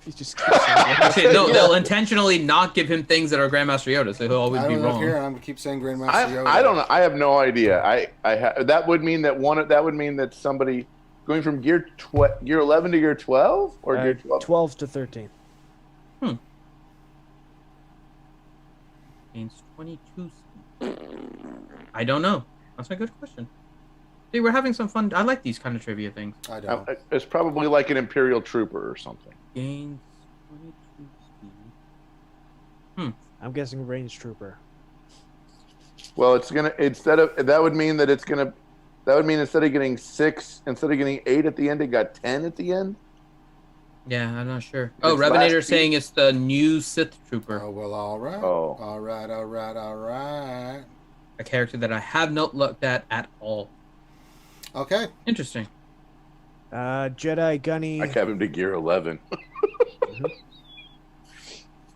E: You just
D: Actually, no, they'll intentionally not give him things that are Grandmaster Yoda, so he'll always be wrong.
B: I'm gonna keep saying Grandmaster Yoda.
C: I don't know. I have no idea. That would mean that somebody going from Gear 11 to Gear 12 or Gear 12?
E: 12 to 13.
D: gains 22 speed? I don't know. That's a good question. See, we're having some fun. I like these kind of trivia things.
B: I don't.
C: It's probably like an Imperial Trooper or something.
D: Gains 22 speed.
E: I'm guessing range trooper.
C: Well, it's gonna instead of getting 6, instead of getting 8 at the end, it got 10 at the end.
D: Yeah, I'm not sure. Oh, Revenator saying it's the new Sith Trooper.
B: Oh, well, all right.
C: Oh.
B: All right.
D: A character that I have not looked at all.
B: Okay.
D: Interesting.
E: Jedi Gunny.
C: I have him to gear 11.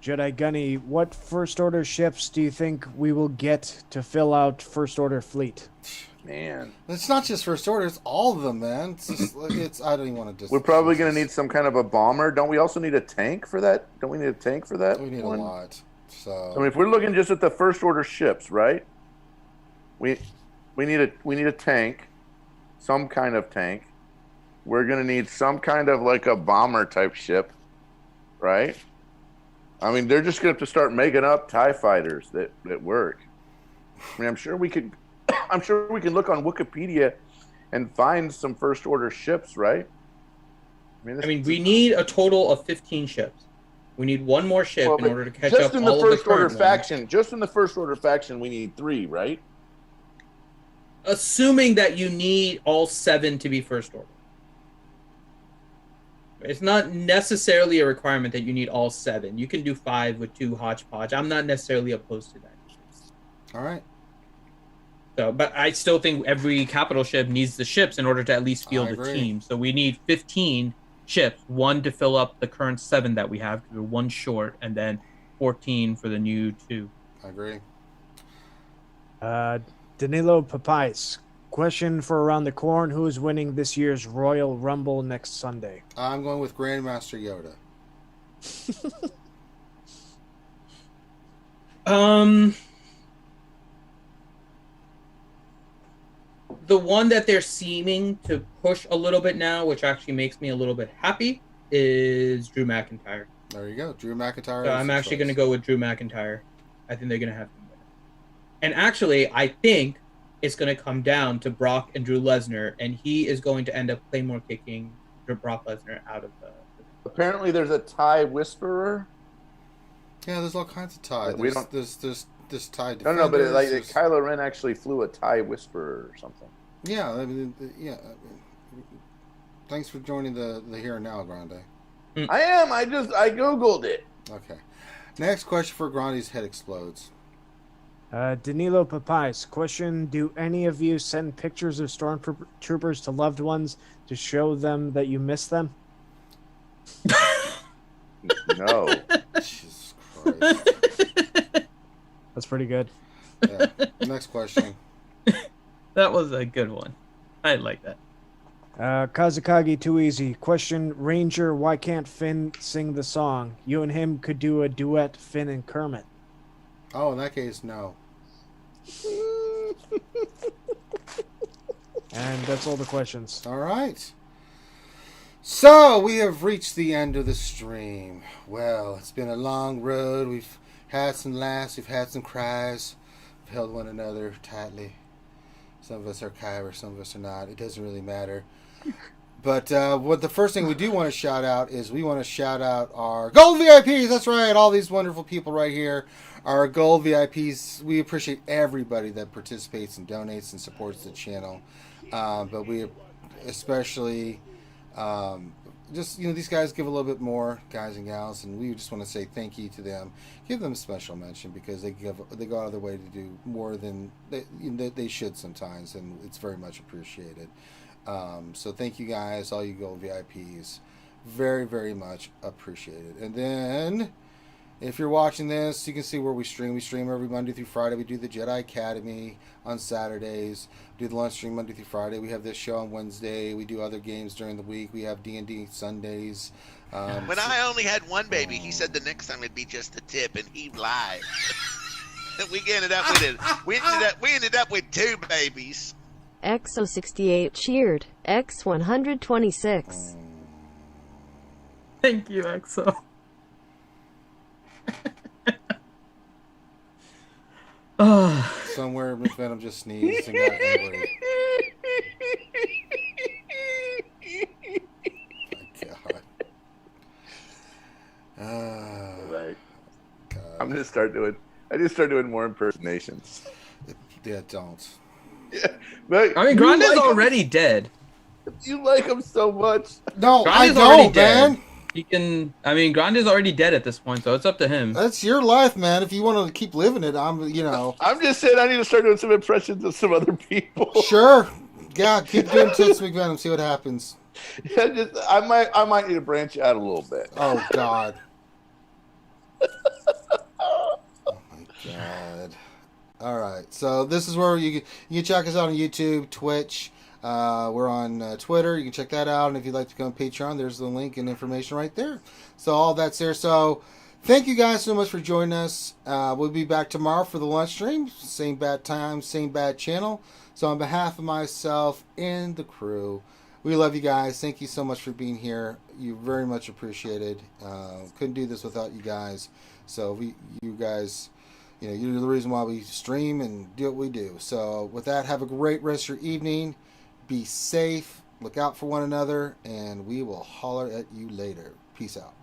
E: Jedi Gunny, what First Order ships do you think we will get to fill out First Order fleet?
C: Man.
B: It's not just First Order, it's all of them, man. It's just, I don't even want to
C: We're probably going to need some kind of a bomber. Don't we also need a tank for that? Don't we need a tank for that?
B: We need a lot. So
C: I mean, if we're looking just at the First Order ships, right? We need a tank, some kind of tank. We're going to need some kind of like a bomber type ship, right? I mean, they're just going to have to start making up TIE fighters that work. I mean, I'm sure we can look on Wikipedia and find some First Order ships, right?
D: I mean, we need a total of 15 ships. We need one more ship in order to catch up
C: in
D: all
C: the First
D: of the
C: Order
D: current
C: faction. Just in the First Order faction, we need 3, right?
D: Assuming that you need all 7 to be First Order. It's not necessarily a requirement that you need all 7. You can do 5 with 2 hodgepodge. I'm not necessarily opposed to that.
B: All right.
D: So, but I still think every capital ship needs the ships in order to at least field the team. So we need 15 ships, 1 to fill up the current 7 that we have, because we're 1 short, and then 14 for the new 2.
B: I agree.
E: Danilo Papais, question for Around the Corn: who is winning this year's Royal Rumble next Sunday?
B: I'm going with Grandmaster Yoda.
D: The one that they're seeming to push a little bit now, which actually makes me a little bit happy, is Drew McIntyre.
B: There you go, Drew McIntyre.
D: So I'm actually going to go with Drew McIntyre. I think they're going to have him win. And actually, I think it's going to come down to Brock and Drew Lesnar, and he is going to end up Claymore kicking Brock Lesnar out of the...
C: Apparently, there's a TIE Whisperer.
B: Yeah, there's all kinds of TIE. There's TIE Defenders.
C: No, but Kylo Ren actually flew a TIE Whisperer or something.
B: Yeah, I mean, yeah. Thanks for joining the Here and Now, Grande.
C: I am. I Googled it.
B: Okay. Next question for Grande's head explodes.
E: Danilo Papais, question: do any of you send pictures of stormtroopers to loved ones to show them that you miss them?
C: No.
B: Jesus Christ.
E: That's pretty good.
B: Yeah. Next question.
D: That was a good one. I like that.
E: Kazakagi, too easy. Question: Ranger, why can't Finn sing the song? You and him could do a duet, Finn and Kermit.
B: Oh, in that case, no.
E: And that's all the questions.
B: All right. So, we have reached the end of the stream. Well, it's been a long road. We've had some laughs. We've had some cries. We've held one another tightly. Some of us are Kyber, some of us are not. It doesn't really matter. But what the first thing we do want to shout out is we want to shout out our Gold VIPs. That's right. All these wonderful people right here are Gold VIPs. We appreciate everybody that participates and donates and supports the channel. But we especially... just, these guys give a little bit more, guys and gals, and we just want to say thank you to them. Give them a special mention because they go out of their way to do more than they should sometimes, and it's very much appreciated. So thank you guys, all you Gold VIPs. Very, very much appreciated. And then, if you're watching this, you can see where we stream. We stream every Monday through Friday. We do the Jedi Academy on Saturdays. We do the lunch stream Monday through Friday. We have this show on Wednesday. We do other games during the week. We have D&D Sundays.
I: When I only had one baby, he said the next time it'd be just a tip, and he lied. We ended up with it. We ended up with 2 babies.
G: XO68 cheered. X126.
D: Thank you, XO.
B: Somewhere McVenom just sneezed and got angry.
C: Right. I'm gonna start doing. I just start doing more impersonations.
B: Yeah, don't.
C: Yeah, but
D: I mean, Grande's already dead.
C: You like him so much.
B: No,
D: Grande's
B: I
D: already
B: don't,
D: dead.
B: man.
D: He can. I mean, Grande's already dead at this point, so it's up to him.
B: That's your life, man. If you want to keep living it, I'm
C: just saying I need to start doing some impressions of some other people.
B: Sure. Yeah, keep doing Tits McVenom. See what happens.
C: Yeah, I might need to branch out a little bit.
B: Oh God. Oh my God. All right. So this is where you can check us out on YouTube, Twitch. We're on Twitter. You can check that out. And if you'd like to go on Patreon, there's the link and information right there. So all that's there. So thank you guys so much for joining us. We'll be back tomorrow for the lunch stream. Same bad time, same bad channel. So on behalf of myself and the crew, we love you guys. Thank you so much for being here. You very much appreciated. Couldn't do this without you guys. So you guys, you're the reason why we stream and do what we do. So with that, have a great rest of your evening. Be safe. Look out for one another. And we will holler at you later. Peace out.